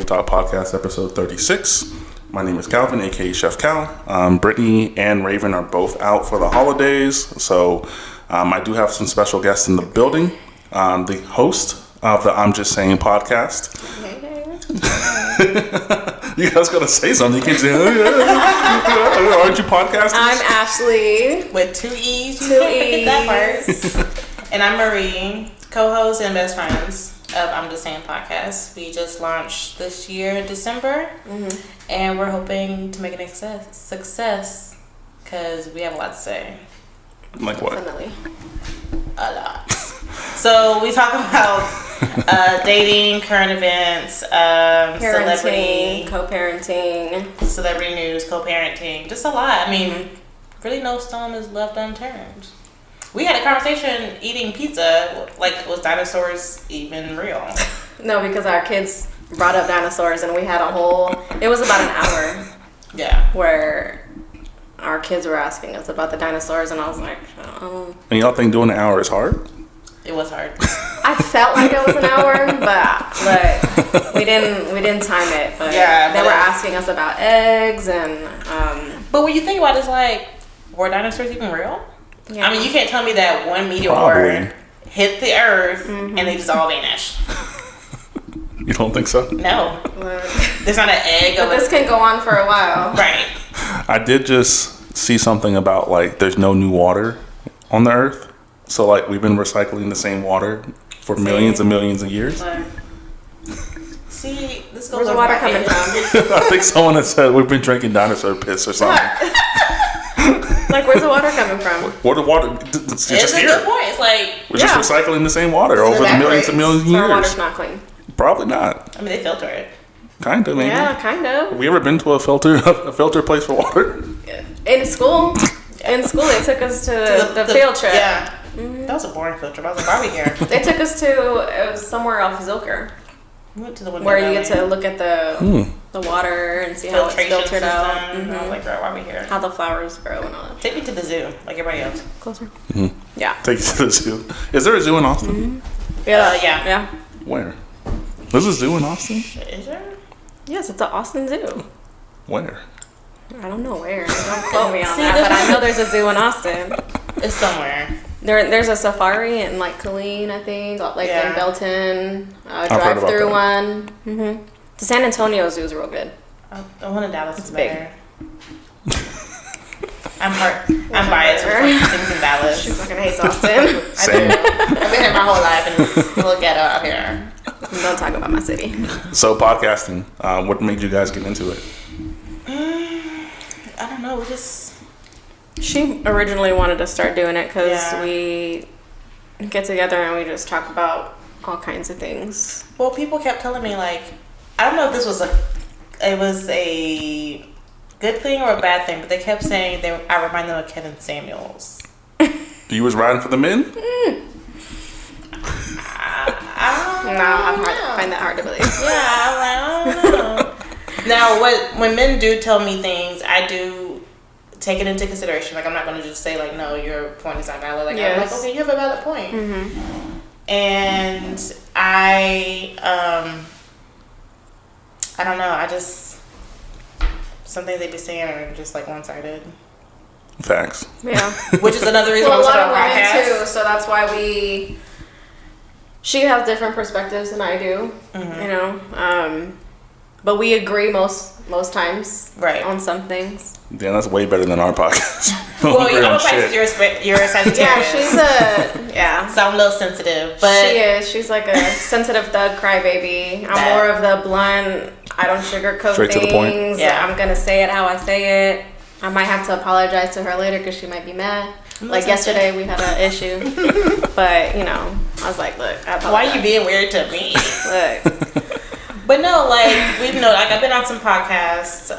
Talk Podcast, episode 36. My name is Calvin, aka Chef Cal. Brittany and Raven are both out for the holidays, so I do have some special guests in the building. The host of the I'm Just Saying podcast. Hey. You guys gotta say something. You can't say, aren't you podcasters? I'm Ashley. With two E's. That part. And I'm Marie, co-host and best friends of I'm Just Saying podcast. We just launched this year in December, and we're hoping to make it a success because we have a lot to say. Like what? Definitely. A lot. So we talk about dating, current events, Parenting, celebrity news, co-parenting, just a lot. I mean, really no stone is left unturned. We had a conversation eating pizza, like, was dinosaurs even real? No, because our kids brought up dinosaurs and we had it was about an hour. Yeah. Where our kids were asking us about the dinosaurs and I was like, And y'all think doing an hour is hard? It was hard. I felt like it was an hour, but we didn't time it. But yeah, they were asking us about eggs and. But when you think about it, it's like, were dinosaurs even real? Yeah. I mean, you can't tell me that one meteor Probably. hit the Earth and they just all vanished. You don't think so? No. There's not an egg. But this can go on for a while. Right. I did just see something about, like, there's no new water on the Earth. So, like, we've been recycling the same water for millions and millions of years. See, this goes Where's the over water my coming head. from? I think someone had said we've been drinking dinosaur piss or something. Like, where's the water coming from? Where the water, it's It's just a here. good point. It's like, We're just recycling the same water over the millions and millions of So our water's years. not clean. Probably not. I mean, they filter it. Kind of, maybe. Yeah, kind of. Have we ever been to a filter place for water? In school, they took us to the field trip. Yeah. That was a boring field trip. I was like, why are we here? They took us to, it was somewhere off Zilker, We went to the window where you get to look at the water and see how it's filtration filtered out. system. I was like, girl, why are we here? How the flowers grow and all that. Take me to the zoo, like everybody else. Closer. Yeah. Take you to the zoo. Is there a zoo in Austin? Yeah. Yeah. Where? There's a zoo in Austin? Is there? Yes, it's the Austin Zoo. Where? I don't know where. Don't quote me on that, but I know there's a zoo in Austin. It's somewhere. There's a safari in like Killeen, I think, like in Belton, drive through one. The San Antonio Zoo is real good. I want to Dallas. It's big. better. I'm biased for things in Dallas. She fucking hates Austin. Same. I've been here my whole life and it's a little ghetto out here. Don't talk about my city. So, podcasting. What made you guys get into it? I don't know. She originally wanted to start doing it because we get together and we just talk about all kinds of things. Well, people kept telling me, like, I don't know if this was a good thing or a bad thing, but they kept saying I remind them of Kevin Samuels. You was riding for the men? I find that hard to believe. Yeah, I don't know. Now, when men do tell me things, I do take it into consideration. Like, I'm not going to just say, like, no, your point is not valid. Like, I'm like, okay, you have a valid point. And I don't know. Some things they be saying are just, like, one-sided. Facts. Yeah. Which is another reason well, a why lot of we women podcast. too, so that's why she has different perspectives than I do, you know. But we agree most times on some things. Damn, that's way better than our podcast. Well, you know, you're a Sagittarius. Yeah, so I'm a little sensitive, but she is. She's like a sensitive thug crybaby. I'm more of the blunt. I don't sugarcoat Straight things. to the point. Yeah. I'm gonna say it how I say it. I might have to apologize to her later because she might be mad. Like yesterday, we had an issue, but you know, I was like, "Look, I apologize." why are you being weird to me? Look. But no, like we've known, like I've been on some podcasts,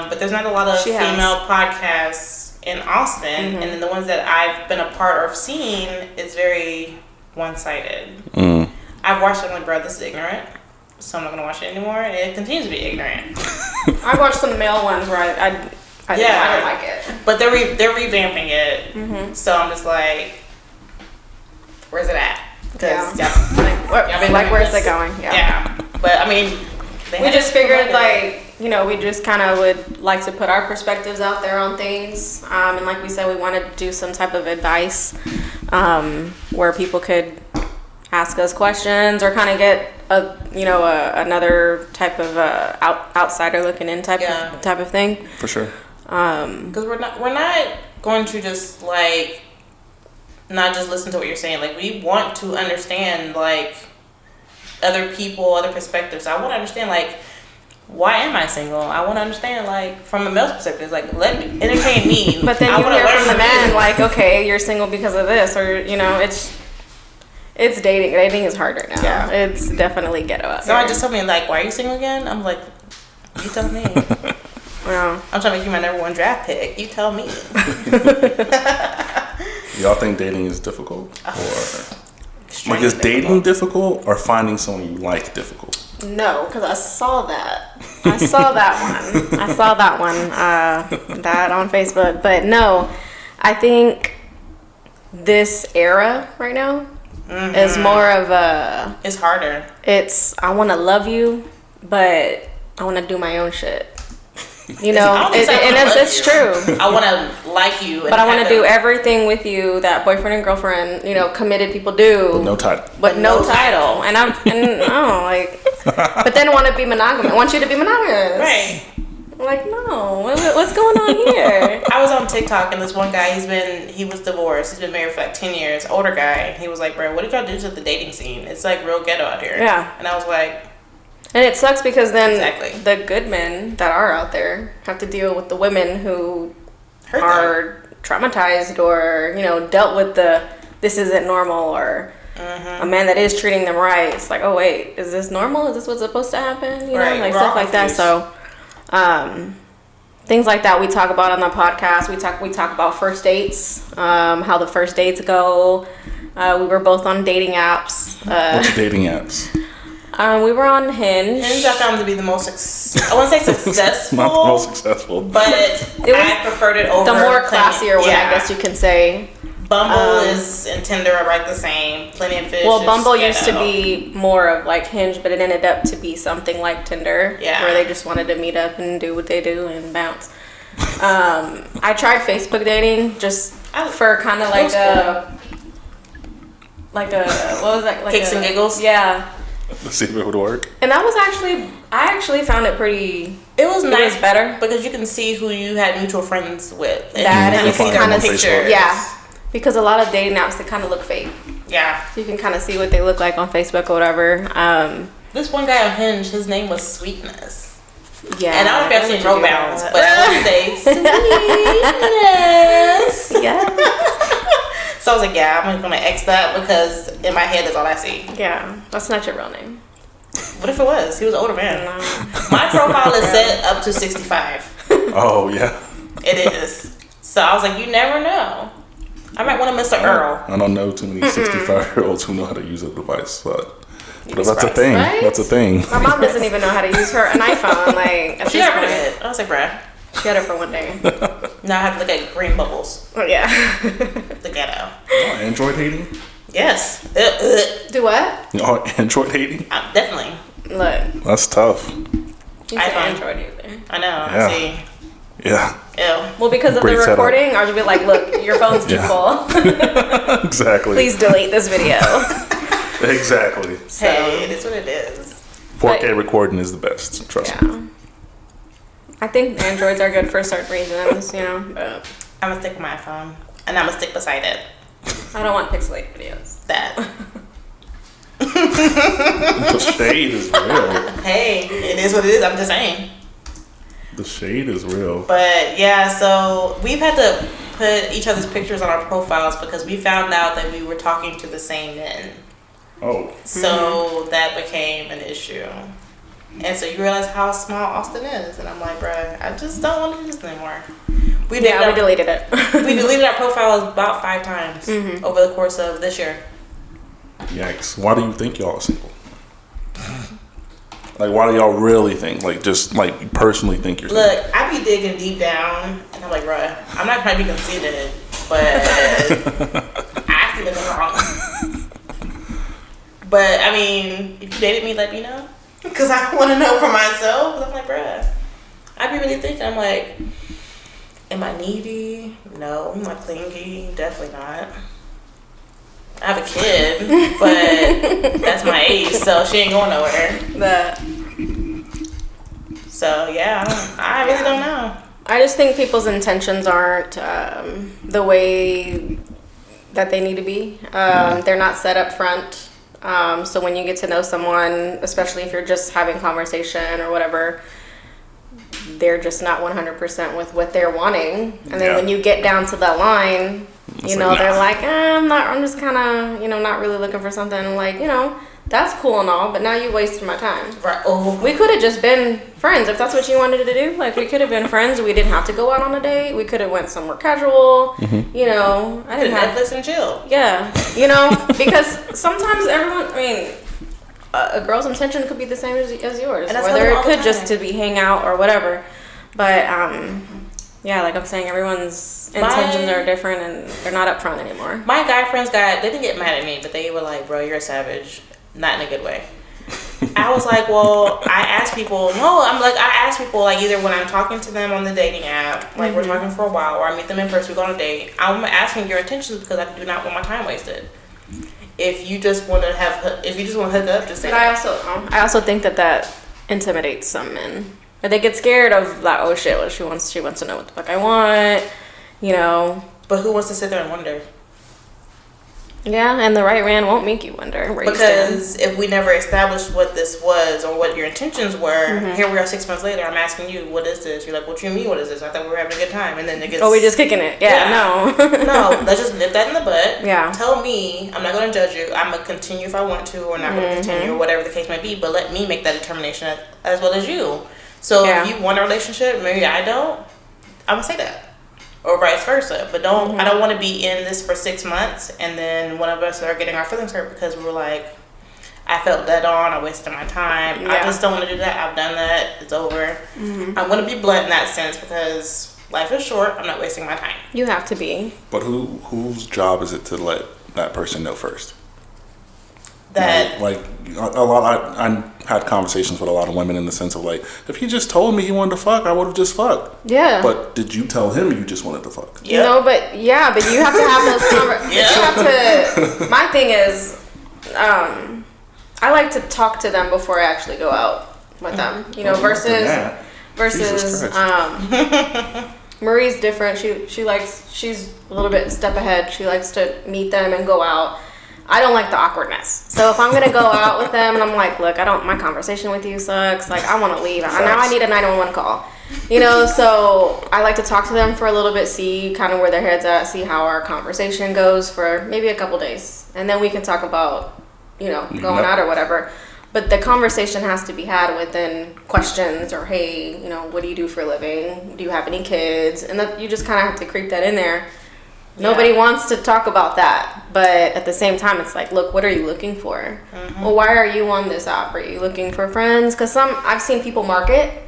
but there's not a lot of female podcasts in Austin, and then the ones that I've been a part of seen is very one-sided. I've watched it. I'm like, bro, this is ignorant, so I'm not gonna watch it anymore, and it continues to be ignorant. I watched some male ones where I didn't like it, but they're revamping it, so I'm just like, where's it at? Because where's it going? Yeah, but I mean, We just figured, like, you know, we just kind of would like to put our perspectives out there on things. And like we said, we wanted to do some type of advice where people could ask us questions or kind of get another type of outsider looking in type of thing. For sure. Because we're not going to just like not just listen to what you're saying. Like, we want to understand like other people, other perspectives. I want to understand like, why am I single? I want to understand like from a male's perspective. Like, let me entertain me. But then you hear from the men like, okay, you're single because of this, or you know, it's dating. Dating is hard right now. Yeah. It's definitely ghetto out Somebody just told me like, why are you single again? I'm like, you tell me. Well, I'm trying to make you my #1 draft pick. You tell me. Y'all think dating is difficult, or like, is dating difficult, or finding someone you like difficult? No, because I saw that. I saw that one. That on Facebook. But no, I think this era right now is more of a. It's harder. I want to love you, but I want to do my own shit. You know, it's true. I want to like you, but I want to do everything with you that boyfriend and girlfriend, you know, committed people do. But no title. But no title. And but then I want to be monogamous. I want you to be monogamous. Right. I'm like, no, what's going on here? I was on TikTok and this one guy, he was divorced. He's been married for like 10 years, older guy. He was like, bro, what did y'all do to the dating scene? It's like real ghetto out here. Yeah. And I was like, and it sucks because then the good men that are out there have to deal with the women who are traumatized or, you know, dealt with this isn't normal, or a man that is treating them right. It's like, oh wait, is this normal? Is this what's supposed to happen? You know, like stuff like that. So things like that we talk about on the podcast. We talk about first dates, how the first dates go. We were both on dating apps. What's dating apps? We were on Hinge. Hinge I found to be the most, I wouldn't say successful. Not the most successful. But I preferred it over the more classier one, I guess you can say. Bumble and Tinder are like the same. Plenty of Fish. Well, Bumble used to be more of like Hinge, but it ended up to be something like Tinder. Yeah. Where they just wanted to meet up and do what they do and bounce. I tried Facebook dating just for kind of like what was that? Like Kicks and giggles? Yeah. Let's see if it would work. And that was I actually found it pretty. It was nice. It was better because you can see who you had mutual friends with. And you can kind of pictures. Yeah. Because a lot of dating apps, they kind of look fake. Yeah. So you can kind of see what they look like on Facebook or whatever. This one guy on Hinge, his name was Sweetness. Yeah. And I don't know if y'all seen Robounds, but I would say Sweetness. Yeah. So I was like, yeah, I'm gonna X that because in my head that's all I see. Yeah, that's not your real name. What if it was? He was an older man. No. My profile is set up to 65. Oh yeah. It is. So I was like, you never know. I might want to Mr. Earl. I don't know too many 65-year-olds who know how to use a device, but that's a thing. Right? That's a thing. My mom doesn't even know how to use an iPhone. Like, she got rid of it. I was like, bruh. She had it for one day. Now I have to look at green bubbles. Oh yeah. The ghetto. Oh, Android hating? Yes. Do what? Oh, Android hating? Definitely. Look. That's tough. You say Android user. I know. Yeah. I see. Yeah. Ew. Well, because of the recording, I would be like, look, your phone's too full. Exactly. Please delete this video. Exactly. So, hey, it is what it is. 4K recording is the best. Trust me. I think Androids are good for certain reasons, you know. But I'm gonna stick with my iPhone, and I'm gonna stick beside it. I don't want pixelated videos. That. The shade is real. Hey, it is what it is. I'm just saying. The shade is real. But yeah, so we've had to put each other's pictures on our profiles because we found out that we were talking to the same men. Oh. So that became an issue. And so you realize how small Austin is. And I'm like, bruh, I just don't want to do this anymore. We deleted it. We deleted our profiles about 5 times over the course of this year. Yikes. Why do you think y'all are single? Like, why do y'all really think? Like, just, like, personally think you're single? Look, I be digging deep down, and I'm like, bruh, I'm not trying to be conceited, but I see nothing wrong. But, I mean, if you dated me, let me know. because I want to know for myself. I'm like, bruh, I be really thinking. I'm like, am I needy? No. Am I clingy? Definitely not. I have a kid, but that's my age, so she ain't going nowhere. So yeah, I really don't know. I just think people's intentions aren't the way that they need to be. They're not set up front. So when you get to know someone, especially if you're just having conversation or whatever, they're just not 100% with what they're wanting. And then when you get down to that line, you know, they're like, I'm just kind of, you know, not really looking for something. I'm like, you know, that's cool and all, but now you wasted my time. Right. Oh. We could have just been friends if that's what you wanted to do. Like, we could have been friends. We didn't have to go out on a date. We could have went somewhere casual. You know, I didn't have Netflix and chill. Yeah, you know, because sometimes everyone. I mean, a girl's intention could be the same as yours, and whether it could just to be hang out or whatever. But yeah, like I'm saying, everyone's intentions are different and they're not upfront anymore. My guy friends they didn't get mad at me, but they were like, bro, you're a savage. Not in a good way. I was like, well, I ask people, like either when I'm talking to them on the dating app, like we're talking for a while, or I meet them in person, we go on a date, I'm asking your intentions because I do not want my time wasted. If you just want to hook up, just say that. I also think that intimidates some men. They get scared of like, oh shit, well, she wants to know what the fuck I want, you know. But who wants to sit there and wonder? Yeah, and the right man won't make you wonder where because if we never established what this was or what your intentions were, here we are 6 months later, I'm asking you, what is this? You're like, what do you mean, what is this? I thought we were having a good time. And then it gets... Oh, we're just kicking it. No. No, let's just nip that in the bud. Yeah. Tell me, I'm not going to judge you. I'm going to continue if I want to or not going to continue or whatever the case may be, but let me make that determination as well as you. So if you want a relationship, maybe I don't, I'm going to say that. Or vice versa, but I don't want to be in this for 6 months and then one of us are getting our feelings hurt because we were like, I felt dead on, I wasted my time. I just don't want to do that. I've done that. It's over. I'm going to be blunt in that sense because life is short. I'm not wasting my time. You have to be. But whose job is it to let that person know first? That like a lot. I had conversations with a lot of women in the sense of like, if he just told me he wanted to fuck, I would have just fucked. Yeah. But did you tell him you just wanted to fuck? Yep. No, but you have to have those conversations. My thing is, I like to talk to them before I actually go out with them. You know, versus Marie's different. She's a little bit step ahead. She likes to meet them and go out. I don't like the awkwardness. So if I'm gonna go out with them and I'm like, look, my conversation with you sucks. Like, I want to leave. Now I need a 911 call. You know, so I like to talk to them for a little bit, see kind of where their head's at, see how our conversation goes for maybe a couple days, and then we can talk about, you know, going out or whatever. But the conversation has to be had within questions or, hey, you know, what do you do for a living? Do you have any kids? And that you just kind of have to creep that in there. Nobody wants to talk about that, but at the same time, it's like, look, what are you looking for? Well, why are you on this app? Are you looking for friends? Because I've seen people market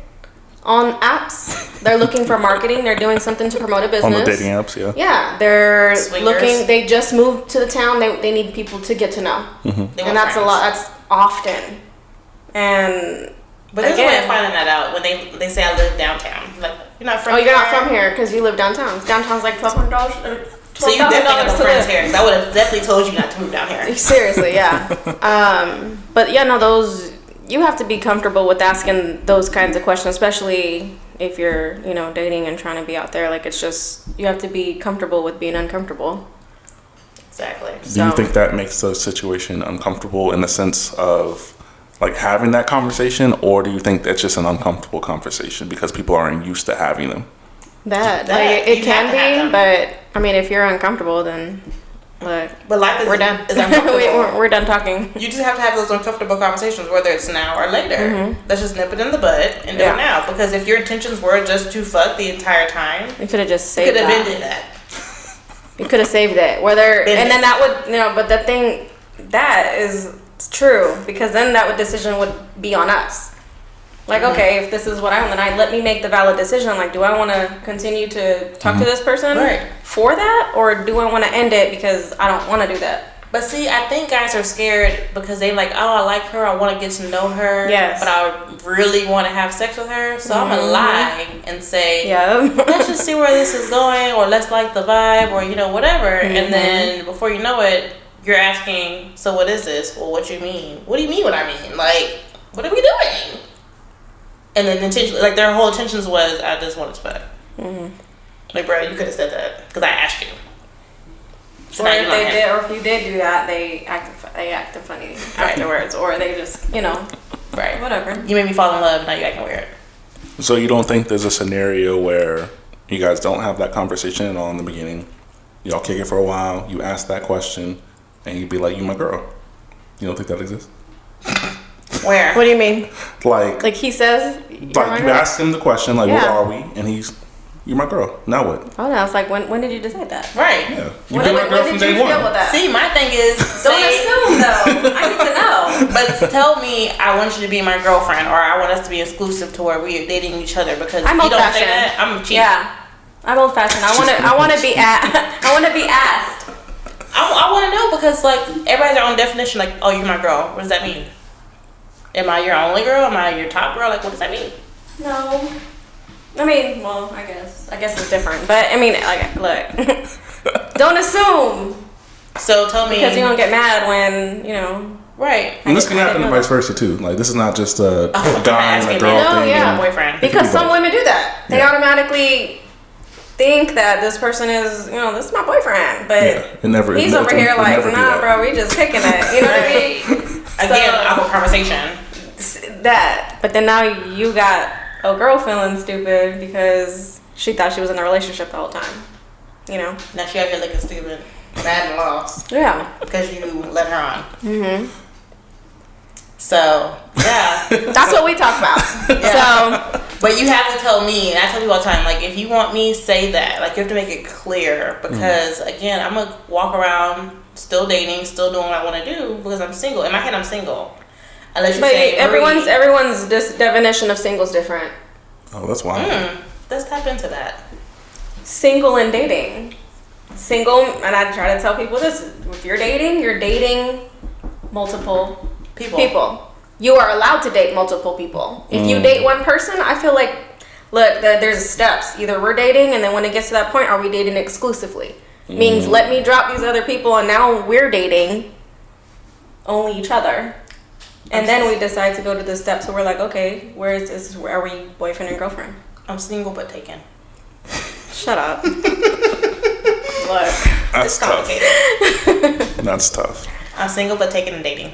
on apps. They're looking for marketing. They're doing something to promote a business. On the dating apps, yeah. Yeah, they're Swingers. looking. They just moved to the town. They need people to get to know, and that's a lot. That's often, But there's a way of finding that out when they say I live downtown. Like, you're not from you're not from here because you live downtown. Downtown's like $1,200. So you definitely have no friends here. I would have definitely told you not to move down here. Seriously, yeah. But yeah, no, those you have to be comfortable with asking those kinds of questions, especially if you're, you know, dating and trying to be out there. Like, it's just you have to be comfortable with being uncomfortable. Exactly. Do you think that makes the situation uncomfortable in the sense of like having that conversation, or do you think that's just an uncomfortable conversation because people aren't used to having them? It can be, but I mean, if you're uncomfortable, then look, but life we're done. We're done talking. You just have to have those uncomfortable conversations, whether it's now or later. Let's just nip it in the bud and do it now. Because if your intentions were just to fuck the entire time, you could have just saved that. You could have been that. You could have saved it. Then that would, you know. But the thing that is true, because then that decision would be on us. Like, okay, if this is what I want, then let me make the valid decision. Like, do I want to continue to talk to this person for that? Or do I want to end it because I don't want to do that? But see, I think guys are scared because they like, oh, I like her, I want to get to know her, but I really want to have sex with her, so I'm gonna lie and say, let's just see where this is going, or let's like the vibe, or whatever, and then before you know it, you're asking, so what is this? Well, what you mean? What do you mean what I mean? Like, what are we doing? And then intention, like their whole intentions was, I just wanted to fuck. Like, bro, you could have said that because I asked you. So or if they did, or if you did do that, they acted funny afterwards, or they just, right, whatever. You made me fall in love. Now you acting weird. So you don't think there's a scenario where you guys don't have that conversation at all in the beginning? Y'all kick it for a while. You ask that question, and you'd be like, "You my girl." You don't think that exists? Where? What do you mean? Like he says. Like you ask him the question, like, "What are we?" And he's, "You're my girl." Now what? Oh no! It's like when did you decide that? Right. Yeah. You've been my girl from day one. See, my thing is, don't assume though. I need to know. But tell me, I want you to be my girlfriend, or I want us to be exclusive to where we are dating each other. Because I'm you don't say old-fashioned. that, I'm cheap. Yeah, I'm old fashioned. I want to be asked. I want to know because like everybody has their own definition. Like, oh, you're my girl. What does that mean? Am I your only girl? Am I your top girl? Like, what does that mean? No. I mean, well, I guess it's different. But I mean, like, look, don't assume. So tell me, because you don't get mad when Right. And this can happen and vice versa too. Like this is not just a guy and a girl thing. No, yeah, boyfriend. Because some women do that. They automatically think that this person is, this is my boyfriend, but he's over here like, nah, bro, we just kicking it. You know what I mean? Again, our conversation. That, but then now you got a girl feeling stupid because she thought she was in a relationship the whole time. Now she out here looking stupid, mad and lost. Yeah, because you let her on. So yeah, that's what we talk about. So, but you have to tell me, and I tell you all the time, like if you want me, say that. Like you have to make it clear because again, I'm gonna walk around still dating, still doing what I want to do because I'm single. In my head, I'm single. Unless you say everyone's definition of single is different. Oh, that's wild. Let's tap into that. Single and dating. Single, and I try to tell people this: if you're dating multiple people. You are allowed to date multiple people. If you date one person, I feel like, look, there's steps. Either we're dating, and then when it gets to that point, are we dating exclusively? Means let me drop these other people, and now we're dating only each other. And then we decide to go to the steps where we're like, okay, where is this? Where are we boyfriend and girlfriend? I'm single but taken. Shut up. Look, that's complicated. That's tough. I'm single but taken and dating.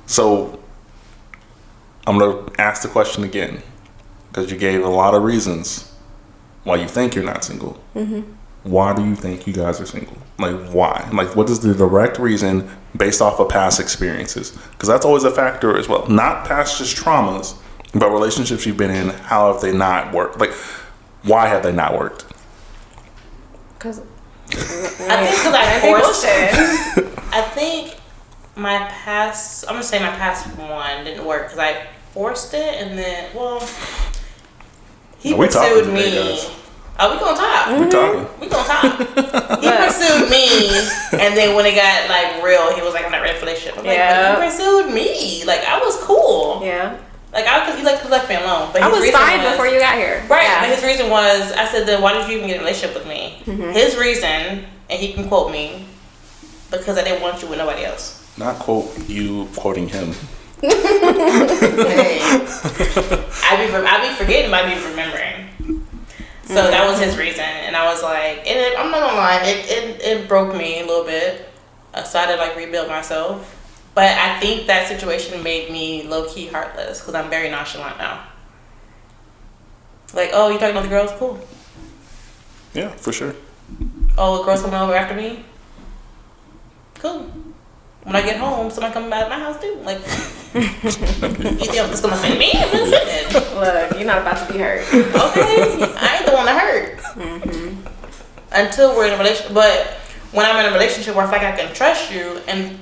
So I'm gonna ask the question again because you gave a lot of reasons why you think you're not single. Why do you think you guys are single? Like why? Like what is the direct reason based off of past experiences? Because that's always a factor as well. Not past just traumas, but relationships you've been in. How have they not worked? Like why have they not worked? Because I think because I forced it. I think my past one didn't work because I forced it, and then he pursued me. Oh, we gonna talk. We talking. We gonna talk. He pursued me, and then when it got like real, he was like, "I'm not ready for this shit." I'm like, "But you pursued me. Like I was cool. Yeah. Like he left me alone. But I was fine before you got here. Right. Yeah. But his reason was, I said, then why did you even get in a relationship with me? His reason, and he can quote me, because I didn't want you with nobody else. Not quote you, quoting him. Hey. I be forgetting, but I be remembering. So that was his reason, and I was like, and I'm not gonna lie, it broke me a little bit. I started like rebuild myself, but I think that situation made me low key heartless because I'm very nonchalant now. Like, oh, you talking about the girls? Cool. Yeah, for sure. Oh, the girls coming over after me? Cool. When I get home, somebody coming by my house too. Like, you think I'm just gonna offend me? I'm gonna offend. Look, you're not about to be hurt. Okay, I ain't the one to hurt. Until we're in a relationship. But when I'm in a relationship where I feel like I can trust you, and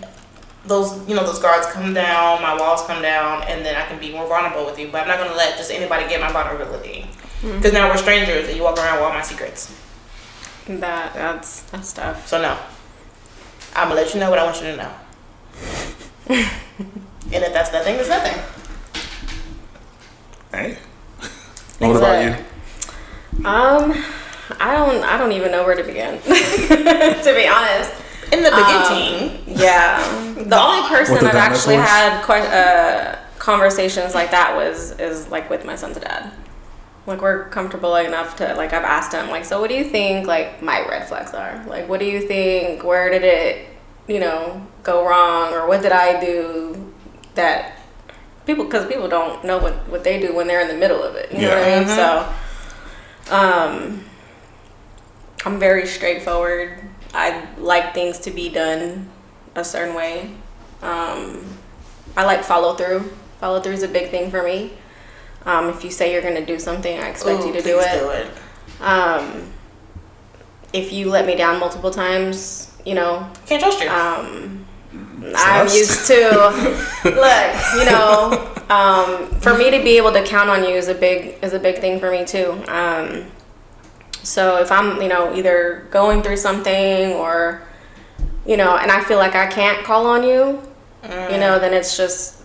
those guards come down, my walls come down, and then I can be more vulnerable with you. But I'm not gonna let just anybody get my vulnerability. Because now we're strangers, and you walk around with all my secrets. That's tough. So no. I'm gonna let you know what I want you to know. And if that's nothing, it's nothing. Hey. What about you? I don't even know where to begin. To be honest. In the beginning. Yeah. The only person I've actually had conversations like that is like with my son's dad. Like, we're comfortable enough to, like, I've asked him, like, so what do you think, like, my red flags are? Like, what do you think, where did it, go wrong, or what did I do that because people don't know what they do when they're in the middle of it, you know what I mean? So, I'm very straightforward. I like things to be done a certain way. I like follow through. Follow through is a big thing for me. If you say you're going to do something, I expect you to do it. If you let me down multiple times, can't trust you. I'm used to, look, for me to be able to count on you is a big thing for me too. So if I'm, either going through something or, and I feel like I can't call on you, then it's just,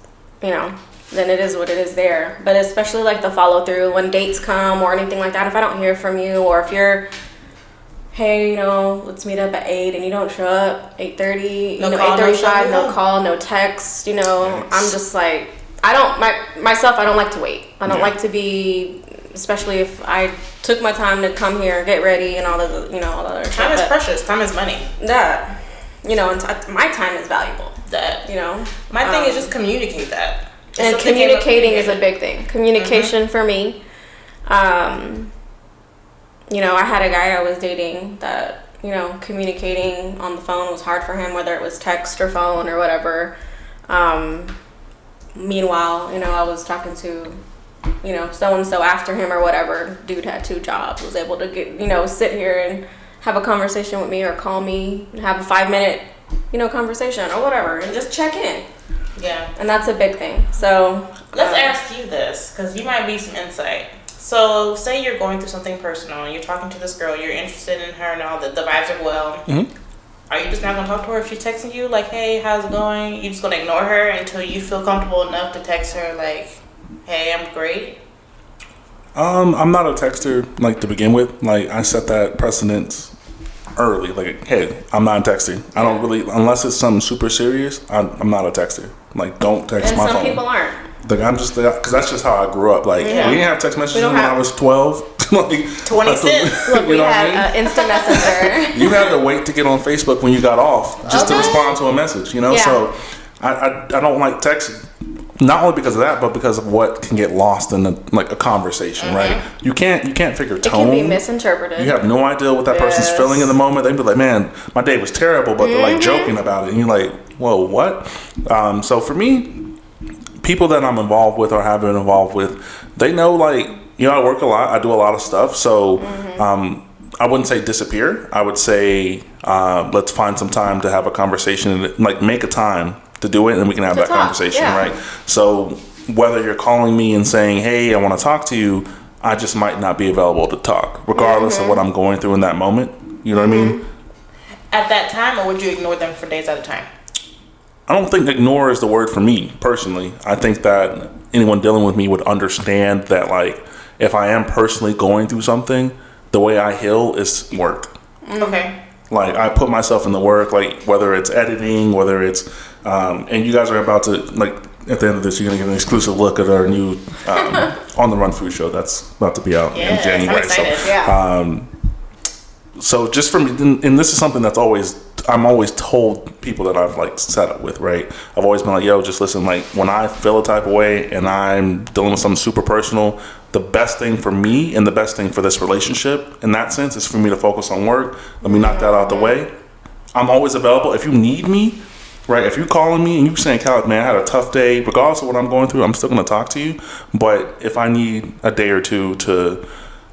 then it is what it is there. But especially like the follow through when dates come or anything like that, if I don't hear from you, or if you're, hey, let's meet up at 8 and you don't show up, 8:30, 8:35, no call, no text, I'm just like, I don't like to wait. I don't like to be, especially if I took my time to come here, get ready, and all the, all the other stuff. Time is precious. Time is money. That, and my time is valuable. That, my thing is just communicate that. And communicating is a big thing. Communication for me. I had a guy I was dating that, communicating on the phone was hard for him, whether it was text or phone or whatever. Meanwhile, I was talking to, so-and-so after him or whatever. Dude had 2 jobs, was able to get, sit here and have a conversation with me or call me and have a 5-minute, conversation or whatever and just check in. Yeah. And that's a big thing. So let's ask you this, because you might be some insight. So say you're going through something personal and you're talking to this girl, you're interested in her and all the vibes are well. Mm-hmm. Are you just not going to talk to her if she's texting you like, hey, how's it going? You just going to ignore her until you feel comfortable enough to text her like, hey, I'm great? I'm not a texter, like, to begin with. Like, I set that precedence early. Like, hey, I'm not texting. I don't really, unless it's something super serious, I'm not a texter. Like, don't text my phone. And some people aren't. Like, I'm just, because that's just how I grew up. Like, we didn't have text messages when I was 12. Like, 20 cents. Look, we had instant messenger. You had to wait to get on Facebook when you got off just to respond to a message, Yeah. So I don't like texting. Not only because of that, but because of what can get lost in a conversation, right? You can't figure tone. It can be misinterpreted. You have no idea what that person's feeling in the moment. They'd be like, "Man, my day was terrible," but they're like joking about it, and you're like, "Whoa, what?" So for me, people that I'm involved with or have been involved with, they know, like, I work a lot. I do a lot of stuff. So I wouldn't say disappear. I would say let's find some time to have a conversation and like make a time to do it, and we can have that conversation, right? So whether you're calling me and saying, hey, I want to talk to you, I just might not be available to talk, regardless of what I'm going through in that moment. You know what I mean? At that time, or would you ignore them for days at a time? I don't think ignore is the word for me, personally. I think that anyone dealing with me would understand that, like, if I am personally going through something, the way I heal is work. Okay. Like, I put myself in the work, like, whether it's editing, whether it's, and you guys are about to, like, at the end of this, you're going to get an exclusive look at our new On the Run food show that's about to be out in January. I'm excited. So just for me, and this is something that's I'm always told people that I've, like, set up with, right? I've always been like, yo, just listen, like, when I feel a type of way and I'm dealing with something super personal, the best thing for me and the best thing for this relationship in that sense is for me to focus on work. Let me knock that out the way. I'm always available. If you need me, right, if you're calling me and you're saying, Cal, man, I had a tough day, regardless of what I'm going through, I'm still going to talk to you. But if I need a day or two to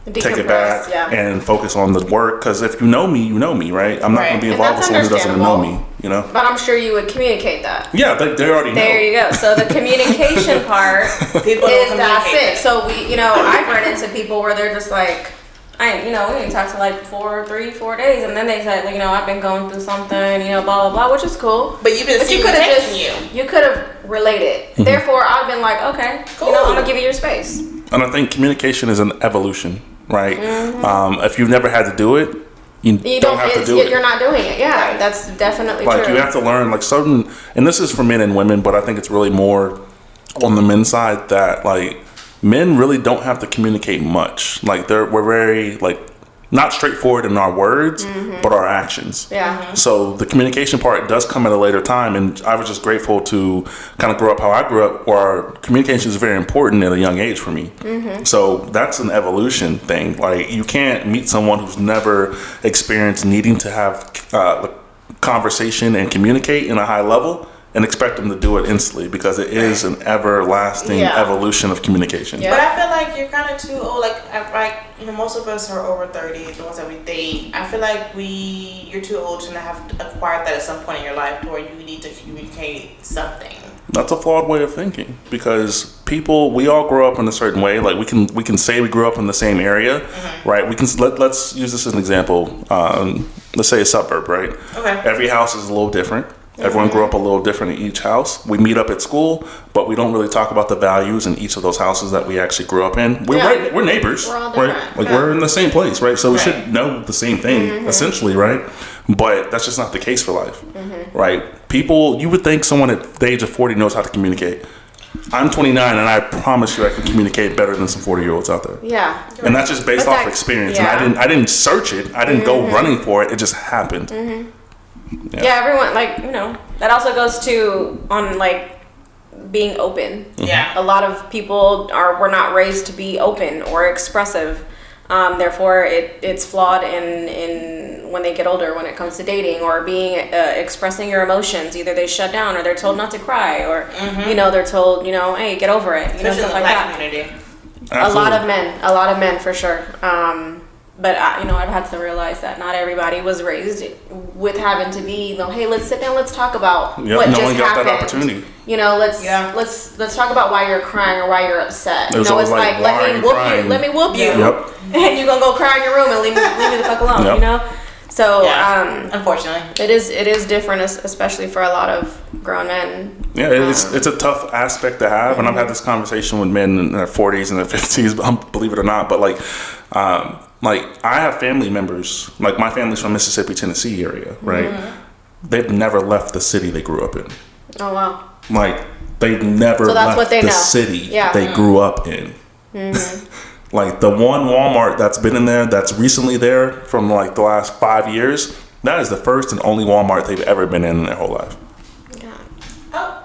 take it back and focus on the work, because if you know me, right? I'm not going to be involved with someone who doesn't know me, But I'm sure you would communicate that. Yeah, they already know. There you go. So the communication part is that's it. So we, I've run into people where they're just like, we didn't talk to like 4 days, and then they said, I've been going through something, blah blah blah, which is cool. But you've been you could have you could have related. Mm-hmm. Therefore, I've been like, okay, cool. I'm gonna give you your space. And I think communication is an evolution, right? Mm-hmm. If you've never had to do it, you don't have to do it. You're not doing it. Yeah, right. That's definitely like true. You have to learn like certain, and this is for men and women, but I think it's really more on the men's side that like men really don't have to communicate much. Like we're very like not straightforward in our words, but our actions. Yeah. Mm-hmm. So the communication part does come at a later time, and I was just grateful to kind of grow up how I grew up, where communication is very important at a young age for me. So that's an evolution thing. Like you can't meet someone who's never experienced needing to have conversation and communicate in a high level and expect them to do it instantly, because it is an everlasting evolution of communication. Yeah. But I feel like you're kind of too old. Like most of us are over 30, the ones that we date. I feel like you're too old to have acquired that at some point in your life, where you need to communicate something. That's a flawed way of thinking, because we all grow up in a certain way. Like we can say we grew up in the same area, right? We can let's use this as an example. Let's say a suburb, right? Okay. Every house is a little different. Everyone grew up a little different in each house. We meet up at school, but we don't really talk about the values in each of those houses that we actually grew up in. We're neighbors, we're all right? Like we're in the same place, right? So we should know the same thing, essentially, right? But that's just not the case for life, right? People, you would think someone at the age of 40 knows how to communicate. I'm 29, and I promise you I can communicate better than some 40-year-olds out there. Yeah. And that's just based off experience. And I didn't search it. I didn't go running for it. It just happened. Yeah, everyone, that also goes to on being open. Yeah. A lot of people were not raised to be open or expressive. Therefore, it's flawed in when they get older, when it comes to dating or being expressing your emotions. Either they shut down, or they're told not to cry, or they're told, hey, get over it. Especially stuff in the like black that. community. Absolutely. A lot of men for sure. But I've had to realize that not everybody was raised with having to be, hey, let's sit down, let's talk about what just happened. Got that opportunity. Let's talk about why you're crying or why you're upset. It's like let me whoop you, and you're gonna go cry in your room and leave me the fuck alone. So unfortunately, it is different, especially for a lot of grown men. Yeah, it's a tough aspect to have, and I've had this conversation with men in their 40s and their 50s, believe it or not. But I have family members, like my family's from Mississippi, Tennessee area, right? They've never left the city they grew up in. Oh wow! They've never left the city they grew up in. Like the one Walmart that's been in there, that's recently there from the last 5 years, that is the first and only Walmart they've ever been in their whole life. Yeah. Oh.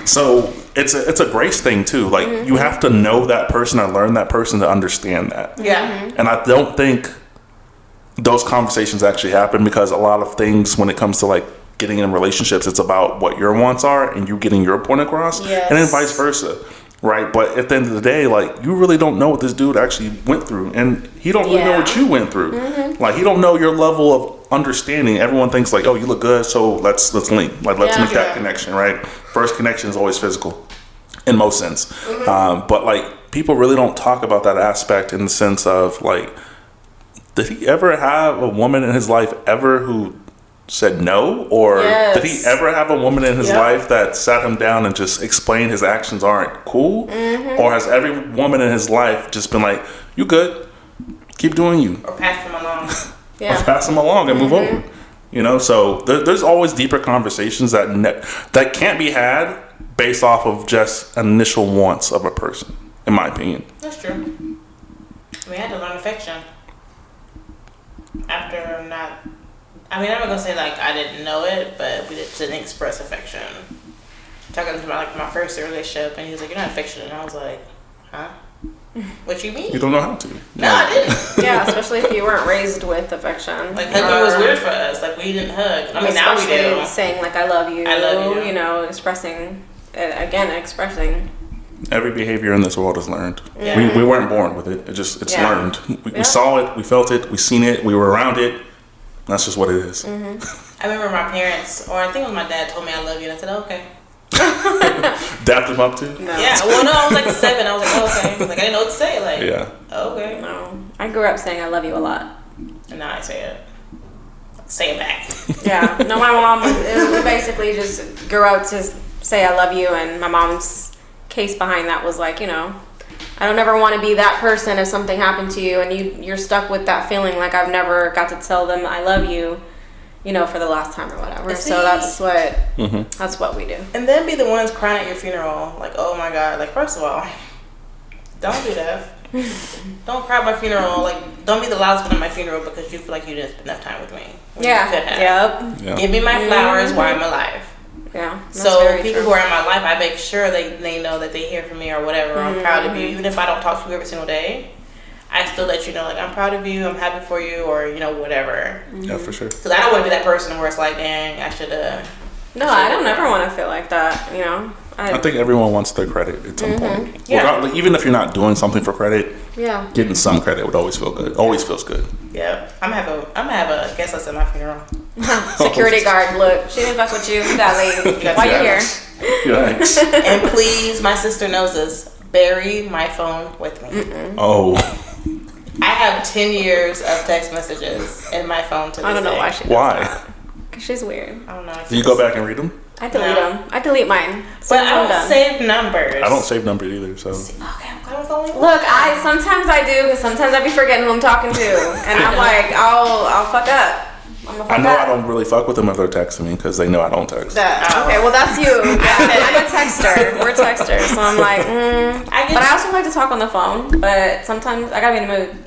So it's a grace thing too. You have to know that person or learn that person to understand that. Yeah. And I don't think those conversations actually happen, because a lot of things when it comes to getting in relationships, it's about what your wants are and you getting your point across, and then vice versa. Right, but at the end of the day, you really don't know what this dude actually went through, and he don't really know what you went through. He don't know your level of understanding. Everyone thinks oh, you look good, so let's link. Let's make that connection. Right, first connection is always physical, in most sense. But people really don't talk about that aspect in the sense of did he ever have a woman in his life who said no, or did he ever have a woman in his life that sat him down and just explained his actions aren't cool, or has every woman in his life just been you good, keep doing you, or pass them along, or pass them along and move over, so there's always deeper conversations that can't be had based off of just initial wants of a person, in my opinion. That's true. We had to learn affection after not. I'm not gonna say I didn't know it, but we just didn't express affection. Talking about my first relationship, and he was like, "You're not affectionate," and I was like, "Huh? What you mean?" You don't know how to. No, I didn't. Yeah, especially if you weren't raised with affection. Hugging was weird for us. We didn't hug. Now we do. Saying I love you. I love you. Expressing. Every behavior in this world is learned. Yeah. We weren't born with it. It's learned. We saw it. We felt it. We seen it. We were around it. That's just what it is. I remember my parents, or I think it was my dad, told me I love you, and I said, okay. Dapped him up too? No. Yeah, well, no, I was like 7. I was like, oh, okay. Like, I didn't know what to say. Like, Yeah. Oh, okay. No. I grew up saying I love you a lot. And now I say it. Say it back. Yeah. No, my mom, we basically just grew up to say I love you, and my mom's case behind that was like, I don't ever want to be that person if something happened to you and you're stuck with that feeling like I've never got to tell them I love you, for the last time or whatever. See, so that's what we do. And then be the ones crying at your funeral. Like, oh my God. Like, first of all, don't do that. Don't cry at my funeral. Like, don't be the loudest one at my funeral because you feel like you didn't spend enough time with me. Yep. Give me my flowers while I'm alive. Yeah. So people who are in my life, I make sure they know that they hear from me or whatever. I'm proud of you. Even if I don't talk to you every single day, I still let you know, like, I'm proud of you, I'm happy for you, or, whatever. Yeah, for sure. Because I don't want to be that person where it's like, dang, I should have. No, I don't ever want to feel like that, I think everyone wants their credit at some point. Yeah. Even if you're not doing something for credit, Yeah. getting some credit would always feel good. Always feels good. Yeah. I'm gonna have a guest list at my funeral. Security guard, look, she didn't fuck with you. You gotta leave. Why you here? Yikes. And please, my sister knows this. Bury my phone with me. Oh. I have 10 years of text messages in my phone to this I don't know day. why she does Why? that. 'Cause she's weird. I don't know. Do you go back and read them? I delete them. I delete mine. But I don't save numbers. I don't save numbers either, so. Okay, I'm glad it's only one. Look, sometimes I do, because sometimes I be forgetting who I'm talking to, and I'm like, I'll fuck up. I know I don't really fuck with them if they're texting me because they know I don't text. Okay, well that's you. I'm a texter. We're texters, so I'm like, but I also like to talk on the phone. But sometimes I gotta be in the mood.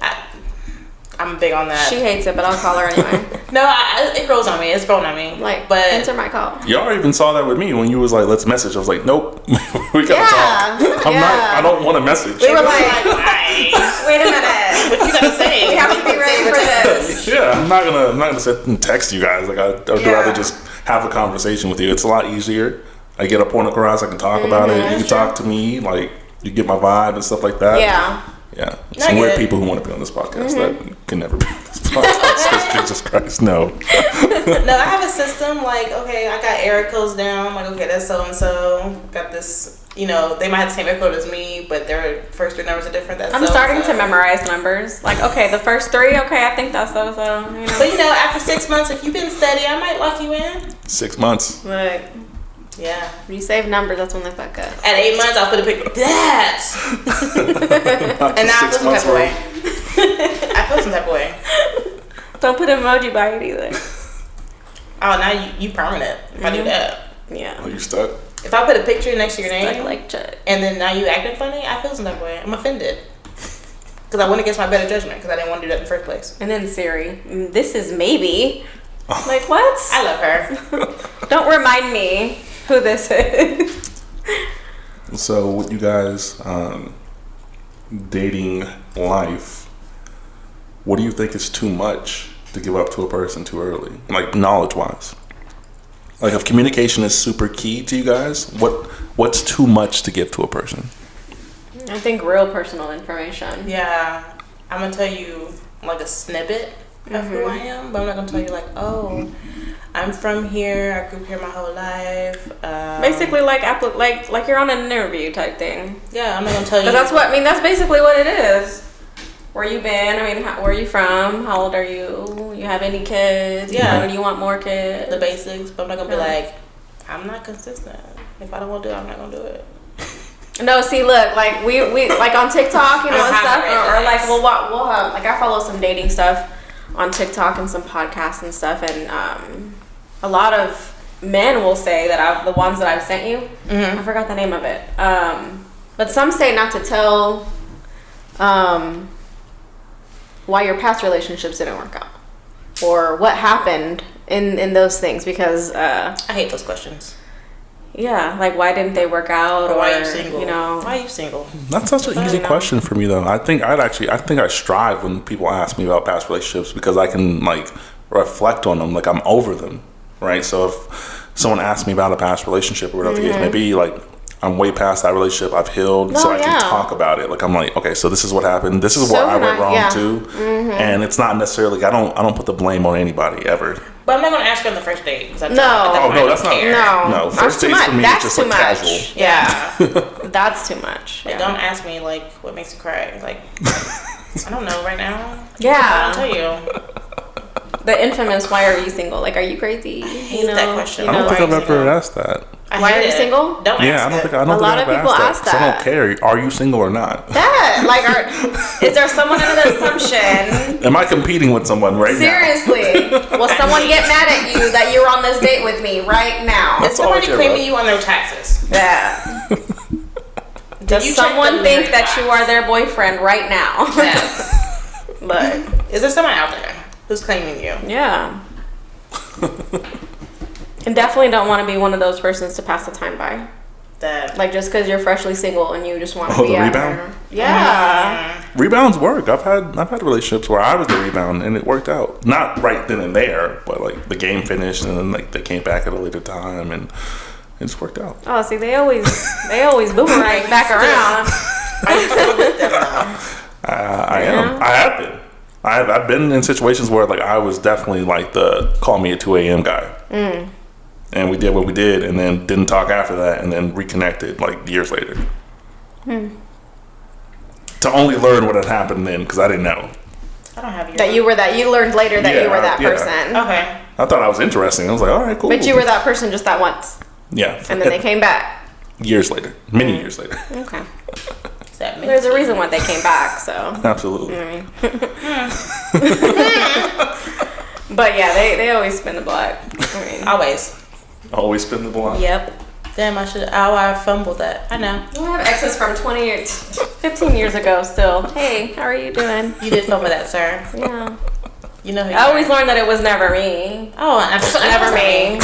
I'm big on that. She hates it, but I'll call her anyway. No, it grows on me. It's grown on me. But answer my call. Y'all even saw that with me when you was like, let's message. I was like, nope, we gotta talk. I don't want to message. We were like, wait a minute. What you gotta say? We have to be ready for this. Yeah, I'm not gonna sit and text you guys. Like I'd rather just have a conversation with you. It's a lot easier. I get a point across. I can talk about it. You can talk to me. Like you get my vibe and stuff like that. Yeah. Some weird people who want to be on this podcast that can never be on this podcast. Jesus Christ, no. No, I have a system. Like, okay, I got area codes down. Like, okay, that's so and so. Got this. They might have the same area code as me, but their first 3 numbers are different. That's I'm starting to memorize numbers. Like, okay, the first 3. Okay, I think that's so. But after 6 months, if you've been steady, I might lock you in. 6 months. Like. Yeah. When you save numbers, that's when they fuck up. At 8 months, I'll put a picture. That. And now I feel some type of way. I feel some type of way. Don't put emoji by it either. Oh, now you permanent. If I do that. Yeah. Oh, you stuck? If I put a picture next to your name, Stuck like Chuck. and then now you acting funny, I feel some type of way. I'm offended. Because I went against my better judgment because I didn't want to do that in the first place. And then Siri, this is maybe. Like, what? I love her. Don't remind me who this is. So, with you guys dating life, what do you think is too much to give up to a person too early? Like, knowledge-wise. Like, if communication is super key to you guys, what's too much to give to a person? I think real personal information. Yeah. I'm going to tell you, like, a snippet of who I am, but I'm not going to tell you, like, oh, I'm from here, I grew up here my whole life. Basically, like you're on an interview type thing. Yeah, I'm not going to tell you. But that's basically what it is. Where you been? Where are you from? How old are you? You have any kids? Yeah. Do you want more kids? The basics, but I'm not going to be like, I'm not consistent. If I don't want to do it, I'm not going to do it. No, see, look, like we like on TikTok, and stuff, or like we'll have, like I follow some dating stuff on TikTok and some podcasts and stuff, and a lot of men will say that the ones that I've sent you, I forgot the name of it, but some say not to tell why your past relationships didn't work out or what happened in those things, because I hate those questions. Yeah, like why didn't they work out, or why are you single? Why are you single? That's such an easy question for me, though. I think I strive when people ask me about past relationships because I can like reflect on them, like I'm over them, right? So if someone asks me about a past relationship or whatever the case may be, like I'm way past that relationship. I've healed, so I can talk about it. Like I'm like, okay, so this is what happened. This is where I went wrong too. Mm-hmm. And it's not necessarily. I don't put the blame on anybody ever. But I'm not gonna ask you on the first date. No, that's not. No, first dates for me is just like casual. Yeah, that's too much. Like, don't ask me like what makes you cry. Like I don't know right now. Yeah, I'll tell you. The infamous "Why are you single?" Like, are you crazy? I hate that question. I don't think I've ever asked that. Why are you single? Don't ask I don't think a lot of people ask that. I don't care. Are you single or not? That is there someone under the assumption? Am I competing with someone right Seriously? Will someone get mad at you that you're on this date with me right now? Is somebody claiming you on their taxes? Yeah. Does someone think that you are their boyfriend right now? Yeah. Look, is there someone out there who's claiming you? Yeah. And definitely don't want to be one of those persons to pass the time by. That like just because you're freshly single and you just want to be the out rebound? there. Yeah. Rebounds work. I've had relationships where I was the rebound and it worked out. Not right then and there, but like the game finished and then like they came back at a later time and it just worked out. Oh, see, they always boomerang back around. Are you still with them now? I am. I have been. I've been in situations where like I was definitely like the call me at 2 a.m. guy. Mm. And we did what we did and then didn't talk after that and then reconnected like years later. To only learn what had happened then because I didn't know. I don't have you learned later that you were that person. Okay. I thought I was interesting. I was like, all right, cool. But you were that person just that once. Yeah. And then they came back. Years later. Many years later. Okay. There's a reason why they came back, so. Absolutely. But yeah, they always spin the block. Always spin the block. Yep. Damn, I fumbled that. I know. I have exes from 15 years ago still. Hey, how are you doing? You did fumble that, sir. Yeah. You know who you I always learned that it was never me. Oh, never me.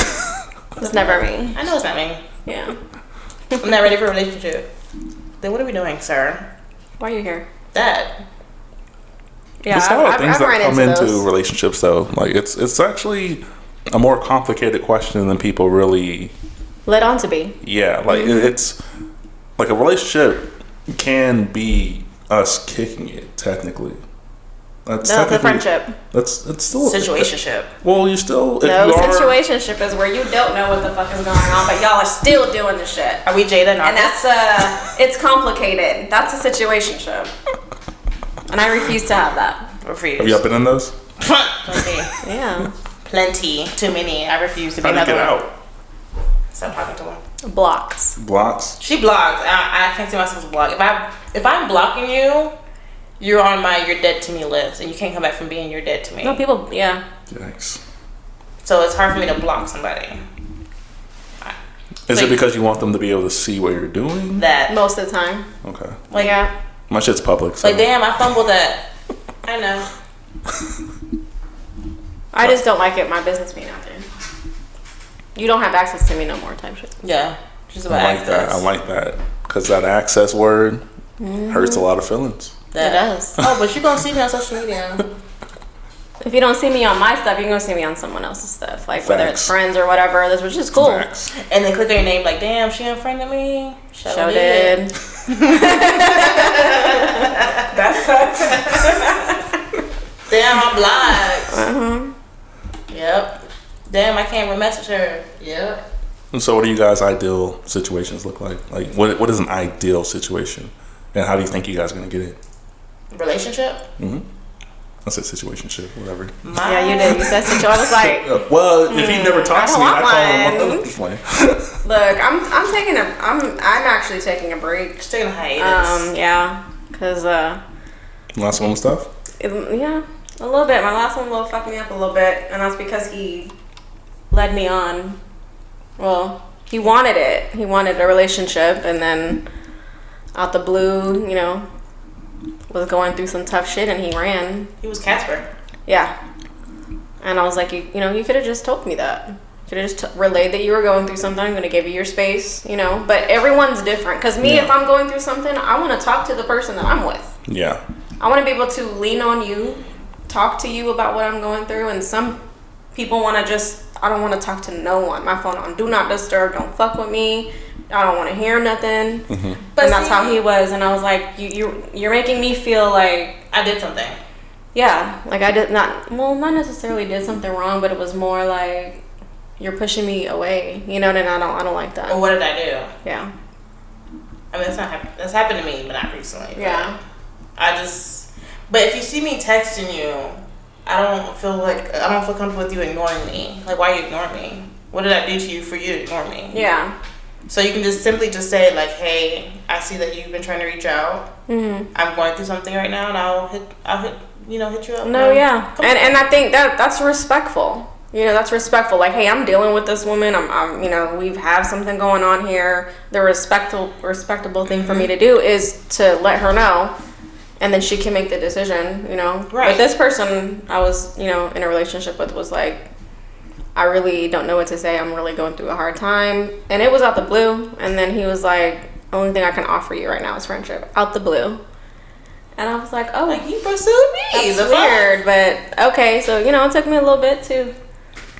It's never me. I know it's not me. Yeah. I'm not ready for a relationship. Then what are we doing, sir? Why are you here? That. Yeah, there's a lot of things that come into those. relationships, though. Like it's actually a more complicated question than people really let on to be. Yeah, like it's like a relationship can be us kicking it technically. That's a friendship. It's still a situationship. Well, you still situationship is where you don't know what the fuck is going on, but y'all are still doing the shit. Are we Jada and that's it's complicated. That's a situationship, and I refuse to have that. Refuse. Have you been in those? Plenty. Yeah. Plenty. Too many. I refuse to be another one. Out? Stop talking to her. Blocks. She blocked. I can't see myself as blocked. If I'm blocking you, you're on my you're dead to me list, and you can't come back from being you're dead to me. No, people, yeah. Yikes. So it's hard for me to block somebody. Is it because you want them to be able to see what you're doing? That most of the time. Okay. Like yeah. My shit's public. So. Like damn, I fumbled that. I know. I just don't like it. My business being out there. You don't have access to me no more, type shit. Yeah. Just about I like that. I like that because that access word hurts a lot of feelings. It does. Oh, but you're gonna see me on social media. If you don't see me on my stuff, you're gonna see me on someone else's stuff, like whether it's friends or whatever. This was just cool. Facts. And then click on your name, like, damn, she unfriended me. Show did. That sucks. Damn, I'm blocked. Yep. Damn, I can't message her. Yep. And so, what do you guys' ideal situations look like? Like, what is an ideal situation, and how do you think you guys are gonna get it? Relationship. I said situationship, whatever. Yeah, you did. You said situation. I was like, well, if he never talks to me, I call him. Look, I'm actually taking a break. Just taking a hiatus. Yeah, because last one was tough. Yeah, a little bit. My last one fucked me up a little bit, and that's because he led me on. Well, he wanted it. He wanted a relationship, and then out the blue, was going through some tough shit, and he ran. He was Casper. Yeah. And I was like, you could have just told me that. You could have just relayed that you were going through something. I'm going to give you your space, But everyone's different. Because me, if I'm going through something, I want to talk to the person that I'm with. Yeah. I want to be able to lean on you, talk to you about what I'm going through. And some people want to I don't want to talk to no one. My phone on do not disturb. Don't fuck with me. I don't want to hear nothing. But and that's how he was. And I was like, you're making me feel like I did something. Yeah, like I did not necessarily did something wrong, but it was more like you're pushing me away, you know, and I don't like that. Well, what did I do? Yeah. I mean, that's happened to me, but not recently. Yeah. But if you see me texting you, I don't feel comfortable with you ignoring me. Like, why are you ignoring me? What did I do to you for you to ignore me? Yeah. So you can just simply just say like, hey, I see that you've been trying to reach out. I'm going through something right now, and I'll hit you up. No, yeah. And I think that's respectful. You know, that's respectful. Like, hey, I'm dealing with this woman. I'm you know, we have something going on here. The respectable thing for me to do is to let her know, and then she can make the decision, you know. Right. But this person I was, you know, in a relationship with was like, I really don't know what to say. I'm really going through a hard time. And it was out the blue. And then he was like, only thing I can offer you right now is friendship. Out the blue. And I was like, oh. Like, you pursued me. That's weird. But, okay. So, you know, it took me a little bit to,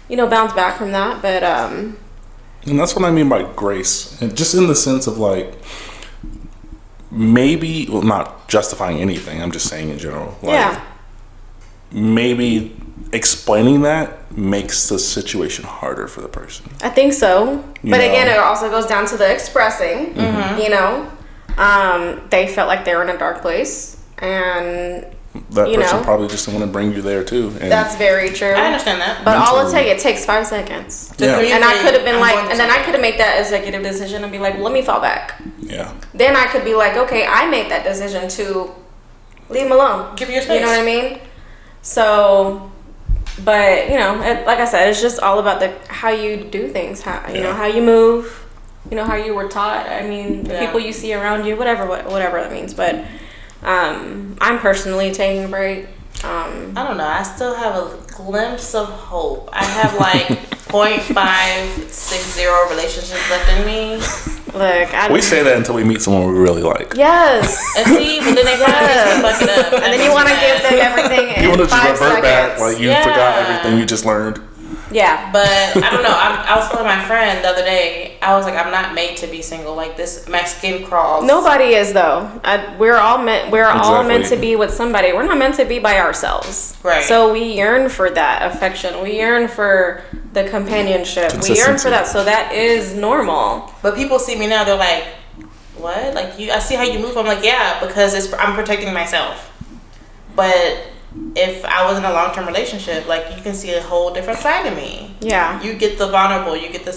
you know, bounce back from that. But, And that's what I mean by grace. And just in the sense of, like, maybe, well, not justifying anything. I'm just saying in general. Like, yeah. Maybe explaining that makes the situation harder for the person. I think so. You but know? again, it also goes down to the expressing, you know. They felt like they were in a dark place. And that person probably just didn't want to bring you there too. And that's very true. I understand that. But all it takes 5 seconds. Yeah. And I could have been like, and then I could have made that executive decision and be like, well, let me fall back. Yeah. Then I could be like, okay, I made that decision to leave him alone. Give your space. You know what I mean? So, but you know, like I said, it's just all about how you do things, how you know how you move, you know how you were taught. I mean, the people you see around you, whatever that means. But I'm personally taking a break. I don't know. I still have a glimpse of hope. I have like 0.560 relationships left in me. Look, we say that until we meet someone we really like. Yes. And see, but then they fuck it up. And then you want to give them everything You want in to just 5 revert seconds. back like you forgot everything you just learned. Yeah. But I don't know. I was telling my friend the other day, I was like, I'm not made to be single. Like this, my skin crawls. Nobody is though. We're all meant to be with somebody. We're not meant to be by ourselves. Right. So we yearn for that affection. We yearn for the companionship. We yearn for that. So that is normal. But people see me now. They're like, "What? Like you? I see how you move." I'm like, "Yeah," because I'm protecting myself. But if I was in a long-term relationship, like you can see a whole different side of me. Yeah. You get the vulnerable. You get the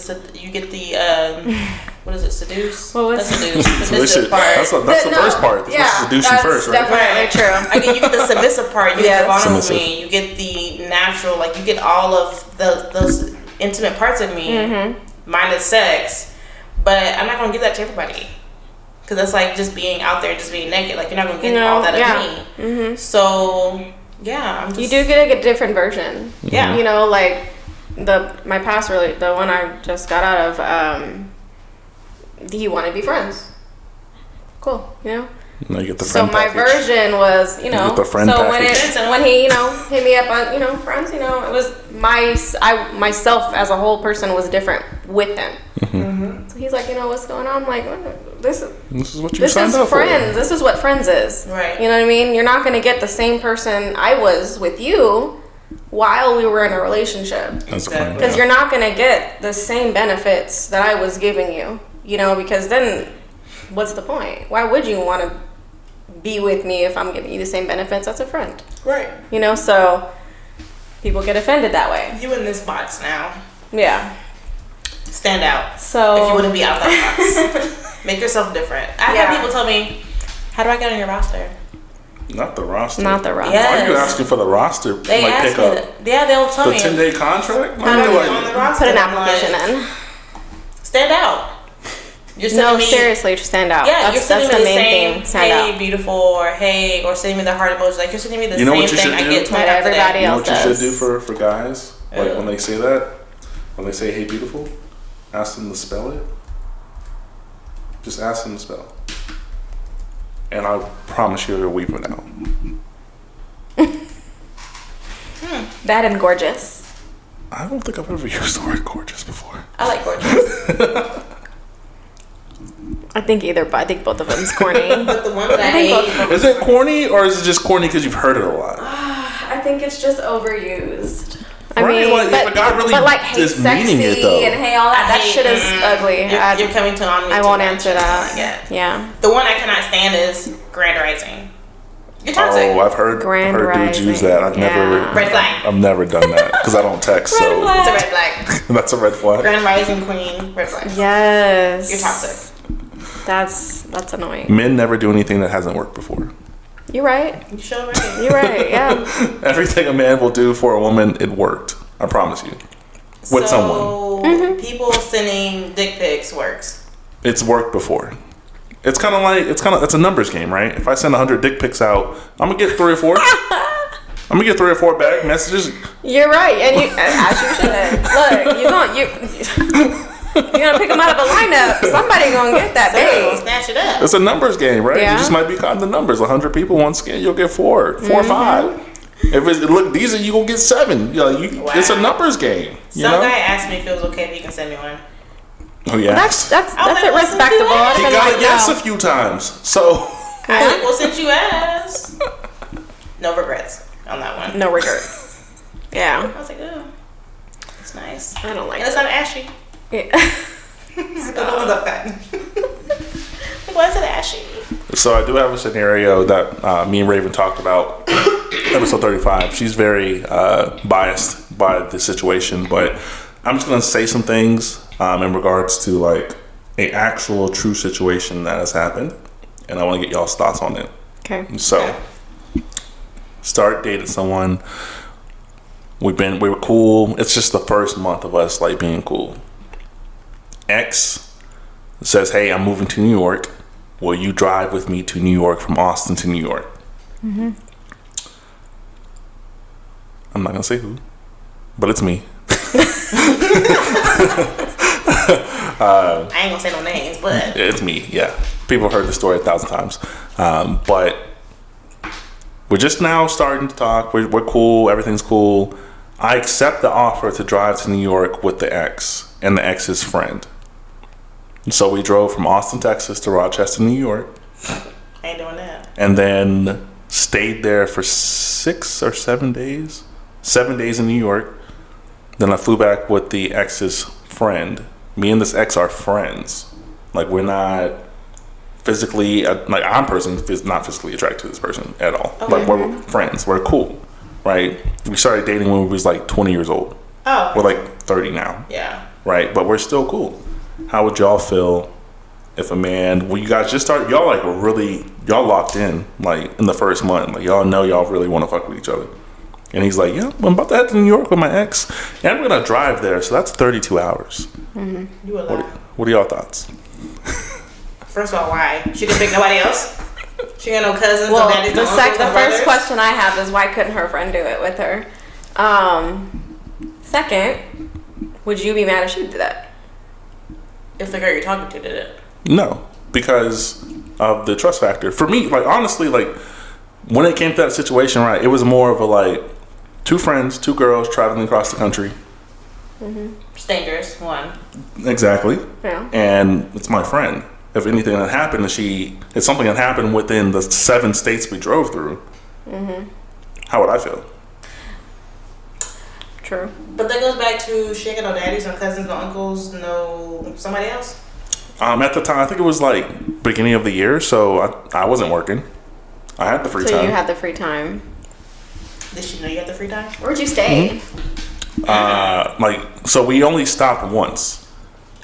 what is it? Seduce. What was that's seduce? Submissive part. That's the first part. That's seduce you first, right? Definitely true. I mean, you get the submissive part. You get the vulnerable Submissive. me. You get the natural. Like you get all of those intimate parts of me, minus sex. But I'm not gonna give that to everybody. Because that's like just being out there, just being naked. Like you're not gonna get all that of me. So yeah, you do get a different version. Yeah, you know, like my past the one I just got out of. He wanted to be friends. Cool, you know. No, you get the friend so my package. version was, you know, get the friend package. when he, you know, hit me up on, you know, friends, you know, it was myself as a whole person was different with them. So he's like, you know, what's going on? I'm like, this is what you signed up for. Friends. This is what friends is. Right. You know what I mean? You're not going to get the same person I was with you while we were in a relationship. That's a friend. Because you're not going to get the same benefits that I was giving you. You know, because then what's the point? Why would you want to be with me if I'm giving you the same benefits as a friend? Right. You know, so people get offended that way. You in this box now. Yeah. Stand out. So if you want to be out that box, make yourself different. I had people tell me, "How do I get on your roster?" Not the roster. Yes. Why are you asking for the roster? They like ask pick me up they'll tell me the 10-day contract. How do I get on the roster? Put an application in. Stand out. You're no, seriously, stand out. Yeah, you're sending me the same, thing. hey, beautiful, or hey, or sending me the heart emoji. Like, you're sending me the same thing I get 20 everybody You know else what you does. should do for guys? Like, when they say that, when they say, hey, beautiful, ask them to spell it. Just ask them to spell. And I promise you'll weep it out. That and gorgeous. I don't think I've ever used the word gorgeous before. I like gorgeous. I think either, but I think both of them's corny. But the one that I hate. Is it corny or is it just corny because you've heard it a lot? I think it's just overused. I right? mean, like, but, if a guy really but like, hey, is meaning sexy it though. and hey, all that shit is ugly. You're coming to on me. I too won't much. answer that. Yeah. The one I cannot stand is Grand Rising. You're toxic. Oh, I've heard dudes use that. I've never Red flag. I've never done that because I don't text. Red so flag. It's a red flag. That's a red flag. Grand Rising Queen. Red flag. Yes. You're toxic. That's annoying. Men never do anything that hasn't worked before. You're right. You sure right. You're right. Yeah. Everything a man will do for a woman, it worked. I promise you. With someone. People sending dick pics works. It's worked before. It's kind of it's a numbers game, right? If I send 100 dick pics out, I'm gonna get 3 or 4. I'm gonna get 3 or 4 back messages. You're right, and as you should. Look, you're gonna pick them out of a lineup. Somebody gonna get that Somebody big. snatch it up. It's a numbers game, right? Yeah. You just might be caught in the numbers. 100 people, one scan, you'll get 4 or 5. If it's look decent, you gonna get 7. It's a numbers game. Some guy asked me if it was okay if he can send me one. Oh yeah. That's like, well, respectable. since He I've been got like, a yes no. a few times. So I was like, well, since you asked, no regrets on that one. No regrets. Yeah. I was like, oh, it's nice. I don't like And it's not ashy. it. The ones up that. Like, why is it ashy? So I do have a scenario that me and Raven talked about, episode 35. She's very biased by the situation, but I'm just gonna say some things in regards to like a actual true situation that has happened, and I want to get y'all's thoughts on it. Okay. So, dated someone. We were cool. It's just the first month of us like being cool. Ex says, "Hey, I'm moving to New York. Will you drive with me to New York from Austin to New York?" I'm not gonna say who, but it's me. I ain't gonna say no names, but It's me. Yeah, people have heard the story 1,000 times, but we're just now starting to talk. We're cool. Everything's cool. I accept the offer to drive to New York with the ex and the ex's friend. So we drove from Austin, Texas to Rochester, New York. I ain't doing that. And then stayed there for 6 or 7 days. 7 days in New York. Then I flew back with the ex's friend. Me and this ex are friends. Like, we're not physically, like, I'm personally not physically attracted to this person at all. Okay. Like, we're friends. We're cool, right? We started dating when we was like 20 years old. Oh. We're like 30 now, Yeah. right? But we're still cool. How would y'all feel if a man, well, you guys just started, y'all like really, y'all locked in, like in the first month, like y'all know y'all really want to fuck with each other. And he's like, yeah, I'm about to head to New York with my ex, and I'm gonna drive there, so that's 32 hours. You a lie. What are y'all thoughts? First of all, why? She didn't pick nobody else? She got no cousins, Well, no daddies, the no uncles, no brothers? first question I have is why couldn't her friend do it with her? Second, would you be mad if she did that? If the girl you're talking to did it. No, because of the trust factor. For me, like honestly, like when it came to that situation, right, it was more of a like 2 friends, 2 girls traveling across the country. It's dangerous, one. Exactly. Yeah. And it's my friend. If anything had happened, it's something that happened within the 7 states we drove through. How would I feel? True. But that goes back to she ain't got no daddies, no cousins, no uncles, no somebody else. At the time, I think it was like beginning of the year, so I wasn't working. I had the free So time. you had the free time. Did she know you had the free time? Where'd you stay? So we only stopped once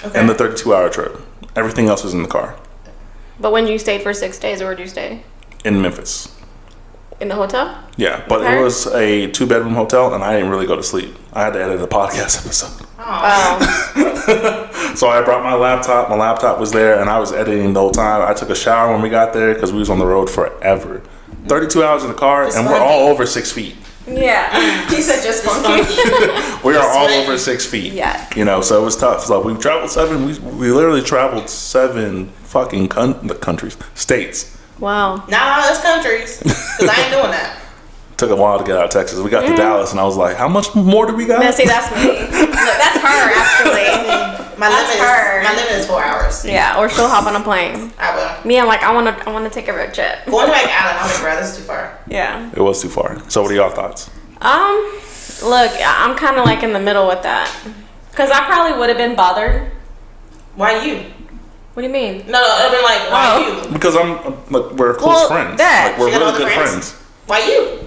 Okay. in the 32-hour trip. Everything else was in the car But when you stayed for 6 days, where'd you stay? in Memphis. In the hotel? Yeah, but Okay. it was a 2-bedroom hotel, and I didn't really go to sleep. I had to edit a podcast episode. Oh. So I brought my laptop. My laptop was there, and I was editing the whole time. I took a shower when we got there because we was on the road forever. 32 hours in the car, Just and we're funky. all over 6 feet. Yeah. He said just funky. We are all sweaty. over 6 feet. Yeah. You know, so it was tough. So we traveled 7. We literally traveled 7 fucking countries, states. Wow. Nah, it's countries. Because I ain't doing that. took a while to get out of Texas. We got to Dallas, and I was like, how much more do we got? No, see, that's me. Look, that's her, actually. My limit is 4 hours. Yeah, or she'll hop on a plane. I will. Me, I'm like, I want to take a jet. Going to Allen, I'm like, bro, this is too far. Yeah. It was too far. So what are y'all thoughts? Look, I'm kind of like in the middle with that. Because I probably would have been bothered. Why you? What do you mean? No, I mean, like, why you? Because we're close friends. That. Like, we're She got really other good friends? friends. Why you?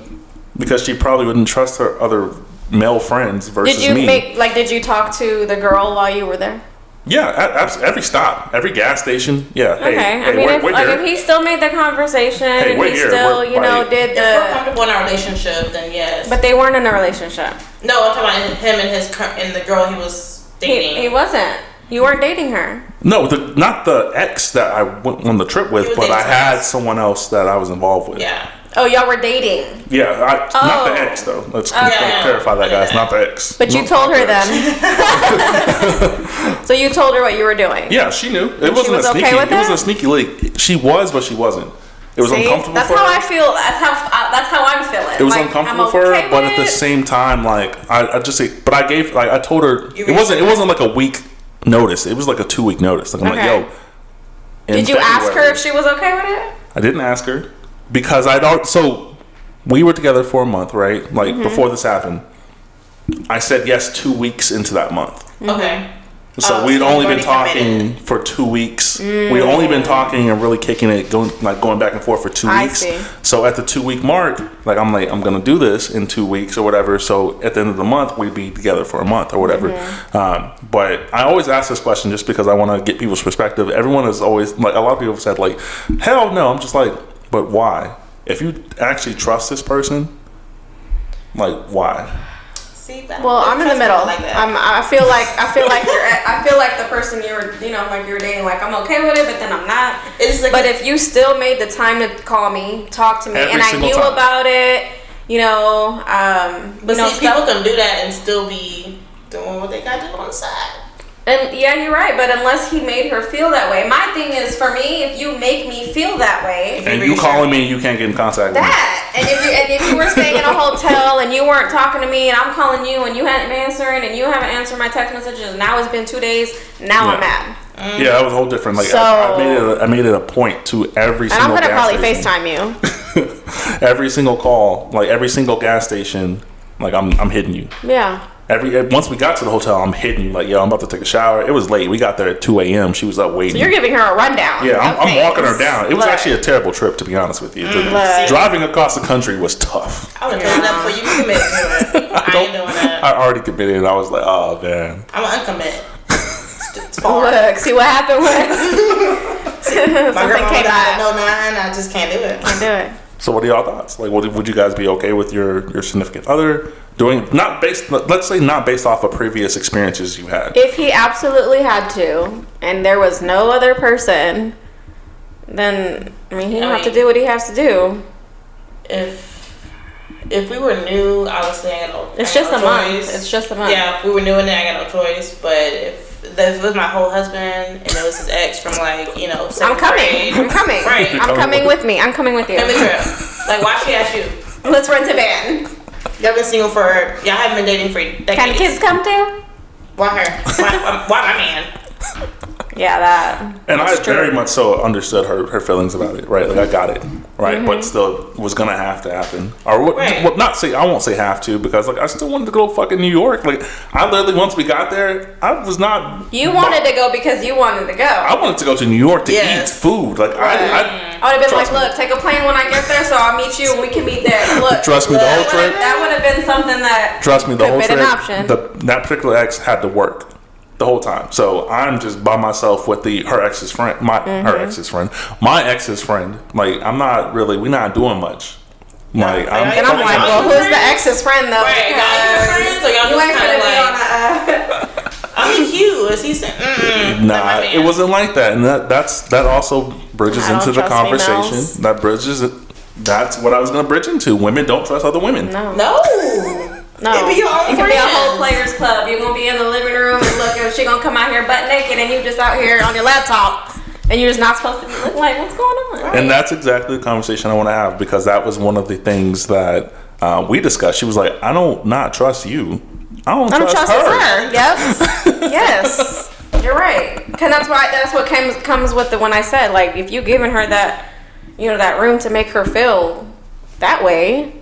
Because she probably wouldn't trust her other male friends versus me. Did you talk to the girl while you were there? Yeah, every stop, every gas station. Yeah. Okay. Hey, I mean, we're here. if he still made the conversation and we're he here. still, We're did If we're the... comfortable in our relationship, then yes. But they weren't in a relationship. No, I'm talking about him and the girl he was dating. He wasn't. You weren't dating her. No, not the ex that I went on the trip with, but I had someone else that I was involved with. Yeah. Oh, y'all were dating. Yeah, not the ex though. Let's clarify that, guys. Not the ex. But you told her then. So you told her what you were doing. Yeah, she knew. It And she wasn't was a sneaky. okay with It wasn't a that? sneaky leak. She was, but she wasn't. It was See? uncomfortable That's for how her. I feel. That's how I'm feeling. It was Like, uncomfortable I'm for her, okay but with at the it. same time, like but I gave, like I told her You it wasn't like a week notice. It was like a 2-week notice. Like I'm like, yo. in Did you ask her February- if she was okay with it? I didn't ask her because so we were together for a month, right? Like before this happened. I said yes 2 weeks into that month. Okay. So we'd only been talking for 2 weeks. We'd only been talking and really kicking it, going back and forth for 2 I weeks. see. So at the 2-week mark, I'm gonna do this in 2 weeks or whatever. So at the end of the month, we'd be together for a month or whatever. But I always ask this question just because I want to get people's perspective. Everyone is always like, a lot of people have said like, hell no. I'm just like, but why? If you actually trust this person, like why? See, Well, I'm in the middle. Like that. I feel like the person you were dating. Like I'm okay with it, but then I'm not. It's like But if you still made the time to call me, talk to me, Every and I single knew time. about it, But see, people can do that and still be doing what they got to do on the side. And yeah, you're right. But unless he made her feel that way, my thing is for me, if you make me feel that way, And you calling me, you can't get in contact with me. that, and if you were staying in a hotel and you weren't talking to me, and I'm calling you and you hadn't answered, and you haven't answered my text messages, now it's been 2 days. Now I'm mad. Yeah, that was a whole different. Like So- I made it a point to every And I'm single gonna gas probably station. FaceTime you. Every single call, like every single gas station, like I'm hitting you. Yeah. Once we got to the hotel, I'm hitting you. Like, yo, I'm about to take a shower. It was late. We got there at 2 a.m. She was up waiting. You're giving her a rundown. Yeah, of I'm things. walking her down. It was Look. actually a terrible trip, to be honest with you. Look. Driving across the country was tough. I would have done that before you commit to it. I ain't doing that. I already committed, and I was like, oh man. I'm an uncommit. It's far. Look, see what happened was My something grandma came died out. at no 9. I just can't do it. Can't do it. So, what are y'all thoughts? Like, would you guys be okay with your significant other doing let's say not based off of previous experiences you had? If he absolutely had to, and there was no other person, then he don't have to do what he has to do. If we were new, I would say I got no. It's I got just no a month. choice. It's just a month. Yeah, if we were new and I got no choice. But if this was my whole husband and it was his ex from I'm seventh coming. grade, I'm coming. Right. I'm coming with me. I'm coming with you. Family trip. Like, why she ask you? Let's rent a van. Y'all been single y'all haven't been dating for decades. Can the kids come too? Why her? Why my man? Yeah, that. And I that's true. very much so understood her feelings about it, right? Like I got it, right? But still was gonna have to happen, or what? Right. Well, I won't say have to because like I still wanted to go fucking New York. Like I literally once we got there, I was not. You wanted to go because you wanted to go. I wanted to go to New York to Yes. eat food. Like I would have been like, trust me. look, take a plane when I get there, so I'll meet you and we can meet there. Look, Trust me, the whole trip. That would have been something that Trust me, the could whole have trip. been an option. That particular ex had to work the whole time. So I'm just by myself with her ex's friend, her ex's friend, my ex's friend. Like I'm not really. We're not doing much. Like And I'm like, well, who's the ex's friend though? Right, y'all friends, or y'all You just ain't kind gonna of be like, on a. I mean, Hugh, is he saying, Nah, it wasn't like that, and that also bridges I don't into the trust conversation. females. That bridges it. That's what I was going to bridge into. Women don't trust other women. No. It be your own It could be a friends. whole players club. You're gonna be in the living room and look, if she gonna come out here butt naked and you just out here on your laptop and you're just not supposed to be like, what's going on? And that's exactly the conversation I want to have because that was one of the things that we discussed. She was like, I don't not trust you. I don't trust her. Yep. Yes. You're right. Cause that's what comes with the when I said like if you giving her that that room to make her feel that way,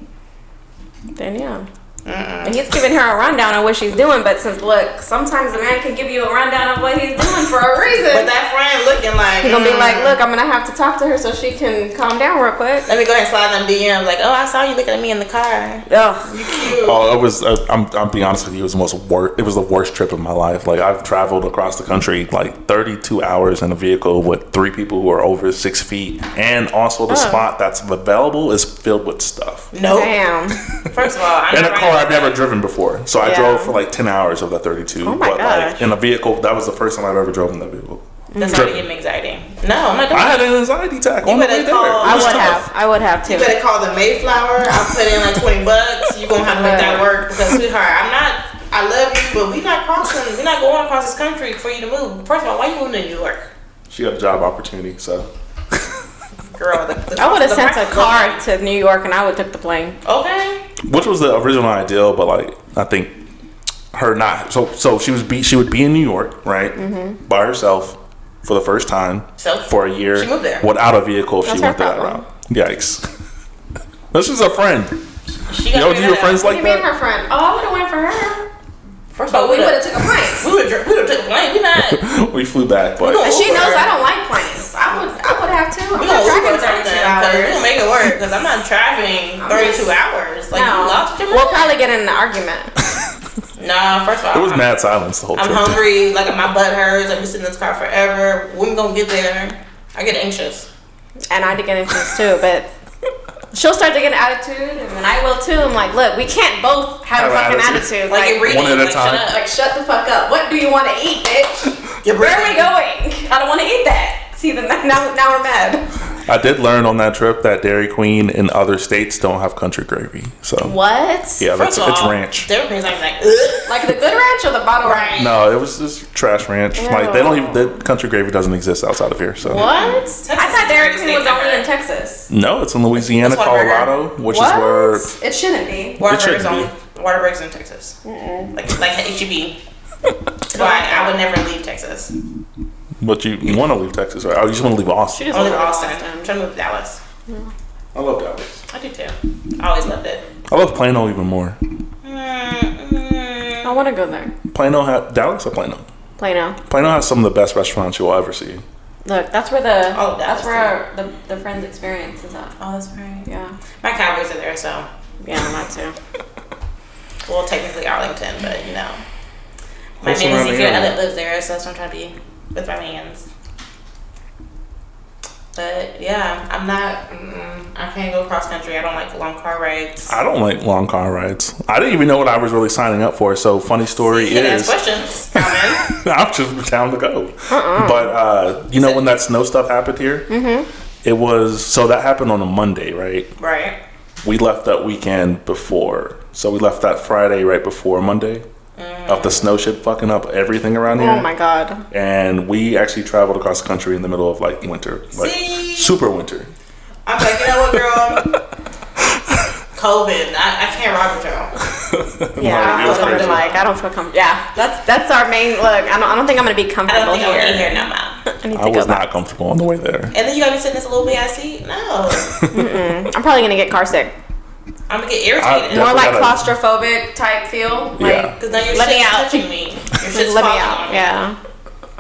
then yeah. And he's giving her a rundown of what she's doing, but look, sometimes a man can give you a rundown of what he's doing for a reason. But that friend looking like he's gonna be like, look, I'm gonna have to talk to her so she can calm down real quick. Let me go ahead and slide them DMs like, oh, I saw you looking at me in the car. Oh, you cute. Oh, it was. I'll be honest with you. It was the worst trip of my life. Like I've traveled across the country like 32 hours in a vehicle with 3 people who are over 6 feet, and also the spot that's available is filled with stuff. Nope. Damn. First of all, in a car I've never driven before. So I drove for like 10 hours of the 32. Oh my but gosh. like in a vehicle, that was the first time I've ever drove in that vehicle. That's already giving me anxiety. No, I'm not doing I had that. an anxiety attack You on the better way there. call- I would have too. You better call the Mayflower. I'll put in like $20. You're gonna have to make that work because, sweetheart, I love you, but we're not going across this country for you to move. First of all, why you moving to New York? She got a job opportunity, so. Girl, I would have sent a car to New York and I would have took the plane. Okay. Which was the original ideal, but like I think her not. So she would be in New York, right, by herself for the first time for a year. She moved there without a vehicle. If That's she went her that problem. route. Yikes. This is a friend. She got Do your friends What like do you mean that? her friend? Oh, I would have went for her. First of all, we would have took a plane. We would have took a plane. We not. We flew back, but And she knows I don't like planes. I would have too. I'm We not gonna Uber driving 32 something. hours. We gonna make it work because I'm not traveling 32 hours. Like you lost your mind. We'll probably get in an argument. Nah, first of all, it was mad silence the whole I'm trip. hungry. Like my butt hurts. I'm just in this car forever. When we gonna get there? I get anxious. And I get anxious too, but she'll start to get an attitude, and then I will too. I'm like, look, we can't both have a fucking attitude. Like you're reading, one at a like, time. Shut up. Like, shut the fuck up. What do you want to eat, bitch? Where are we going? I don't want to eat that. See, then now we're mad. I did learn on that trip that Dairy Queen in other states don't have country gravy. So What? yeah, First of it's all, ranch. Dairy Queen's like, ugh. Like the good ranch or the bottle ranch? No, it was just trash ranch. Ew. Like they don't even the country gravy doesn't exist outside of here. So What? I thought Dairy Queen was only in Texas. no, it's in Louisiana, That's Whataburger. Colorado, which What? is where It shouldn't be. Waterburgers in Texas. Like HEB. Why I would never leave Texas. But you want to leave Texas, right? Oh, you just want to leave Austin. She I just live in lives Austin. I'm trying to move to Dallas. I love Dallas. I do too. I always loved it. I love Plano even more. I want to go there. Dallas or Plano? Plano. Plano has some of the best restaurants you'll ever see. Look, that's where the Friends experience is at. Oh, that's right. Yeah. My Cowboys are there, so. Yeah, that too. Well, technically Arlington, but you know. My Who's man around the Ezekiel area? Elliott lives there, so that's what I'm trying to be with my mans. But yeah, I'm not. I can't go cross country. I don't like long car rides. I don't like long car rides. I didn't even know what I was really signing up for. So funny story You can is, ask questions, Calvin. I'm just down to go. But you know when that snow stuff happened here, it was so that happened on a Monday, right? Right. We left that weekend before, so we left that Friday right before Monday. Of the snow shit fucking up everything around here. Oh my god. And we actually traveled across the country in the middle of like winter, like super winter. I'm like, you know what, girl? COVID. I can't rock with y'all. Yeah, It was crazy. I don't feel comfortable. Yeah, that's our main look. I don't think I'm gonna be I comfortable don't think I'm here. in here no more. I need to I go was back. not comfortable on the way there. And then you got me sitting in this little big ass seat. No, I'm probably gonna get car sick. I'm gonna get irritated. Yeah. More like gotta- claustrophobic type feel. Yeah. Because now your Let me shit's out. touching me. Your shit's Let me falling out. on me. Yeah.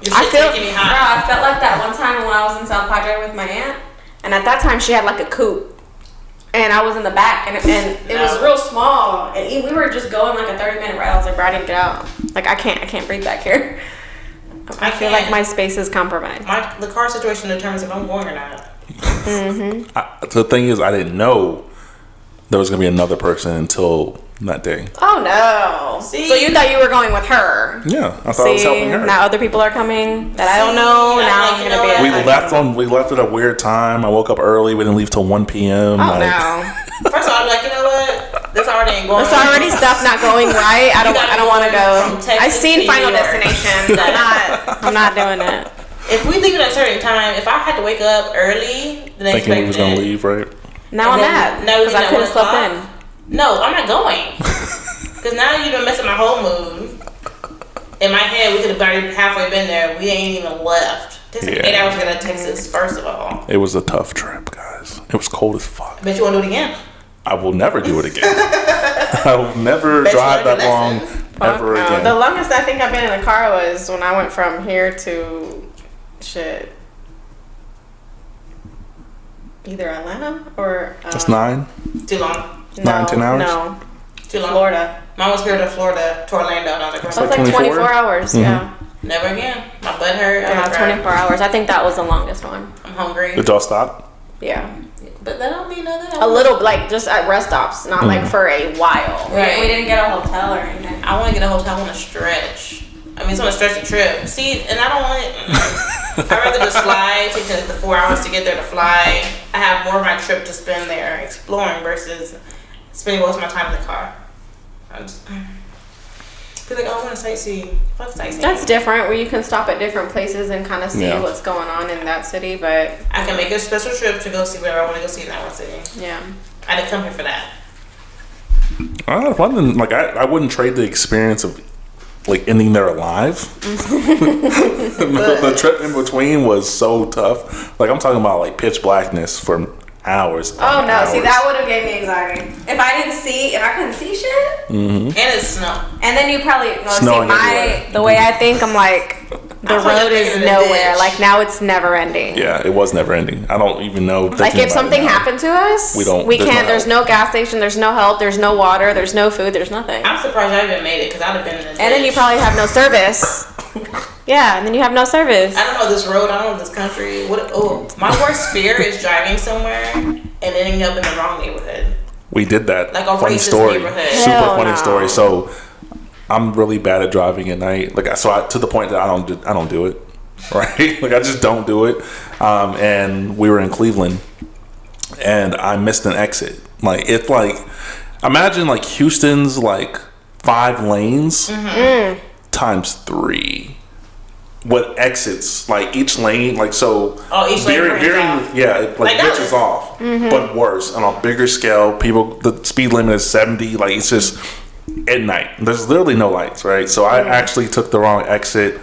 Your I shit's feel. making me Bro, hot. I felt like that one time when I was in South Padre with my aunt, and at that time she had like a coupe, and I was in the back, and it was real small, and we were just going like a 30-minute ride. I was like, bro, I didn't get out. Like I can't breathe back here. I feel like my space is compromised. The car situation determines if I'm going or not. The thing is, I didn't know there was gonna be another person until that day. Oh no! See? So you thought you were going with her? Yeah, I thought I was helping her. Now other people are coming that I don't know. See, Now I'm I'm like, gonna you be. know We left at a weird time. I woke up early. We didn't leave till 1 p.m. Oh like, no! First of all, I'm like, you know what? This already ain't going. There's already stuff not going right. I don't want to go. From Texas I've seen to Final New York. Destination. I'm not doing it. If we leave at a certain time, if I had to wake up early, the next thinking we was gonna leave, right? Now I'm And then- mad now because I we could have know slept what in. No, I'm not going. Because now you done messing my whole mood. In my head, we could have already halfway been there. We ain't even left. It takes 8 hours to get to Texas, first of all. It was a tough trip, guys. It was cold as fuck. I bet you want to do it again. I will never do it again. I will never drive that long ever again. The longest I think I've been in a car was when I went from here to either Atlanta or That's 9? Too long. 9, 10 hours? No. Too long. Florida. Mine was here to Florida to Orlando, and I was like, That was like 24 hours. Mm-hmm. Yeah. never again. My butt hurt. Yeah, 24 hours. I think that was the longest one. I'm hungry. Did y'all stop? Yeah. But that don't mean nothing. A little, like, just at rest stops, not like for a while. Right. We didn't get a hotel or anything. I want to get a hotel. I want to stretch. I mean, it's on a stretch the trip. See, and I don't want it. I'd rather just fly. Take the 4 hours to get there to fly. I have more of my trip to spend there exploring versus spending most of my time in the car. I'm just feel like, I want to sightsee. Fuck sightseeing. That's different, where you can stop at different places and kind of see Yeah. what's going on in that city, but I can make a special trip to go see whatever I want to go see in that one city. yeah. I didn't come here for that. I had fun. Like I wouldn't trade the experience of like ending there alive. The trip in between was so tough. Like I'm talking about like pitch blackness for hours. Oh no, hours. see, that would have gave me anxiety. If I couldn't see shit. Mm-hmm. And it's snow. And then you probably Snowing everywhere. the way I think, I'm like, the road is nowhere. Like now it's never ending. Yeah, it was never ending. I don't even know. Like if something happened to us, We don't- we there's can't. no There's no gas station. There's no help. There's no water. There's no food. There's nothing. I'm surprised I even made it because I'd have been in this. And then you ditch. probably have no service. Yeah, and then you have no service. I don't know this road. I don't know this country. My worst fear is driving somewhere and ending up in the wrong neighborhood. We did that. Like a funny racist story. neighborhood. Super Hell funny no. story. So I'm really bad at driving at night. Like to the point that I don't do it. Right? Like I just don't do it. And we were in Cleveland, and I missed an exit. Like it's like imagine like Houston's like 5 lanes times 3. With exits, like each lane, like so. Oh, each lane branches off. Yeah, it like Like pitches off, but worse on a bigger scale. The speed limit is 70. Like it's just at night. There's literally no lights, right? So I actually took the wrong exit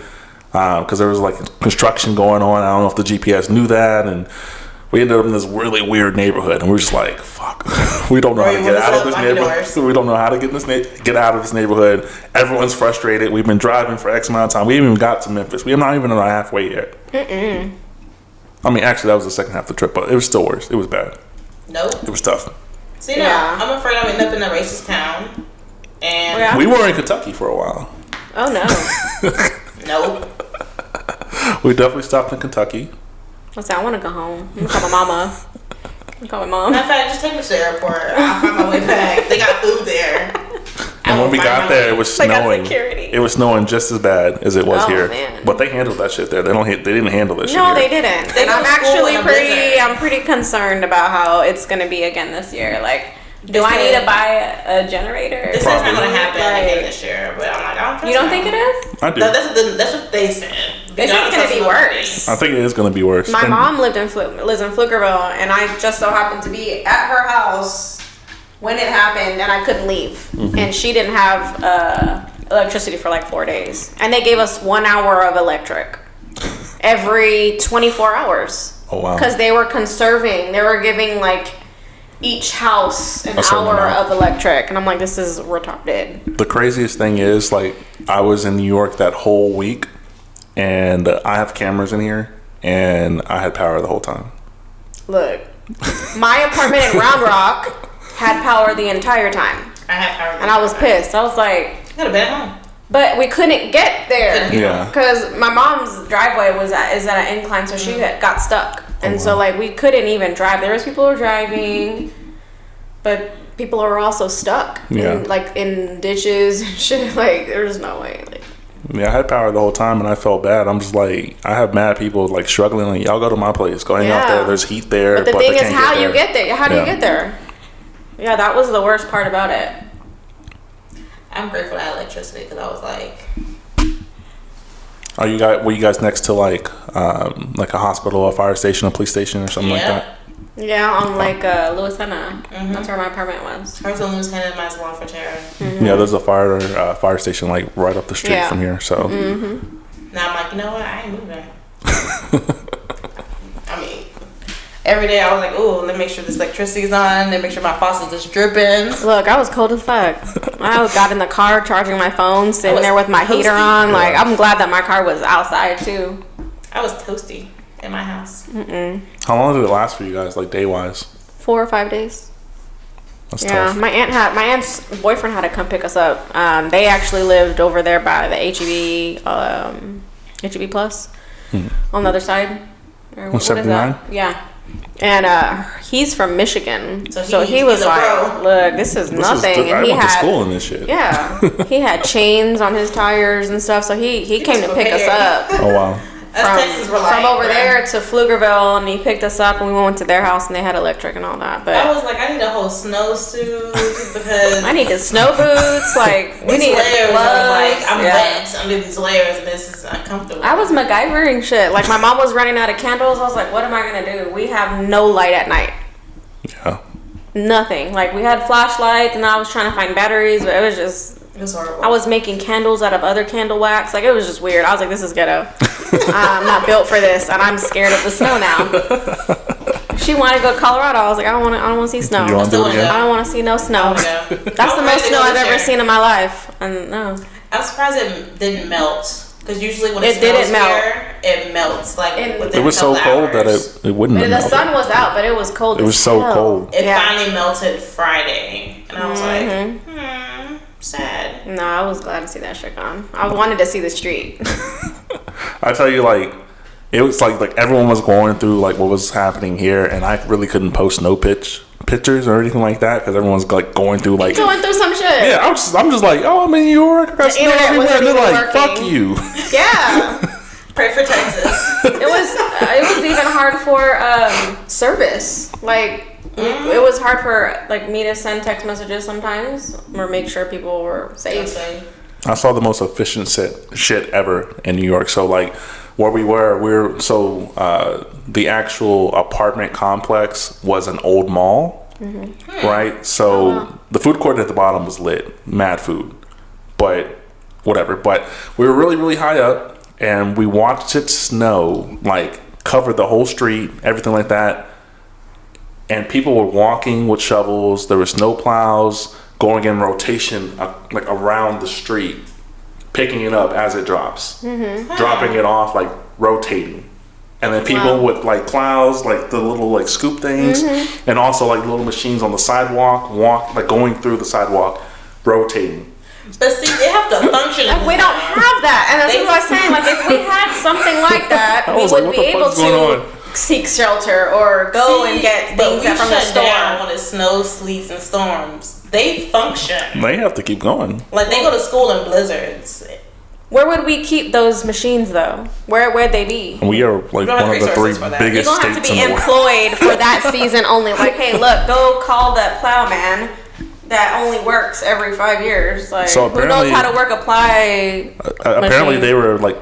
because there was like construction going on. I don't know if the GPS knew that, and we ended up in this really weird neighborhood, and we're just like, "Fuck, we don't know how to get out of this neighborhood. We don't know how to get out of this neighborhood." Everyone's frustrated. We've been driving for X amount of time. We haven't even got to Memphis. We're not even on halfway yet. I mean, actually, that was the second half of the trip, but it was still worse. It was bad. Nope. It was tough. See, no, I'm afraid I'm ending up in a racist town. And Yeah. We were in Kentucky for a while. Oh no. nope. We definitely stopped in Kentucky. I want to go home. I'm gonna call my mama. I'm gonna call my mom. Matter of fact, just take me to the airport. I'll find my way back. They got food there. And when we got there, it was They got snowing. security. It was snowing just as bad as it was Oh, here. man. But they handled that shit there. They didn't handle this shit No, here. they didn't. They And go I'm to school actually in a blizzard. I'm pretty concerned about how it's gonna be again this year. Like, do I need to buy a generator? This is not going to Probably. happen again this year. But I'm like, I don't trust You don't y'all. think it is? I do. No, that's what they said. It's just gonna be worse. I think it is going to be worse. My And mom lives in Pflugerville, and I just so happened to be at her house when it happened, and I couldn't leave. And she didn't have electricity for like 4 days, and they gave us 1 hour of electric every 24 hours. Oh, wow. Because they were conserving. They were giving like each house an A certain hour amount. of electric, and I'm like, this is retarded. The craziest thing is, like, I was in New York that whole week, and I have cameras in here, and I had power the whole time. Look, my apartment in Round Rock had power the entire time, I have power. and I was pissed. I was like, You got a bed at home. but we couldn't get there. Yeah. Because my mom's driveway is at an incline, so she got stuck, and wow. so like we couldn't even drive. There was people who were driving, but people were also stuck Yeah. in ditches and shit. Like there's no way. Like, Yeah, I had power the whole time, and I felt bad. I'm just like, I have mad people like struggling. Like, y'all go to my place, go hang out Yeah. there. There's heat there, but the they thing is, can't how get you there. get there? How do you Yeah. get there? Yeah, that was the worst part about it. I'm grateful I had electricity because I was like, Were you guys next to like a hospital, a fire station, a police station, or something like that? Yeah, on like Louisiana. That's where my apartment was. Hers in Louisiana, mine's in Lafayette. Yeah, there's a fire station like right up the street from here. So now I'm like, you know what? I ain't moving. I mean, every day I was like, ooh, let me make sure this electricity's on. Let me make sure my faucet's just dripping. Look, I was cold as fuck. I got in the car charging my phone, sitting there with my heater on. Like, I'm glad that my car was outside too. I was toasty in my house. how long did it last for you guys, like day wise? 4 or 5 days. That's tough. My aunt's boyfriend had to come pick us up. They actually lived over there by the HEB Plus on the other side. Or what is 79? that? Yeah. And he's from Michigan, so he was like, pro. "Look, this is nothing." I And he went to had, school in this shit. yeah, he had chains on his tires and stuff. So he came to pick us up. Oh wow. From over there to Pflugerville, and he picked us up, and we went to their house, and they had electric and all that. But I was like, I need a whole snowsuit because I need the snow boots. Like we need layers. gloves. I'm wet under these layers, and this is uncomfortable. I was MacGyvering shit. Like my mom was running out of candles. I was like, what am I gonna do? We have no light at night. Yeah. Nothing. Like we had flashlights, and I was trying to find batteries, but it was horrible. I was making candles out of other candle wax. Like it was just weird. I was like, this is ghetto. I'm not built for this, and I'm scared of the snow now. She wanted to go to Colorado. I was like, I don't want to see snow. You want to do it again? I don't want to see no snow. Yeah. That's the most snow I've ever seen in my life. And no, I'm surprised it didn't melt because usually when It it didn't snows melt. here, it melts like within It was a so couple cold that hours. it wouldn't have the melted. sun was out, but it was cold. It was as so hell. cold. It Yeah. finally melted Friday, and I was like, sad. No, I was glad to see that shit gone. I wanted to see the street. I tell you, like, it was like everyone was going through like what was happening here, and I really couldn't post pictures or anything like that because everyone's like going through like Going through some shit. yeah. I'm just like, oh, I'm in New York. I got snow internet everywhere. wasn't And they're even like, working. fuck you. Yeah. Pray for Texas. It was even hard for service. Like it was hard for like me to send text messages sometimes or make sure people were safe. I saw the most efficient shit ever in New York. So like where we're the actual apartment complex was an old mall, right? So the food court at the bottom was lit, mad food, but whatever. But we were really, really high up, and we watched it snow, like cover the whole street, everything like that. And people were walking with shovels. There were snow plows going in rotation, like around the street, picking it up as it drops, dropping it off, like rotating. And then people with like plows, like the little like scoop things, and also like little machines on the sidewalk, like going through the sidewalk, rotating. But see, they have to function. We don't have that, and that's what I was saying. Like if we had something like that, we would be able to seek shelter or go and get things from the store. Down when it snows, sleets, and storms. They function. They have to keep going. Like they go to school in blizzards. Where would we keep those machines though? Where'd they be? We are like one of the 3 biggest You're gonna have to states be in the world. employed for that season only. Like, hey, look, go call that plowman that only works every 5 years. Like, So who knows how to work apply? Apparently, they were like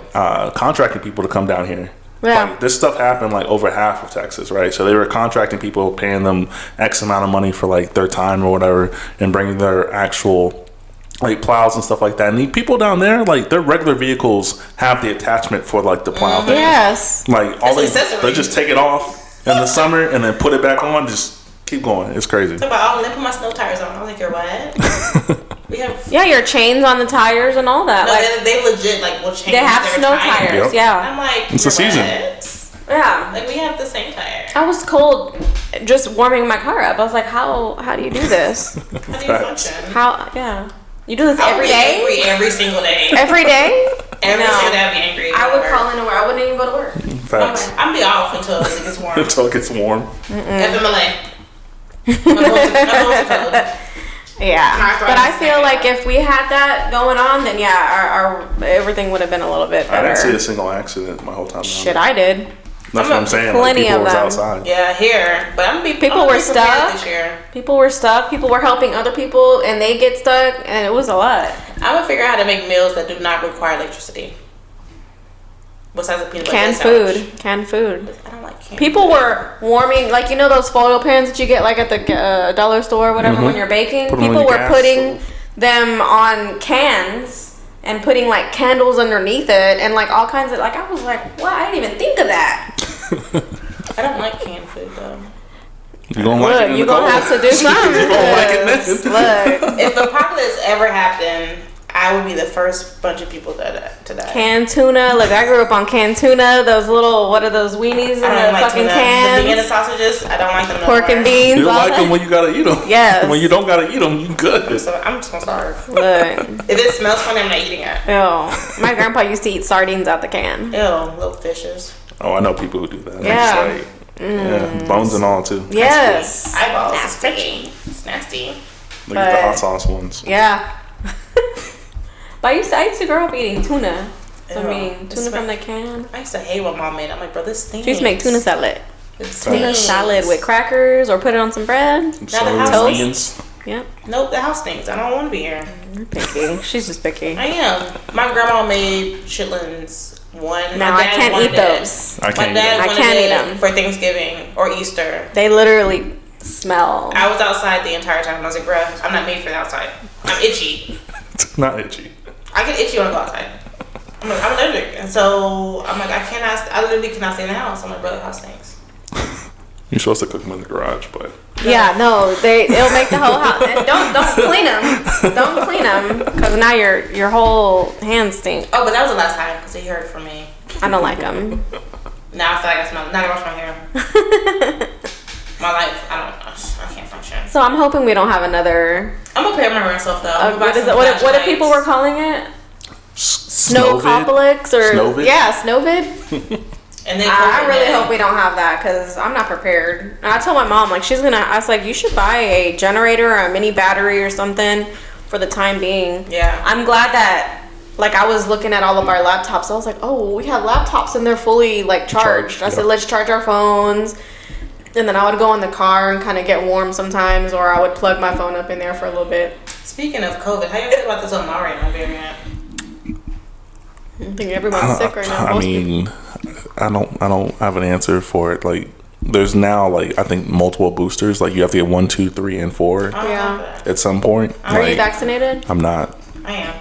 contracting people to come down here. Yeah. Like, this stuff happened like over half of Texas, right? So they were contracting people, paying them X amount of money for like their time or whatever, and bringing their actual like plows and stuff like that. And the people down there, like their regular vehicles have the attachment for like the plow thing. Yes. Like all they just take it off in the summer and then put it back on. Just keep going. It's crazy. Let me put my snow tires on. I was like, you're what? We have your chains on the tires and all that. No, like, they legit like will change. They have their snow tires. Yep. Yeah. I'm like, it's a season. What? Yeah. Like we have the same tire. I was cold just warming my car up. I was like, how do you do this? How do you function? Yeah. You do this every day? Angry every single day. Every day? Every single day I'd be angry. I would call in to work. I wouldn't even go to work. Facts. I'd be off until it gets warm. Until it gets warm. FMLA. My bones are cold. Yeah, but I feel like if we had that going on, then our everything would have been a little bit better. I didn't see a single accident my whole time. Shit, I did. That's what I'm saying. Plenty like, people of was them. outside. Yeah, here, but People were stuck. this year. People were stuck. People were helping other people, and they get stuck, and it was a lot. I'm gonna figure out how to make meals that do not require electricity. Besides the peanut butter canned sandwich. food. Canned food. I don't like canned People food. were warming, like, you know those photo pans that you get like at the dollar store or whatever when you're baking? People were putting them on cans and putting like candles underneath it and like all kinds of, like, I was like, what? I didn't even think of that. I don't like canned food though. You gonna like it? You're gonna have to do something. You gonna like it next? Look, If the apocalypse ever happened, I would be the first bunch of people to die. canned tuna. Look, I grew up on canned tuna. Those little, what are those weenies in the I don't like fucking tuna. cans? The banana sausages, I don't like them no Pork more. and beans. You all like that. them when you gotta eat them. Yes. When you don't gotta eat them, you good. So I'm just gonna starve. Look. If it smells funny, I'm not eating it. Ew. My grandpa used to eat sardines out the can. Ew, little fishes. Oh, I know people who do that. Yeah. It's like, yeah, bones and all too. Yes. Eyeballs. It's crunchy. It's nasty. Look at the hot sauce ones. Yeah. But I used to grow up eating tuna. I Ew. mean, tuna from the can. I used to hate what mom made. I'm like, bro, this stinks. She used to make tuna salad. It Tuna stinks. salad with crackers or put it on some bread. So the house onions. Yep. Nope, the house stinks. I don't want to be here. You're picky. She's just picky. I am. My grandma made chitlins. One. No, my I dad can't wanted eat it. those. I My can't eat dad them. I wanted can't eat it them. for Thanksgiving or Easter. They literally smell. I was outside the entire time. I was like, bruh, I'm not made for the outside. I'm itchy. It's not itchy. I get itchy when I go outside. I'm like, I'm allergic. And so I'm like, I literally cannot stay in the house. I'm like, bro, the house stinks. You're supposed to cook them in the garage, but Yeah, no, it'll make the whole house. And don't clean them. Don't clean them because now your whole hands stink. Oh, but that was the last time because he heard it from me. I don't like them. Now I feel like I smell. Now I wash my hair. My life, I can't function. So I'm hoping we don't have another. I'm gonna prepare myself though. I'm gonna buy What is some it? What if people were flashlights. calling it? Snowvid. Snowcopolis or Snowvid? yeah, Snowvid. And then I really COVID hope we don't have that because I'm not prepared. And I told my mom, like, I was like, you should buy a generator or a mini battery or something for the time being. Yeah. I'm glad that, like, I was looking at all of our laptops. I was like, oh, we have laptops and they're fully, like, charged. I said, yeah. let's charge our phones. And then I would go in the car and kind of get warm sometimes, or I would plug my phone up in there for a little bit. Speaking of COVID, how you feel about this Omarion variant? I think everyone's sick right now. I mean, I don't have an answer for it. Like, there's now, like, I think multiple boosters. Like, you have to get 1, 2, 3, and 4 Yeah. at some point. Are you Like, vaccinated? I'm not. I am.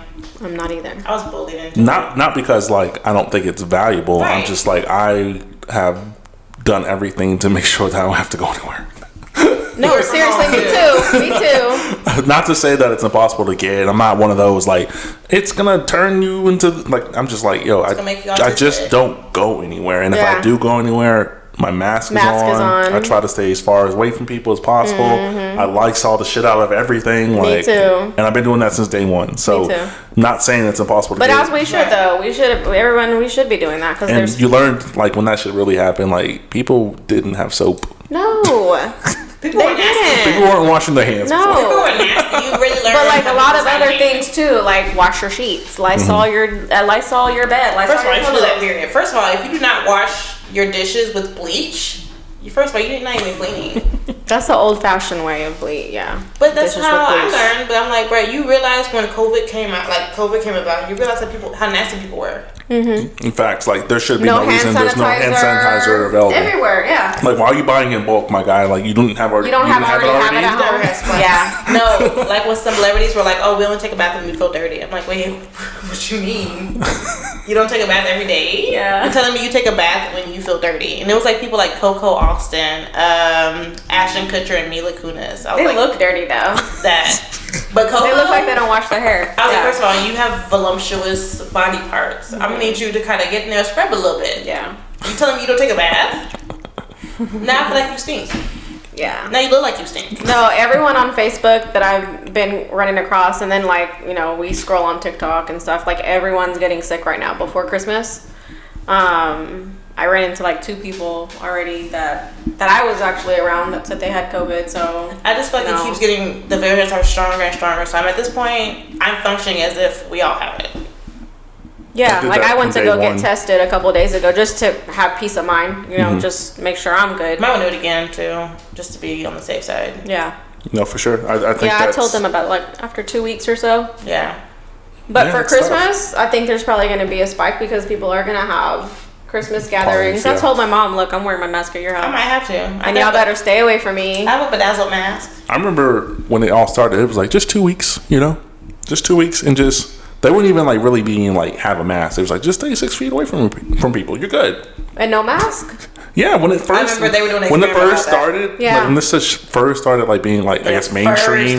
I'm not either. I was bullied into Not because, like, I don't think it's valuable. I'm Right. just like, I have done everything to make sure that I don't have to go anywhere. No, Work from seriously, home, me too. Me too. Not to say that it's impossible to get. I'm not one of those like it's gonna turn you into like. I'm just like, yo, gonna make you I just autistic. don't go anywhere. And if Yeah. I do go anywhere, my mask is on. I try to stay as far away from people as possible. I Lysol the shit out of everything. Like, too. And I've been doing that since day one. So, Me too. not saying it's impossible to But get. as we should though, we should be doing that because and there's you learned like when that shit really happened. Like people didn't have soap. no. People They were nasty. didn't. People weren't washing their hands. No. People were nasty. You really learned. But like a lot of how to other hygiene. things too, like wash your sheets, Lysol your bed, Lysol First of all, your you should do that pillows. period. First of all, if you do not wash your dishes with bleach, first of all, you're not even cleaning. That's the old-fashioned way of bleach, yeah. But that's Dishes how with I bleach. learned. But I'm like, bro, you realize when COVID came about, you realize how nasty people were. In fact, like there should be No no, hand reason there's no hand sanitizer available. everywhere. Yeah. Like, why are you buying in bulk, my guy? Like, you don't have already. You don't have have already have it at Never home. had sponge. Yeah. No, like when some celebrities were like, "Oh, we only take a bath when we feel dirty." I'm like, wait, what you mean? You don't take a bath every day? Yeah. You're telling me you take a bath when you feel dirty? And it was like people like Coco Austin, Ashton Kutcher, and Mila Kunis. I was They like, look dirty though. that. But Coco, They look like they don't wash their hair. I was Yeah. like, first of all, you have voluptuous body parts. I'm gonna need you to kind of get in there, scrub a little bit. Yeah. You telling me you don't take a bath? Now I feel like you stink. Yeah. Now you look like you stink. No, everyone on Facebook that I've been running across, and then like, you know, we scroll on TikTok and stuff, like everyone's getting sick right now before Christmas. I ran into like 2 people already that I was actually around that said they had COVID, so I just feel like it keeps getting, the variants are stronger and stronger. So I'm at this point, I'm functioning as if we all have it. yeah, I did like that I went to from go day get one. tested a couple of days ago just to have peace of mind, you know, just make sure I'm good. Might want to do it again too, just to be on the safe side. Yeah. No, for sure. I think Yeah, I that's, told them about like after 2 weeks or so. Yeah. But for Christmas, I think there's probably going to be a spike because people are going to have Christmas gatherings. Parties, I told my mom, look, I'm wearing my mask at your house. I might have to. And y'all better stay away from me. I have a bedazzled mask. I remember when it all started, it was like just 2 weeks, just 2 weeks, and just they wouldn't even like really being like have a mask. It was like just stay 6 feet away from people. You're good. And no mask? Yeah, when it first, I remember they were doing when it first started, yeah. like when this first started, like being like I guess mainstream,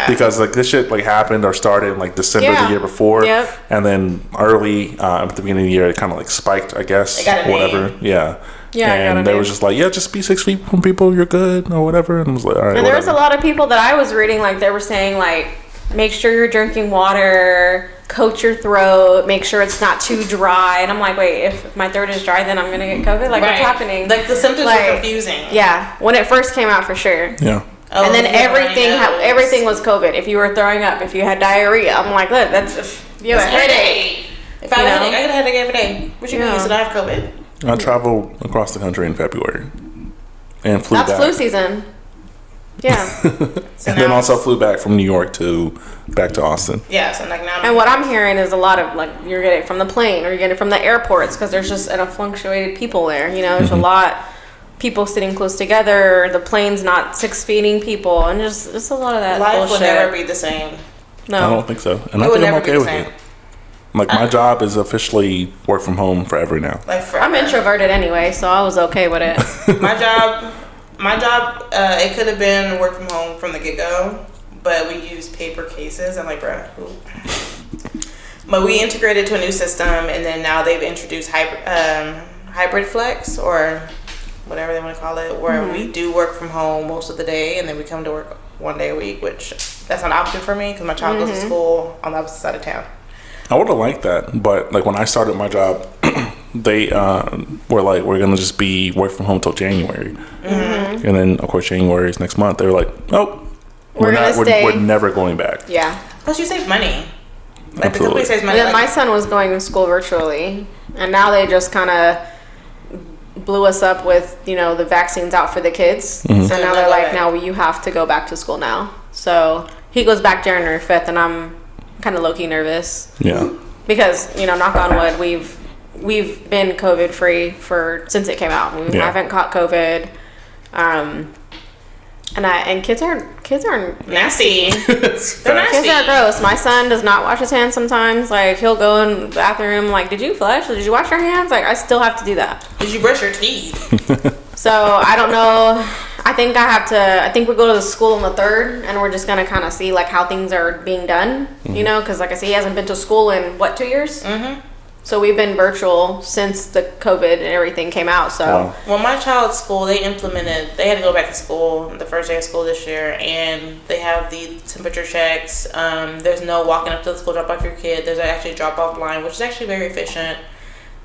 because like this shit like happened or started in like December the year before, and then early at the beginning of the year it kind of like spiked, I guess, whatever, yeah. And they was just like, just be 6 feet from people, you're good or whatever, and I was like, all right. And there was a lot of people that I was reading, like they were saying like, make sure you're drinking water, coat your throat, make sure it's not too dry. And I'm like, wait, if my throat is dry, then I'm gonna get COVID? Like, what's happening? Like, the symptoms are confusing. Yeah, when it first came out, for sure. Yeah. Oh, and then everything was COVID. If you were throwing up, if you had diarrhea, I'm like, look, that's just, you have a headache. If I had a headache, I get a headache every day. What you mean? You said I have COVID? I traveled across the country in February and flew back. That's flu season. Yeah. And then also flew back from New York back to Austin. Yeah, so like now. And what I'm hearing is a lot of like you're getting it from the plane or you're getting it from the airports because there's just an fluctuated people there. There's a lot people sitting close together. The plane's not 6 feeting people, and just a lot of that. Life bullshit. will never be the same. No, I don't think so, and I think I'm okay with it. Like my job is officially work from home forever now. Like forever. I'm introverted anyway, so I was okay with it. My job, it could have been work from home from the get-go, but we use paper cases. I'm like, bruh. But we integrated to a new system, and then now they've introduced hybrid flex, or whatever they want to call it, where we do work from home most of the day, and then we come to work 1 day a week, which that's an option for me because my child goes to school on the opposite side of town. I would have liked that, but like when I started my job, they were like, we're gonna just be work from home till January, and then of course January is next month. They were like, oh, we're never going back. Yeah. Plus, you save money. Like Absolutely. the company saves money. And then my son was going to school virtually, and now they just kind of blew us up with the vaccines out for the kids. So now they're like, now you have to go back to school now. So he goes back January 5th, and I'm kind of low-key nervous. Yeah. Because, knock on wood, we've been COVID free since it came out. We haven't caught COVID. And kids are nasty. They're nasty. Kids are gross. My son does not wash his hands sometimes. Like, he'll go in the bathroom like, did you flush? Or did you wash your hands? Like, I still have to do that. Did you brush your teeth? So I don't know. I think we go to the school on the 3rd, and we're just gonna kind of see like how things are being done, because like I said, he hasn't been to school in 2 years. So we've been virtual since the COVID and everything came out. So well, my child's school, they had to go back to school the first day of school this year, and they have the temperature checks. There's no walking up to the school, drop off your kid. There's actually a drop off line, which is actually very efficient.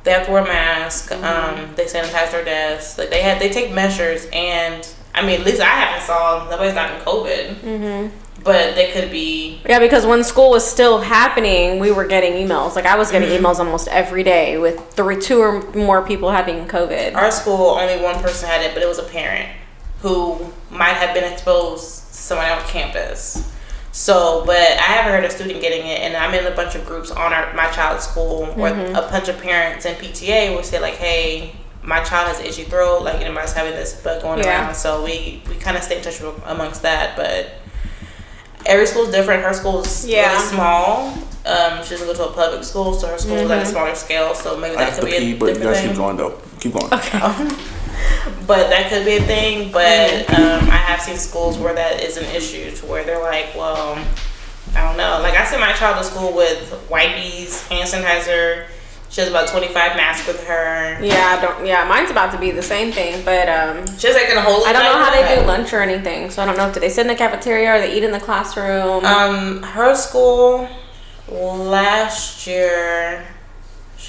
They have to wear a mask. They sanitize their desks. Like they take measures, and I mean, at least I haven't saw nobody's gotten COVID. But they could be. Yeah, because when school was still happening, we were getting emails. Like I was getting emails almost every day with 2 or more people having COVID. Our school, only one person had it, but it was a parent who might have been exposed to someone on campus. So, but I haven't heard a student getting it, and I'm in a bunch of groups on my child's school where a bunch of parents and PTA will say like, hey, my child has itchy throat, like anybody's having this bug going around. So we kind of stay in touch amongst that, but every school's different. Her school's really small. She doesn't go to a public school, so her school's at a smaller scale. So maybe that could be a different thing. But you guys keep going though. Keep going. Okay. But that could be a thing. But I have seen schools where that is an issue, to where they're like, well, I don't know. Like I sent my child to school with wipes, hand sanitizer. She has about 25 masks with her. Yeah, mine's about to be the same thing, but she's like in a whole. I don't know how they do lunch or anything, so I don't know if they sit in the cafeteria or they eat in the classroom. Her school last year.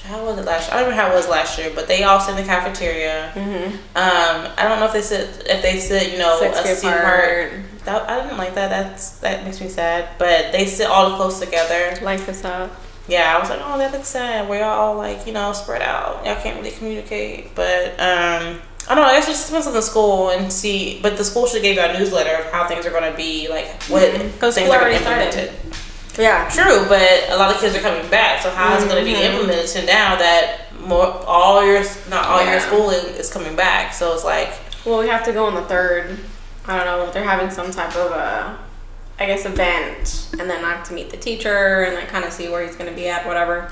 How was it last year? I don't remember how it was last year, but they all sit in the cafeteria. I don't know if they sit, a seat apart. I didn't like that. That makes me sad. But they sit all close together. Life is up. Yeah, I was like, oh, that looks sad. We're all like, spread out. Y'all can't really communicate. But I don't know. I guess it just depends on the school and see. But the school should give you a newsletter of how things are going to be, like what things are implemented. Yeah. True, but a lot of kids are coming back. So how is it going to be implemented to now that not all your schooling is coming back? So it's like, well, we have to go on the 3rd. I don't know if they're having some type of I guess event, and then I have to meet the teacher and like kind of see where he's going to be at, whatever.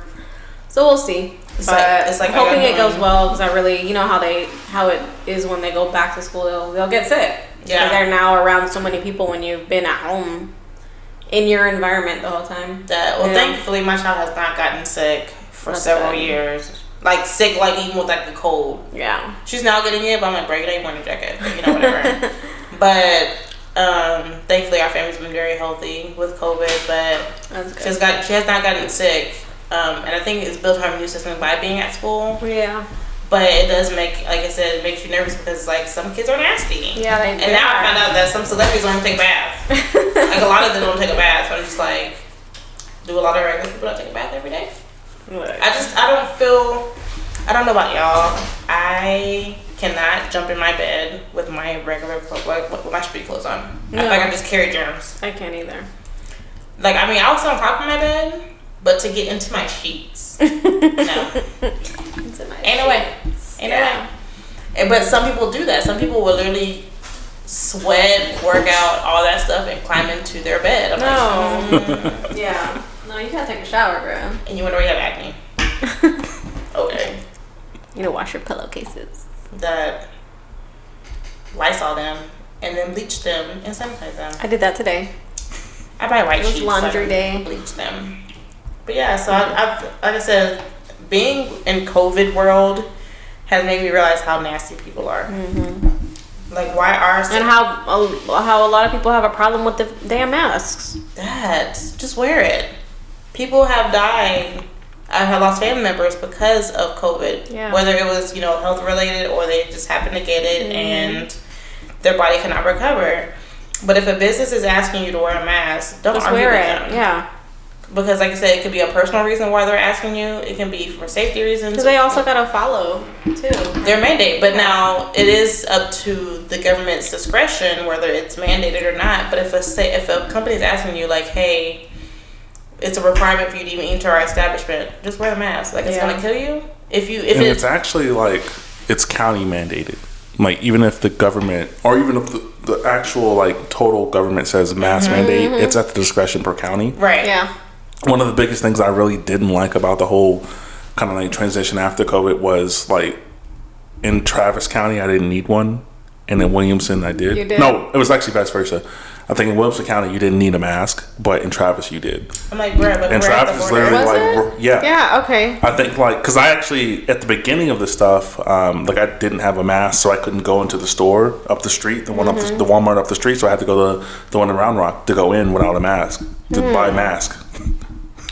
So we'll see. It's like I'm hoping it goes well, because I really, you know how it is when they go back to school, they'll get sick. Yeah. Because they're now around so many people when you've been at home in your environment the whole time. Thankfully my child has not gotten sick for several years. Like sick, like even with like the cold. Yeah. She's now getting it, but I'm like, bro, you ain't wearing a jacket. You know, whatever. But thankfully our family's been very healthy with COVID, but she has not gotten sick. And I think it's built her immune system by being at school. Yeah. But it does make, like I said, it makes you nervous because like some kids are nasty. Yeah, they do. And now I found out that some celebrities don't take a bath. Like a lot of them don't take a bath. So I'm just like, do a lot of regular people not take a bath every day? I don't know about y'all. I cannot jump in my bed with my regular clothes, with my street clothes on. No. I feel like I just carry germs. I can't either. Like, I mean, I'll sit on top of my bed, but to get into my sheets, no. Ain't no way. But some people do that. Some people will literally sweat, work out, all that stuff, and climb into their bed. I'm yeah. No, you gotta take a shower, bro. And you wonder why you have acne. Okay. You know, wash your pillowcases. That Lysol them and then bleach them and sanitize them. I did that today. I buy white sheets. It was laundry day. Bleach them. But yeah, so I've like I said, being in COVID world has made me realize how nasty people are. Mm-hmm. Like why are and how a lot of people have a problem with the damn masks. Just wear it. People have died. I have lost family members because of COVID. Yeah. Whether it was, health related or they just happened to get it and their body cannot recover. But if a business is asking you to wear a mask, don't argue with them. Yeah. Because like I said, it could be a personal reason why they're asking you. It can be for safety reasons. Because they also gotta follow too their mandate. But now it is up to the government's discretion whether it's mandated or not. But if a company is asking you like, hey, it's a requirement for you to even enter our establishment, just wear a mask. Like it's gonna kill you. It's actually like it's county mandated. Like even if the government or even if the actual like total government says mask mandate, it's at the discretion per county. Right. Yeah. One of the biggest things I really didn't like about the whole kind of like transition after COVID was like in Travis County I didn't need one, and in Williamson I did. You did? No, it was actually vice versa. I think in Williamson County you didn't need a mask, but in Travis you did. I'm like, bro, but and Travis is literally like, yeah, okay. I think like because I actually at the beginning of the stuff, like I didn't have a mask, so I couldn't go into the store up the street, the one up the Walmart up the street, so I had to go to the one in Round Rock to go in without a mask to buy a mask.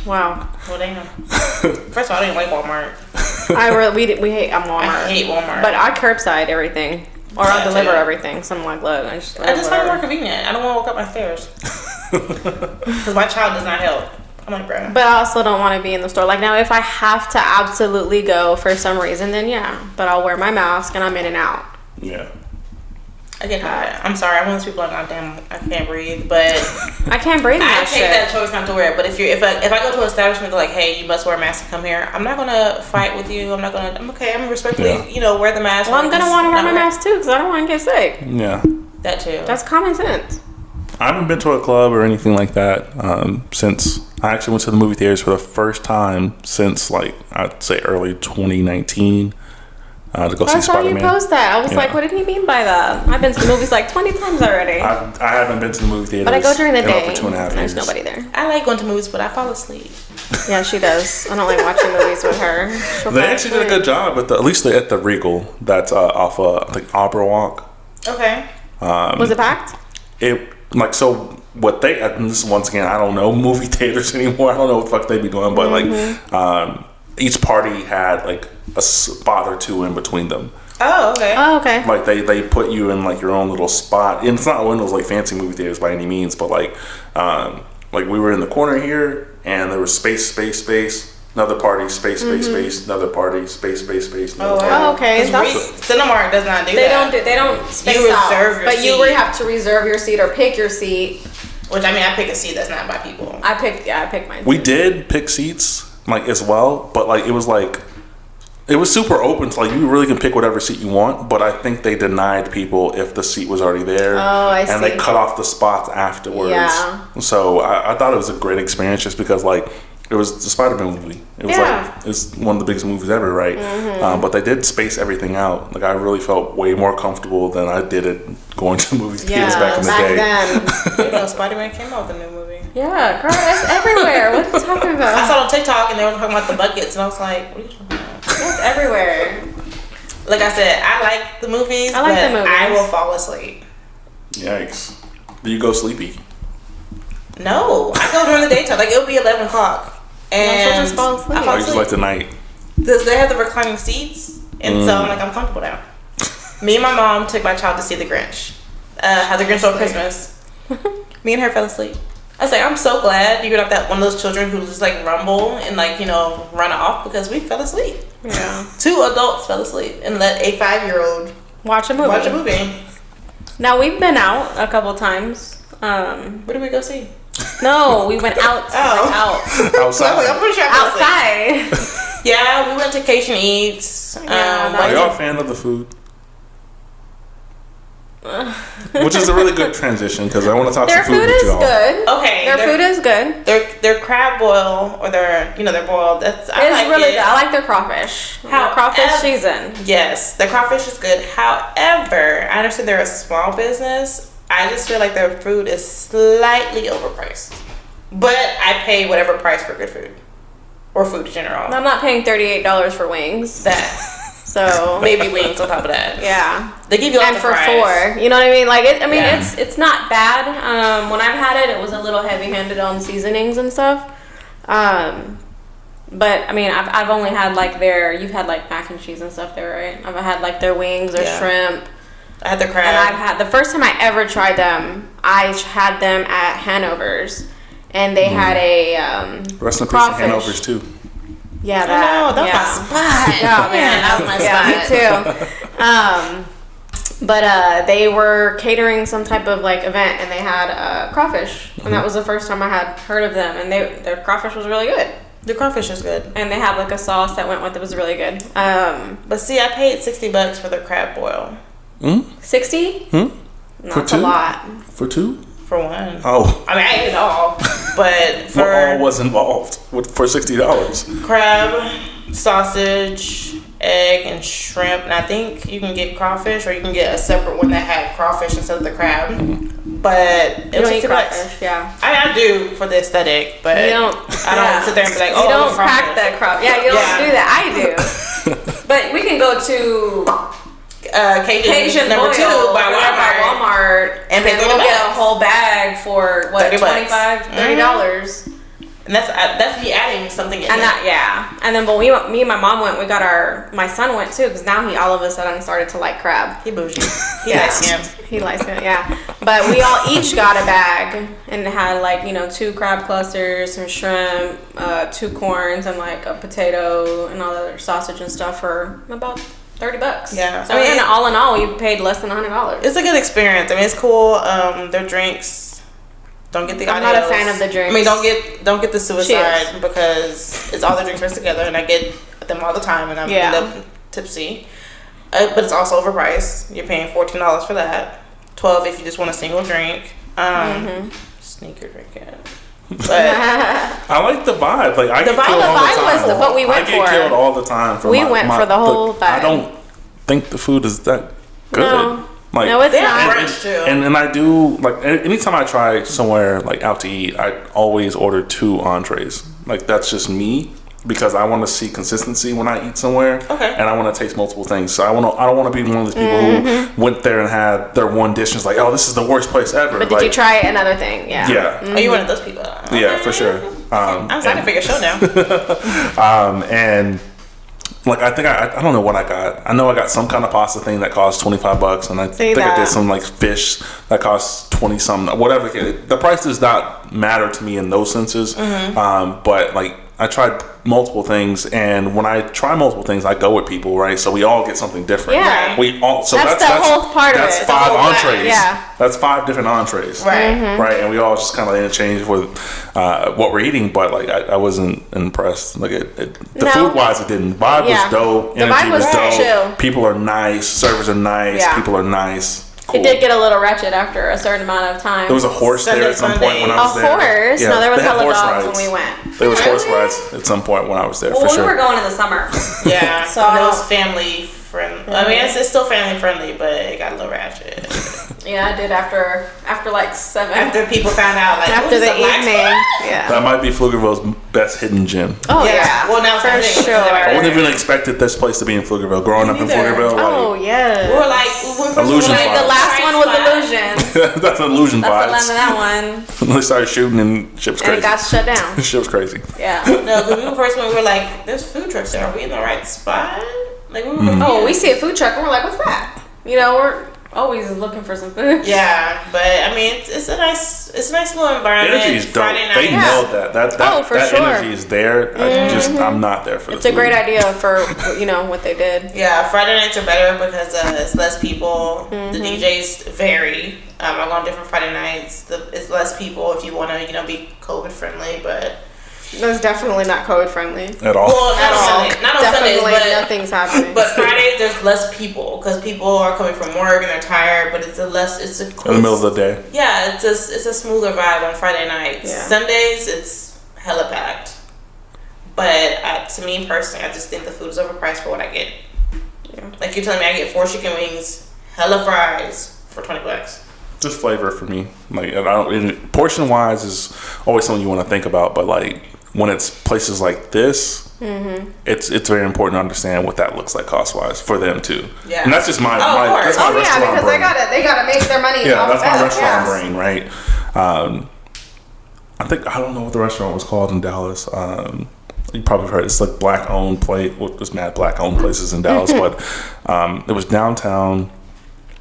Wow. Well, damn. First of all, I didn't like Walmart. We hate Walmart. I hate Walmart. But I curbside everything. Or I'll deliver everything. So I'm like, look, I just find it more convenient. I don't want to walk up my stairs. Because my child does not help. I'm like, bro. But I also don't want to be in the store. Like now, if I have to absolutely go for some reason, then yeah. But I'll wear my mask and I'm in and out. Yeah. I get hot. I'm sorry. I'm one of those people like, damn, I can't breathe. But I can't breathe. I take that choice not to wear it. But if I go to an establishment, they're like, hey, you must wear a mask to come here. I'm not gonna fight with you. I'm okay. I'm respectfully, wear the mask. Well, I'm gonna want to wear my mask too because I don't want to get sick. Yeah. That too. That's common sense. I haven't been to a club or anything like that since I actually went to the movie theaters for the first time since like I'd say early 2019. To go see Spider-Man. I saw you post that. I was like, what did he mean by that? I've been to the movies like 20 times already. I haven't been to the movie theaters. But I go during the day. For 2.5 years. There's nobody there. I like going to movies, but I fall asleep. Yeah, she does. I don't like watching movies with her. They actually did a good job at at least at the Regal. That's off I think Opera Walk. Okay. Was it packed? What they and this is once again I don't know movie theaters anymore. I don't know what the fuck they be doing, but like each party had like a spot or two in between them. Oh, okay. Like they put you in like your own little spot. And it's not one of those like fancy movie theaters by any means, but like we were in the corner here and there was space, another party, space, another party, space, another party. Oh, okay. Cinemark does not do that. They don't space out. But you have to reserve your seat or pick your seat. Which, I mean, I pick a seat that's not by people. I picked mine. We did pick seats, like, as well, but, like, it was super open, so, like, you really can pick whatever seat you want, but I think they denied people if the seat was already there. Oh, I see. And they cut off the spots afterwards. Yeah. So I thought it was a great experience just because, like, it was the Spider-Man movie. It was it's one of the biggest movies ever, right? But they did space everything out. Like, I really felt way more comfortable than I did it going to movie theaters back in the day. Then. You know, Spider-Man came out with a new movie. Yeah, girl, it's everywhere. What are you talking about? I saw it on TikTok and they were talking about the buckets, and I was like, what are you talking about? It's everywhere. Like I said, I like the movies, but I will fall asleep. Yikes. Do you go sleepy? No, I go during the daytime. Like, it'll be 11 o'clock. And just fall asleep. I fall Or you just like the night? Because they have the reclining seats, and so I'm like, I'm comfortable now. Me and my mom took my child to see The Grinch. How The Grinch Stole Christmas. Me and her fell asleep. I was like, I'm so glad you're not that one of those children who just like rumble and like, you know, run off, because we fell asleep. Yeah. 2 adults fell asleep and let a 5-year-old watch a movie. Now, we've been out a couple times. Where did we go see? No, we went out. Outside. I'm pretty sure I fell asleep. Outside. Yeah, we went to Cation Eats. Are y'all a fan of the food? Which is a really good transition, because I want to talk some food with y'all. Their food is good. Okay. Their food is good. Their crab boil, or their boiled. It's really good. I like their crawfish. Crawfish season. Yes, the crawfish is good. However, I understand they're a small business. I just feel like their food is slightly overpriced. But I pay whatever price for good food. Or food in general. I'm not paying $38 for wings. So maybe wings on top of that. Yeah. They give you and for fries. $4. You know what I mean? Like it's not bad. When I've had it was a little heavy-handed on seasonings and stuff. But I mean, I've only had like you've had like mac and cheese and stuff there, right? I've had like their wings or shrimp. I had the crab. And I've had the first time I ever tried them, I had them at Hanover's, and they had a rest in peace to Hanover's too. Yeah, that was my spot. Yeah, man, that was my spot. Me too. But they were catering some type of like event, and they had crawfish, and that was the first time I had heard of them, and their crawfish was really good. The crawfish is good, and they have like a sauce that went with it. Was really good. But see, I paid $60 for the crab boil. 60? That's a lot. For 2? For 1. Oh. I mean, I ate it all, but for what all was involved for $60? Crab, sausage, egg, and shrimp. And I think you can get crawfish, or you can get a separate one that had crawfish instead of the crab. But it was $60. Yeah. I mean, I do for the aesthetic, but I don't sit there and be like, oh, you don't crack that crab. Yeah, you don't do that. I do. But we can go to Cajun number 2 by Walmart, and we'll get a whole bag for what, $25-$30. And that's me adding something in. And and then me and my mom went. My son went too, because now he all of a sudden started to like crab. He bougie. He likes him. He likes him. Yeah. But we all each got a bag, and it had like 2 crab clusters, some shrimp, 2 corns, and like a potato and all the other sausage and stuff for about $30. Yeah. So I mean, all in all, we paid less than $100. It's a good experience. I mean, it's cool. Their drinks. Don't get the I'm not a fan of the drinks. I mean, don't get the suicide. Cheers. Because it's all the drinks mixed together, and I get them all the time, and I end up tipsy. But it's also overpriced. You're paying $14 for that. $12 if you just want a single drink. Sneak your drink in. But I like the vibe. Like I the vibe was what we went for. I get killed all the time. We went for the whole vibe. I don't think the food is that good. No. Like, no, it's not. And I do, like, anytime I try somewhere, like, out to eat, I always order 2 entrees. Like, that's just me, because I want to see consistency when I eat somewhere. Okay. And I want to taste multiple things. So I don't want to be one of those people who went there and had their one dish and was like, oh, this is the worst place ever. But did you try another thing? Yeah. Yeah. Are you one of those people? Yeah, for sure. I'm excited for your show now. And like, I think I don't know what I got. I know I got some kind of pasta thing that cost $25, and I think I did some like fish that cost 20 something. Whatever. The price does not matter to me in those senses. But like, I tried multiple things, and when I try multiple things, I go with people, right? So we all get something different. Yeah. We all. So that's the whole part of it. That's 5 entrees. Yeah. That's 5 different entrees. Right. Right, and we all just kind of interchange with what we're eating, but like I wasn't impressed. Like the food wise, it didn't. Vibe was dope. The vibe was dope. chill. People are nice. Servers are nice. Yeah. People are nice. Cool. It did get a little wretched after a certain amount of time. There was a horse there at some point when I was there. A horse? Yeah, No, there was they had hella horse dogs rides. when we went. There was horse rides at some point when I was there, Well, for sure. we were going in the summer. Yeah, So so it was family friendly. I mean, it's still family friendly, but it got a little ratchet. Yeah, I did after like 7. After people found out, like, After the evening. Yeah. That might be Pflugerville's best hidden gem. Oh, yeah. Well, now for sure. I wouldn't even expected this place to be in Pflugerville. Growing up in neither. Pflugerville, Oh, yeah. We were like, Illusion Like, the vibes. last one was Illusion. that's an illusion That's the vibes. name of that one. They started shooting and shit was And crazy. it got shut down. Shit was crazy. Yeah. No, because we were first when we were like, there's food trucks there. Are we in the right spot? Like, we were confused. Oh, we see a food truck and we're like, what's that? You know, we're always looking for some food. Yeah, but I mean, it's a nice little The environment. energy is dope. Friday night. They nailed that. That for that sure. energy is there. I'm not there for It's the a food. great idea for, what they did. Yeah, Friday nights are better because it's less people. The DJs vary. I go on different Friday nights. It's less people if you want to, be COVID friendly, but That's definitely not COVID friendly. At all. well, At all. not on Sundays, Definitely but nothing's happening. But Fridays there's less people because people are coming from work and they're tired. But it's a in the middle of the day. Yeah, it's a smoother vibe on Friday nights. Yeah. Sundays it's hella packed. But to me personally, I just think the food is overpriced for what I get. Yeah. Like you're telling me I get 4 chicken wings, hella fries for $20. Just flavor for me. Like portion wise is always something you want to think about, but like when it's places like this, it's very important to understand what that looks like cost wise for them too. Yeah. And that's just my of course. that's my restaurant because brain. they gotta make their money. Yeah, off that's my that. restaurant Yes. brain, right? I don't know what the restaurant was called in Dallas. You probably heard it's like black owned place. Well, there's mad black owned places in Dallas, but it was downtown.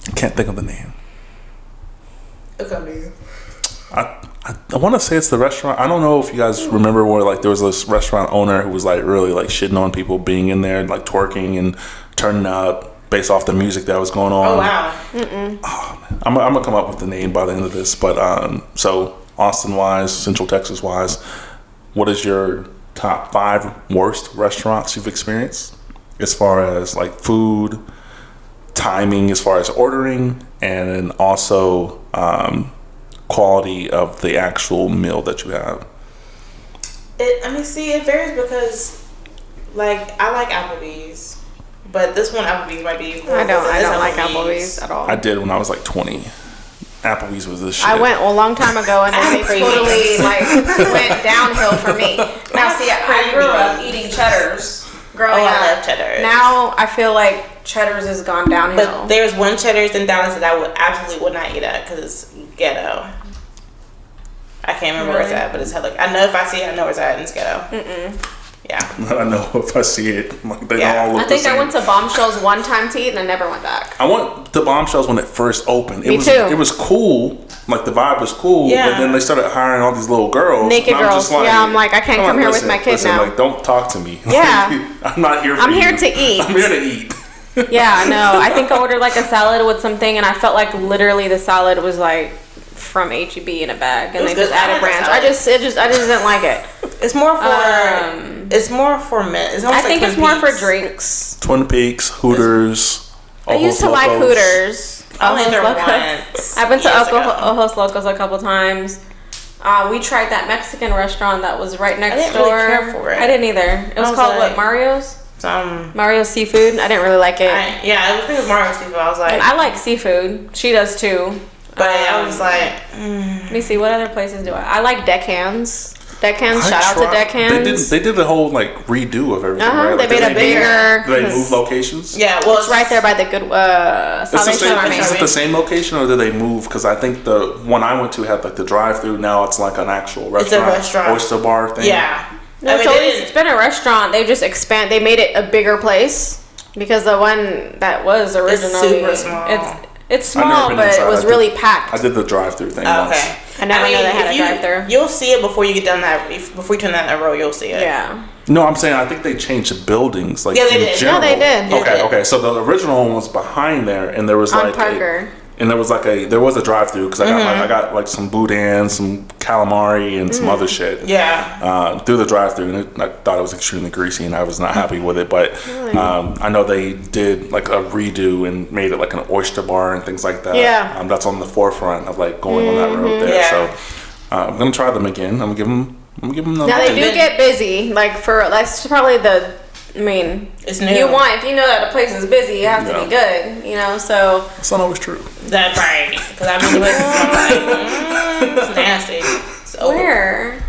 I can't think of the name. It'll come to you. I want to say it's the restaurant. I don't know if you guys remember where like there was this restaurant owner who was like really like shitting on people being in there, like twerking and turning up based off the music that was going on. Oh wow. Oh, man. I'm gonna come up with the name by the end of this, but so Austin wise, Central Texas wise, what is your top 5 worst restaurants you've experienced as far as like food, timing, as far as ordering, and then also quality of the actual meal that you have? It varies because like I like Applebee's, but this one Applebee's might be I don't like Applebee's at all. I did when I was like 20. Applebee's was the shit. I went a long time ago and then they crazy. totally went downhill for me. Now see, I grew up eating Cheddar's growing up. I love Cheddar's. Now I feel like Cheddar's has gone downhill. But there's one Cheddar's in Dallas that I absolutely would not eat at because it's ghetto. I can't remember where it's at, but it's hella. I know if I see it, I know where it's at, and it's ghetto. Yeah. I know if I see it, like they Yeah. all look I think the same. I went to Bombshells one time to eat and I never went back. I went to Bombshells when it first opened. Me too. It was cool. Like the vibe was cool. Yeah. But then they started hiring all these little girls. Naked and I'm girls. just Yeah, I'm like, I can't come here with my kid now. Like, don't talk to me. Yeah. I'm not here for I'm you. here to eat. I'm here to eat. Yeah, no. I think I ordered like a salad with something and I felt like literally the salad was like from HEB in a bag and was they just good. I added like the ranch. salad. I just didn't like it. It's more for. It's more for men. It's I almost think like it's more Twin for Peaks. drinks. Twin Peaks, Hooters. I used to Ojos like Locos. Hooters. I went there Ojos Locos. once. I've been to years ago. Ojos Locos a couple times. We tried that Mexican restaurant that was right next didn't door. really care for it. I didn't either. It was was called like- Mario's? I Mario's Seafood. I didn't really like it. think it was Mario Steve. I was like, And I like seafood. She does too. but I was like, Let me see, what other places do I like Deckhands. Deckhands, shout out to tried- Deckhands. They did a whole like redo of everything. Right? They Like, made did a bigger. Did they move locations? yeah, well, It's right there by the good It's the Salvation same, Army. is it the same location or did they move? Because I think the one I went to had like the drive-through. Now it's like an actual It's a restaurant, restaurant. oyster bar thing. Yeah. No, it's been a restaurant. They just they made it a bigger place because the one that was originally super small. It's small, but it was really packed. I did the drive-through thing once. Okay. I never know they had a drive-through. You'll see it before you get down before you turn down that road. You'll see it. Yeah. No, I'm saying I think they changed the buildings. Like, yeah, they did. No, they did. Okay. So the original one was behind there, and there was on Parker. And there was a drive-through because I got like some boudin, some calamari, and some other shit. Yeah. Through the drive-through, and I thought it was extremely greasy, and I was not happy with it. But I know they did like a redo and made it like an oyster bar and things like that. Yeah. That's on the forefront of like going on that road there. Yeah. So I'm gonna try them again. I'm gonna give them. Now they do get busy. Like that's probably it's new. If you know that a place is busy, it has to be good. So it's not always true. That's right. Because I've been to places I'm like, it's nasty. It's where?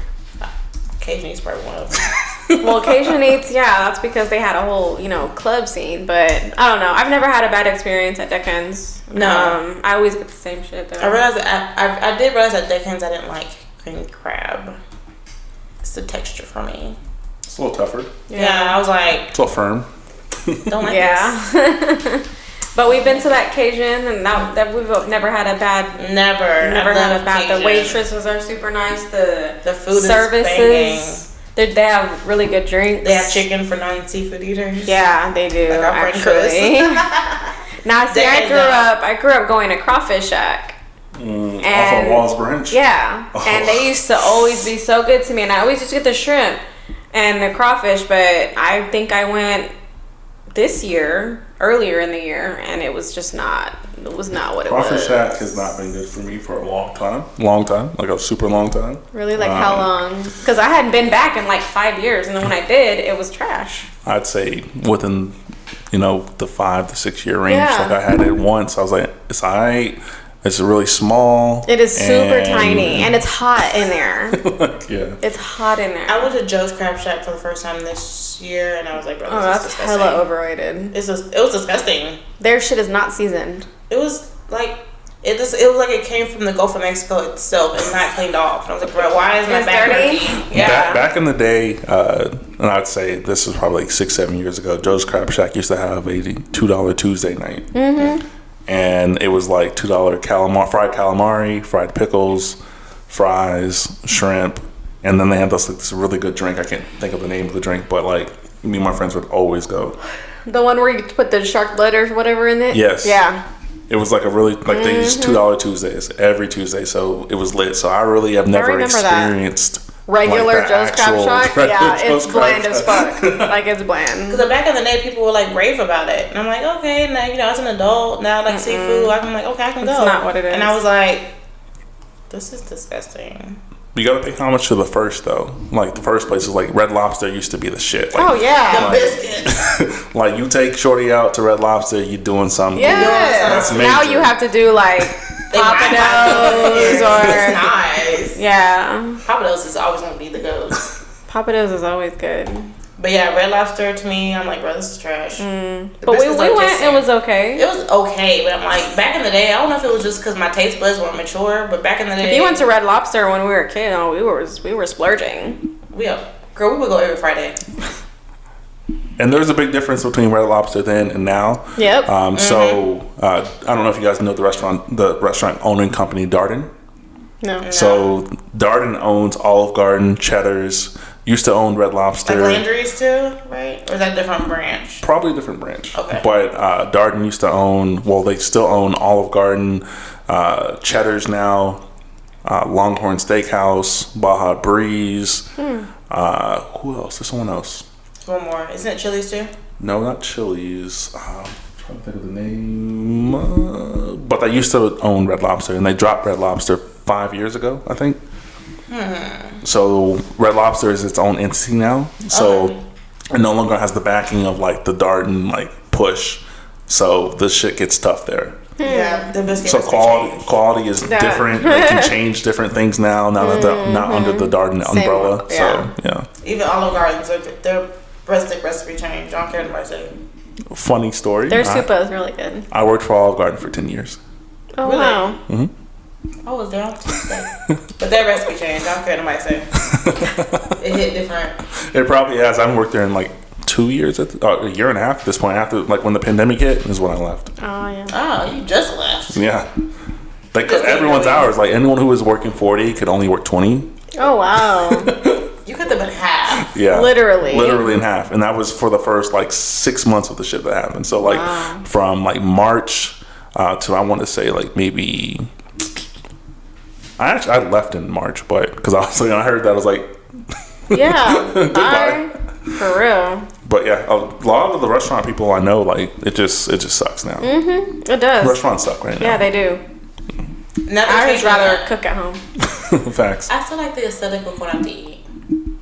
Cajun Eats probably one of them. Well, Cajun Eats, that's because they had a whole, club scene. But I don't know. I've never had a bad experience at Deccan's. No. I always get the same shit though. I did realize at Deccan's I didn't like cream crab. It's the texture for me. It's a little tougher. Yeah, I was like, it's a little firm. Don't like this. But we've been to that Cajun, and that we've never had a bad. Never had a bad. Cajun. The waitresses are super nice. The food services. They have really good drinks. They have chicken for non-seafood eaters. Yeah, they do. Like actually. Now, see, I grew up going to Crawfish Shack. Off of Walls Branch. Yeah, and they used to always be so good to me, and I always used to get the shrimp and the crawfish. But I think I went this year, earlier in the year, and it was just not. It was not what it was. Crawfish Shack has not been good for me for a long time, like a super long time. Really, like how long? Because I hadn't been back in like 5 years, and then when I did, it was trash. I'd say within, the 5 to 6 year range. Yeah. Like I had it once. I was like, it's alright. It's really small. It is super tiny, and it's hot in there. Yeah. It's hot in there. I went to Joe's Crab Shack for the first time this year, and I was like, bro, that's disgusting. hella overrated. It was disgusting. Their shit is not seasoned. It was like, it was like it came from the Gulf of Mexico itself and not cleaned off. And I was like, bro, why is my back dirty? Yeah. Back in the day, and I'd say this was probably like 6-7 years ago, Joe's Crab Shack used to have a $2 Tuesday night. Mm-hmm. And it was like $2 fried calamari, fried pickles, fries, shrimp, and then they had this really good drink. I can't think of the name of the drink, but like me and my friends would always go. The one where you put the shark blood or whatever in it? Yes. Yeah. It was like they used $2 Tuesdays every Tuesday, so it was lit. So I really have never experienced regular Joe's Crab Shack. Yeah, it's bland as fuck. Like it's bland. Because back in the day, people would like rave about it, and I'm like, okay, now as an adult, now like seafood, I'm like, okay, I can go. It's not what it is. And I was like, this is disgusting. You gotta think how much to the first though. Like the first place is like Red Lobster used to be the shit. Like, oh yeah, the biscuits. Like you take Shorty out to Red Lobster, you're doing something. Yeah, that's major. Now you have to do like Papados or it's nice. Yeah, Papados is always gonna be the go. Papados is always good. But yeah, Red Lobster to me, I'm like, bro, this is trash. But we went, it was okay. It was okay, but I'm like, back in the day, I don't know if it was just because my taste buds weren't mature, but back in the day, if you went to Red Lobster when we were a kid, we were splurging. Girl, we would go every Friday. And there's a big difference between Red Lobster then and now. Yep. So I don't know if you guys know the restaurant owning company Darden. No. So Darden owns Olive Garden, Cheddar's. Used to own Red Lobster. Like Landry's too, right? Or is that a different branch? Probably a different branch. Okay. But Darden used to own, they still own Olive Garden, Cheddar's now, Longhorn Steakhouse, Baja Breeze. Who else? There's someone else. One more. Isn't it Chili's too? No, not Chili's. I'm trying to think of the name. But they used to own Red Lobster, and they dropped Red Lobster 5 years ago, I think. So Red Lobster is its own entity now. So it no longer has the backing of like the Darden like push. So the shit gets tough there. Yeah, the biscuit. So quality is different. They can change different things now that they're not under the Darden umbrella. So yeah. Even Olive Gardens, their recipe change. I don't care what anybody say. Funny story. Their soup is really good. I worked for Olive Garden for 10 years. Oh really? Wow. Mm-hmm. I was there on Tuesday. But that recipe changed. I don't care what nobody say. It hit different. It probably has. I haven't worked there in like 2 years, a year and a half at this point. After like when the pandemic hit, is when I left. Oh yeah. Oh, you just left. Yeah, like cut everyone's hours. Like anyone who was working 40 could only work 20. Oh wow. You cut them in half. Yeah, literally in half, and that was for the first like 6 months of the shit that happened. So like from like March to I want to say like maybe I left in March, but because I heard that I was like, yeah, goodbye. For real. But yeah, a lot of the restaurant people I know, like it just sucks now. It does. Restaurants suck right now. Yeah, they do. I would rather cook at home. Facts. I still like the aesthetic of going out to eat.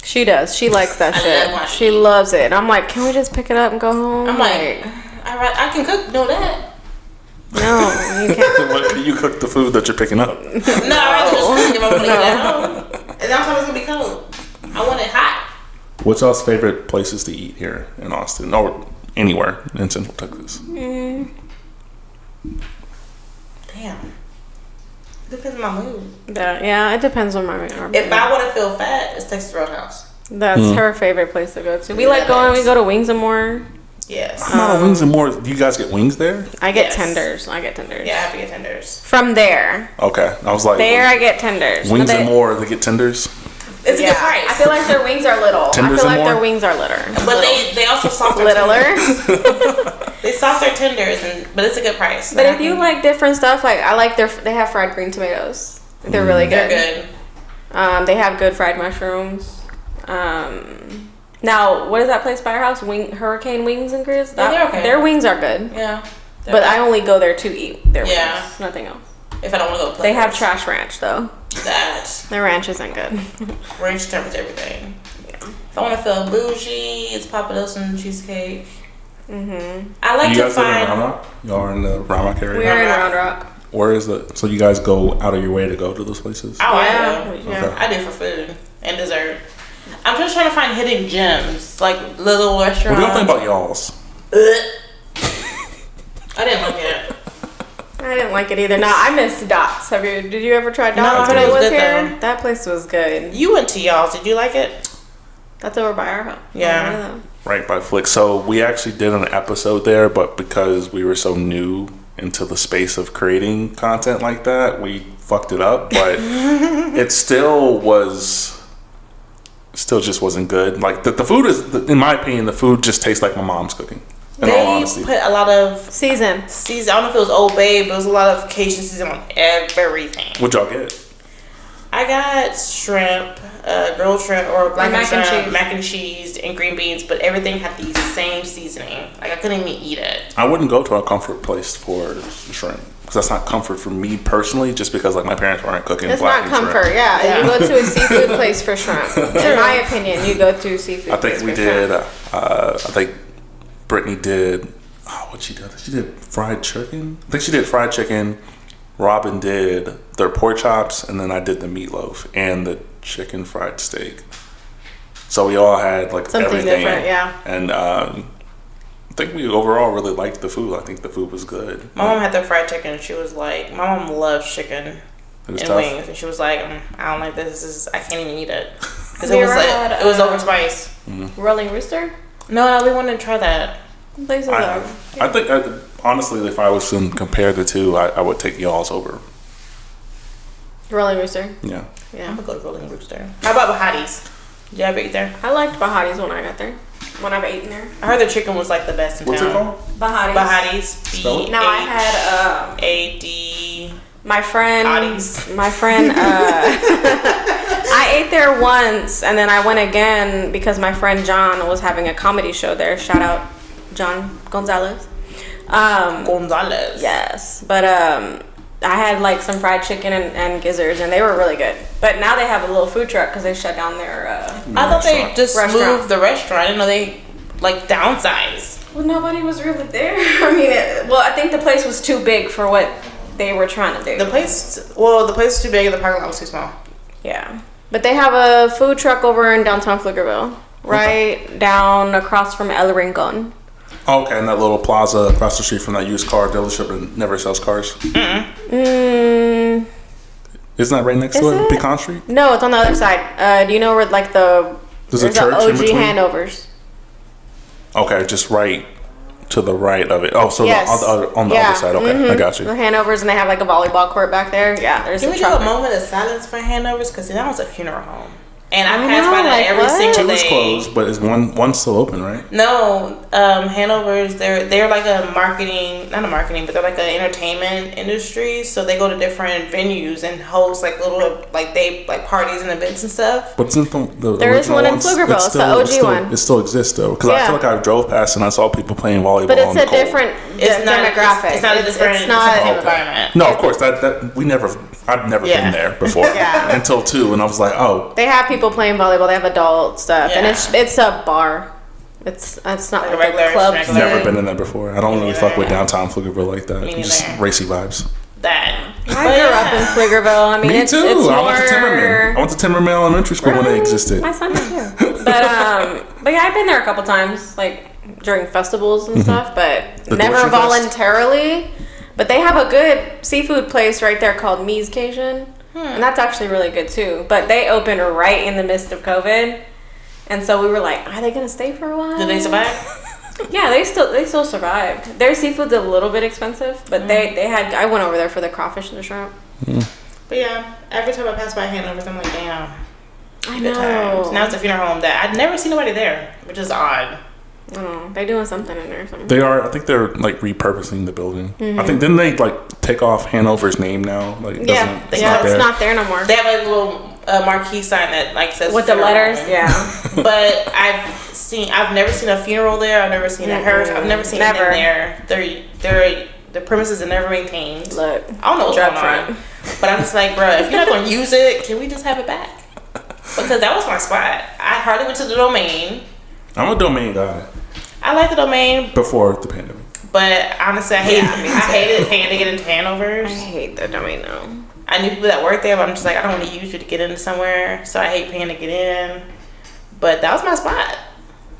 She does. She likes that shit. She loves it. I'm like, can we just pick it up and go home? I'm like, I can cook. Know that. No, you can't. What, can you cook the food that you're picking up? No, I'd rather just cook if I'm gonna eat at home. And that's how it's gonna be cold. I want it hot. What's y'all's favorite places to eat here in Austin or anywhere in Central Texas? Damn. Depends on my mood. Yeah, it depends on my mood. If I want to feel fat, it's Texas Roadhouse. That's her favorite place to go to. We like going. We go to Wings and More. Yes. I'm not a Wings and More. Do you guys get wings there? I get tenders. Yeah, I have to get tenders. From there. Okay, I was like, I get tenders. Wings and More. They get tenders. It's a good price. I feel like their wings are little. Tenders I feel like more? their wings are littler. But they also soft their littler. They soft their tenders, but it's a good price. But if you like different stuff, like I like they have fried green tomatoes. They're really good. They're good. They have good fried mushrooms. Now, what is that place by your house? Hurricane Wings and Grizz? Yeah, they're okay. Their wings are good. Yeah. But I only go there to eat their wings. Nothing else. If I don't want to go They have trash ranch, though. Their ranch isn't good. Ranch determines everything. Yeah. If I want to feel bougie, it's Papa Do's cheesecake. I like to find... You guys live in Round Rock? Y'all are in the Round Rock area? We're in Round Rock. Where is the... So you guys go out of your way to go to those places? Oh, yeah. Okay. I do for food and dessert. I'm just trying to find hidden gems, like little restaurants. What do y'all think about y'all's? I didn't like it. I didn't like it either. No, I miss Dots. Did you ever try Dots No, when it was good here? though. That place was good. You went to y'all's. Did you like it? That's over by our house. Yeah. Right by Flick. So we actually did an episode there, but because we were so new into the space of creating content like that, we fucked it up. But it still just wasn't good. Like the food is, in my opinion, the food just tastes like my mom's cooking. In all honesty, put a lot of season. I don't know if it was Old Bay, but it was a lot of Cajun season on everything. What'd y'all get? I got shrimp, grilled shrimp, or black mac and shrimp, cheese. mac and cheese, and green beans, but everything had the same seasoning. Like I couldn't even eat it. I wouldn't go to a comfort place for shrimp because that's not comfort for me personally. Just because like my parents weren't cooking. It's black not and comfort. shrimp. Yeah, you go to a seafood place for shrimp. In my opinion, you go to seafood. I think we did. I think Brittany did. What'd she do? She did fried chicken. I think she did fried chicken. Robin did their pork chops, and then I did the meatloaf and the chicken fried steak. So we all had like something everything. Different, yeah. And I think we overall really liked the food. I think the food was good. My mom had the fried chicken. She was like, my mom loves chicken and tough. wings, and she was like, I don't like this. I can't even eat it because it was like it was overspiced. Rolling Rooster? No, we wanted to try that. I think honestly, if I was to compare the two, I would take y'all's over. Rolling Rooster. Yeah. I'm gonna go to Rolling Rooster. How about Bahati's? Did you ever eat there? I liked Bahati's when I got there. When I've eaten there. I heard the chicken was like the best in What's town. it called? Bahati's. No, I had BHAD. my friend. Bahati's. My friend. I ate there once, and then I went again because my friend John was having a comedy show there. Shout out John Gonzalez. Gonzalez. Yes, but I had like some fried chicken and gizzards, and they were really good. But now they have a little food truck because they shut down their. I thought they just restaurant. moved the restaurant. I didn't know they like downsized. Well, nobody was really there. I mean, I think the place was too big for what they were trying to do. The place was too big, and the parking lot was too small. Yeah, but they have a food truck over in downtown Pflugerville, right down across from El Rincon. Oh, okay, and that little plaza across the street from that used car dealership that never sells cars. Isn't that right next to it? Pecan Street? No, it's on the other side. Do you know where like there's a church OG in between? handovers? Okay, just right to the right of it. Oh, so Yes. on the other side. Okay, I got you. The Hanovers, and they have like a volleyball court back there. Yeah, there's. Can we do a moment of silence for Hanovers? Because that was a funeral home. And I pass by that every single day. Two is closed, but is one still open, right? No, Hanovers, they're like not a marketing, but they're like an entertainment industry. So they go to different venues and host like little parties and events and stuff. But isn't the there is one in Pflugerville. It's the OG one. It still exists though, because I feel like I drove past and I saw people playing volleyball. But it's a different demographic. It's not a different environment. No, of course I've never been there before until 2, and I was like, oh. They have people playing volleyball. They have adult stuff, and it's a bar. It's not like a regular club. Never been in there before. I don't really fuck with downtown Pflugerville like that. Just racy vibes. That I grew up in Pflugerville. I mean, me too. I went to Timmerman. I went to Timmerman Elementary School when they existed. My son did too. But yeah, I've been there a couple times, like during festivals and stuff, but never voluntarily. But they have a good seafood place right there called Me's Cajun. And that's actually really good too. But they opened right in the midst of COVID. And so we were like, are they going to stay for a while? Did they survive? Yeah, they still survived. Their seafood's a little bit expensive, but they had, I went over there for the crawfish and the shrimp. But yeah, every time I pass by Hanovers, I'm like, damn. I know. Now it's a funeral home that I'd never seen nobody there, which is odd. Oh, they're doing something in there. They are. I think they're like repurposing the building. I think didn't they like take off Hanover's name now? Like it's not there no more. They have like a little marquee sign that like says with the letters. Home. Yeah. But I've never seen a funeral there. I've never seen a hearse. I've never seen anything there. The premises are never maintained. Look, I don't know what's going on. But I'm just like, bro, if you're not gonna use it, can we just have it back? Because that was my spot. I hardly went to the Domain. I'm a Domain guy. I like the Domain before the pandemic, but honestly, I hated paying to get into Hanovers. I hate the Domain though. I knew people that work there, but I'm just like, I don't want to use you to get into somewhere, so I hate paying to get in. But that was my spot.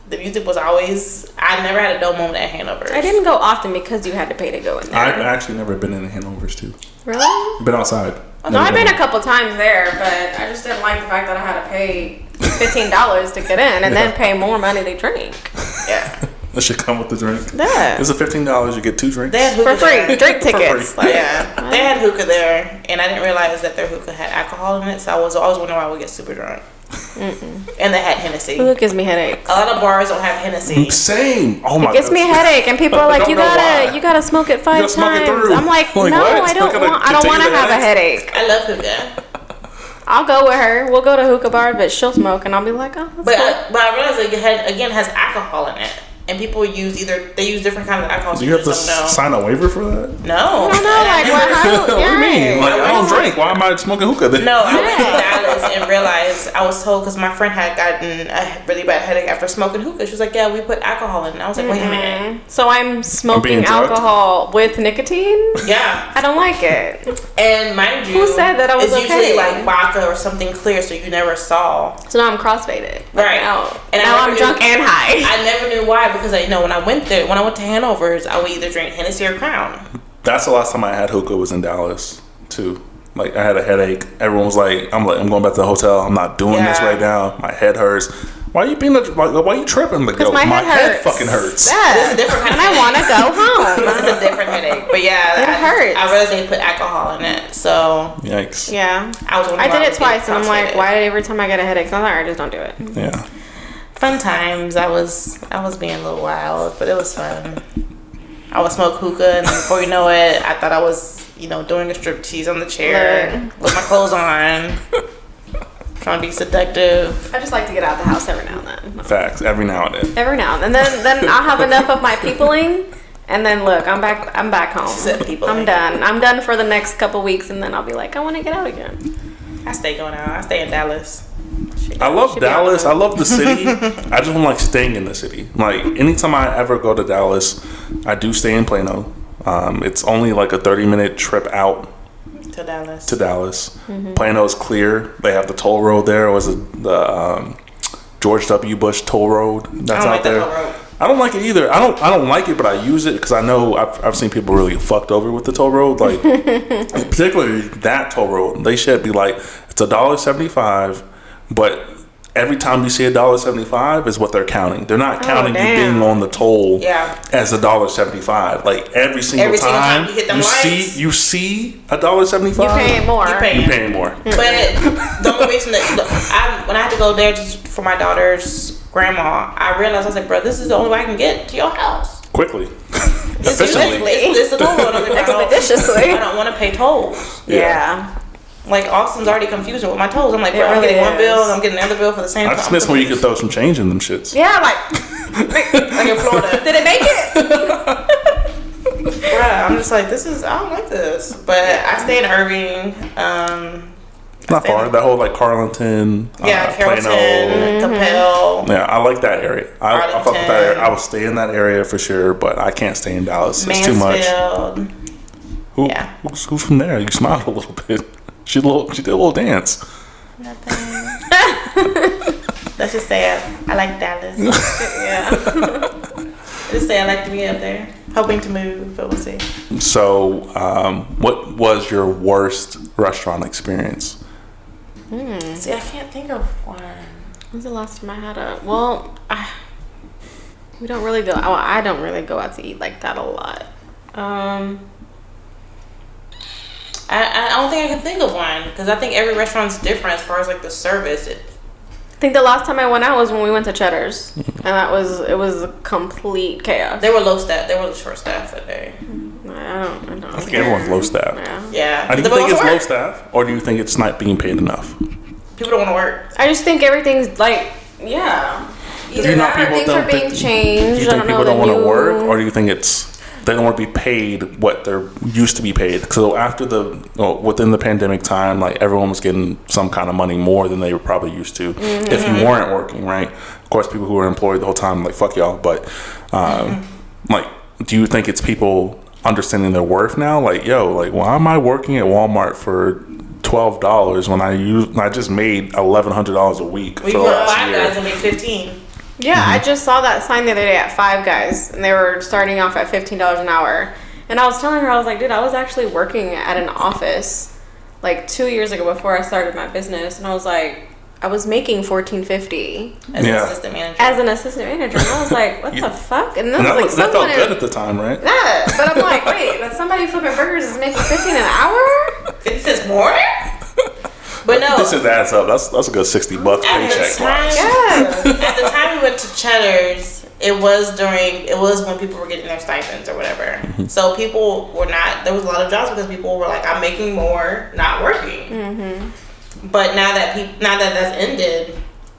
The music was always. I never had a dull moment at Hanovers. I didn't go often because you had to pay to go in there. I've actually never been in Hanovers too. Really? Been outside. No, I've been a couple times there, but I just didn't like the fact that I had to pay $15 to get in and then pay more money to drink. Yeah. That should come with the drink. Yeah. It's a $15. You get 2 drinks. They had hookah for free. There. Drink tickets. Like, yeah. They had hookah there, and I didn't realize that their hookah had alcohol in it, so I was always wondering why I would get super drunk. And they had Hennessy. Hookah gives me headaches. A lot of bars don't have Hennessy. Same. Oh my god. It gives me a headache, and people are like, you gotta smoke it 5 times. I'm like, no, I don't want to have a headache. I love hookah. I'll go with her. We'll go to hookah bar, but she'll smoke, and I'll be like, oh. But I realized it has alcohol in it, and people use different kinds of alcohol. Do you have to sign a waiver for that? No. I don't know. Like, what do you mean? Like, I don't drink. Why am I smoking hookah then? No, I went to Dallas and realized I was told because my friend had gotten a really bad headache after smoking hookah. She was like, "Yeah, we put alcohol in it." I was like, "Wait a minute." So I'm smoking alcohol with nicotine? Yeah. I don't like it. And mind you, who said that I was it's usually like vodka or something clear, so you never saw. So now I'm crossfaded. Right. And now I'm drunk and high. I never knew why because when I went to Hanovers, I would either drink Hennessy or Crown. That's the last time I had hookah was in Dallas too. Like I had a headache. Everyone was like, I'm going back to the hotel. I'm not doing this right now. My head hurts. Why are you why are you tripping? Like, my head fucking hurts. Yeah. It's a different kind of I want to go home. It's a different headache. But yeah, it hurts. I realized they put alcohol in it. So yikes. Yeah. I did it twice and I'm like, why every time I get a headache? I'm like, alright, just don't do it. Yeah. Fun times. I was being a little wild, but it was fun. I would smoke hookah, and before you know it, I thought I was, doing a striptease on the chair with my clothes on, trying to be seductive. I just like to get out of the house every now and then. Facts. Every now and then. Every now and then. Then I'll have enough of my peopling, and then look, I'm back home. I'm done. I'm done for the next couple weeks, and then I'll be like, I want to get out again. I stay going out. I stay in Dallas. I love Dallas. I love the city. I just don't like staying in the city. Like anytime I ever go to Dallas, I do stay in Plano. It's only like a 30-minute trip out to Dallas. Mm-hmm. Plano is clear. They have the toll road there. It was the George W. Bush toll road that's out there. I don't like it either. I don't like it, but I use it because I know I've seen people really fucked over with the toll road. Like particularly that toll road, they should be like it's $1.75, but every time you see $1.75 is what they're counting. They're not counting you being on the toll as $1.75. Like every single time you hit them lights, you see $1.75, you paying more. You paying more. But the only reason that when I had to go there just for my daughter's grandma, I realized, I was like, bro, this is the only way I can get to your house quickly. Efficiently. It's the toll road. Expeditiously. I don't want to pay tolls. Yeah. Like, Austin's already confusing with my tolls. I'm like, bro, I'm getting one bill and I'm getting another bill for the same time. I just miss when you could throw some change in them shits. Yeah, like in Florida. Did it make it? Bruh, I'm just like, I don't like this. But I stay in Irving. Not far. That whole like Carlton, Carrollton, Plano. Capel. Yeah, I like that area. I fuck with that area. I will stay in that area for sure, but I can't stay in Dallas. It's too much. Who's from there? You smiled a little bit. She did a little dance. Nothing. Let's just say I like Dallas. Yeah. Just say I like to be up there. Hoping to move, but we'll see. So, what was your worst restaurant experience? See, I can't think of one. When's the last time I had we don't really go. Well, I don't really go out to eat like that a lot. I don't think I can think of one because I think every restaurant's different as far as like the service. I think the last time I went out was when we went to Cheddar's, and it was a complete chaos. They were low staff. They were short staff that day. I don't I think everyone's low staff. Yeah. Do you think it's low staff, or do you think it's not being paid enough? People don't want to work. I just think everything's like, either that or things are being changed. Do you think people don't want to work, or do you think they don't want to be paid what they're used to be paid? So after within the pandemic time, like everyone was getting some kind of money more than they were probably used to if you weren't working, right? Of course, people who were employed the whole time, like fuck y'all. But like, do you think it's people understanding their worth now? Like, why am I working at Walmart for $12 when I just made $1,100 a week for the last year? 5 guys and make 15. Yeah, I just saw that sign the other day at Five Guys, and they were starting off at $15 an hour. And I was telling her, I was like, dude, I was actually working at an office like 2 years ago before I started my business, and I was like, I was making $14.50 as an assistant manager. And I was like, what the fuck? And then I was like, that felt good at the time, right? Yeah, but I'm like, wait, but somebody flipping burgers is making $15 an hour? 50 cents more? But no, this just adds up. That's a good $60 paycheck. At the time we went to Cheddar's, it was when people were getting their stipends or whatever. So people were not. There was a lot of jobs because people were like, "I'm making more, not working." But now that that's ended,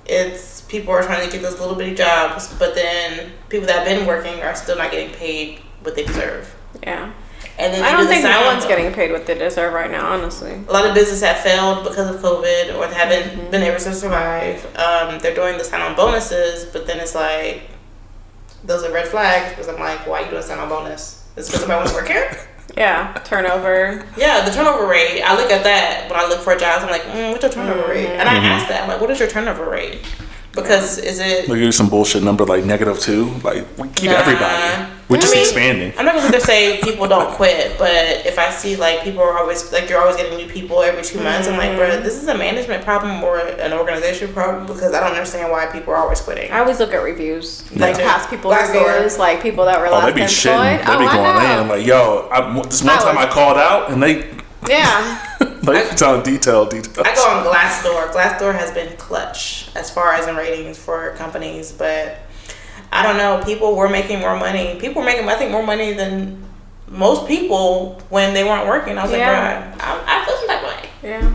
it's people are trying to get those little bitty jobs, but then people that have been working are still not getting paid what they deserve. Yeah. And then I don't think no one's getting paid what they deserve right now, honestly. A lot of businesses have failed because of COVID or haven't been able to survive. They're doing the sign-on bonuses, but then it's like, those are red flags because I'm like, why are you doing sign-on bonus? Is it because somebody wants to work here? Yeah, turnover. Yeah, the turnover rate. I look at that when I look for jobs. I'm like, what's your turnover rate? And I ask that, I'm like, what is your turnover rate? Because is it... Like, use some bullshit number like -2. Like, we keep everybody. We're just expanding. I'm not going to say people don't quit, but if I see like people are always like, you're always getting new people every 2 months, I'm like, bro, this is a management problem or an organization problem because I don't understand why people are always quitting. I always look at reviews, like past people reviews, like people that were last they be employed. shitting. They be going in. Like, yo, this one time I called out and they... Yeah. Like, telling details. I go on Glassdoor. Glassdoor has been clutch as far as in ratings for companies, but I don't know. People were making more money. People were making, I think, more money than most people when they weren't working. I was like, bro, I feel some type of way. Yeah.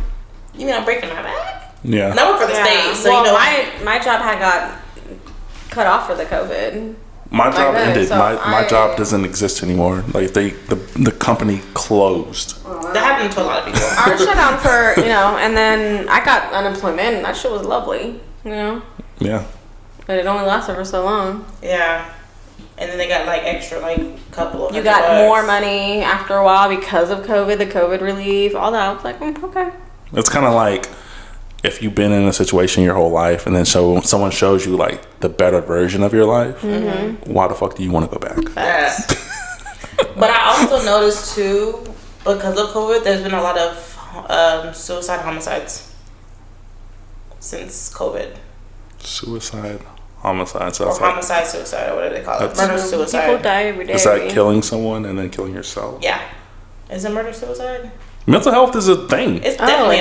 You mean I'm breaking my back? Yeah. And I work for the state, so my job had got cut off for the COVID. My job ended. So my job doesn't exist anymore. Like the company closed. That happened to a lot of people. Ours shut down for and then I got unemployment, and that shit was lovely, Yeah. But it only lasted for so long. Yeah. And then they got like extra couple of You got $100 more money after a while because of COVID, the COVID relief, all that. I was like, okay. It's kind of like if you've been in a situation your whole life and then someone shows you like the better version of your life, why the fuck do you want to go back? Yeah. But I also noticed too, because of COVID, there's been a lot of suicide homicides since COVID. Suicide, homicide. So Or that's like, homicide, suicide, or whatever they call it. That's- Murder, suicide. People die every day. is that killing someone and then killing yourself? Yeah. Is it murder, suicide? Mental health is a thing. It's definitely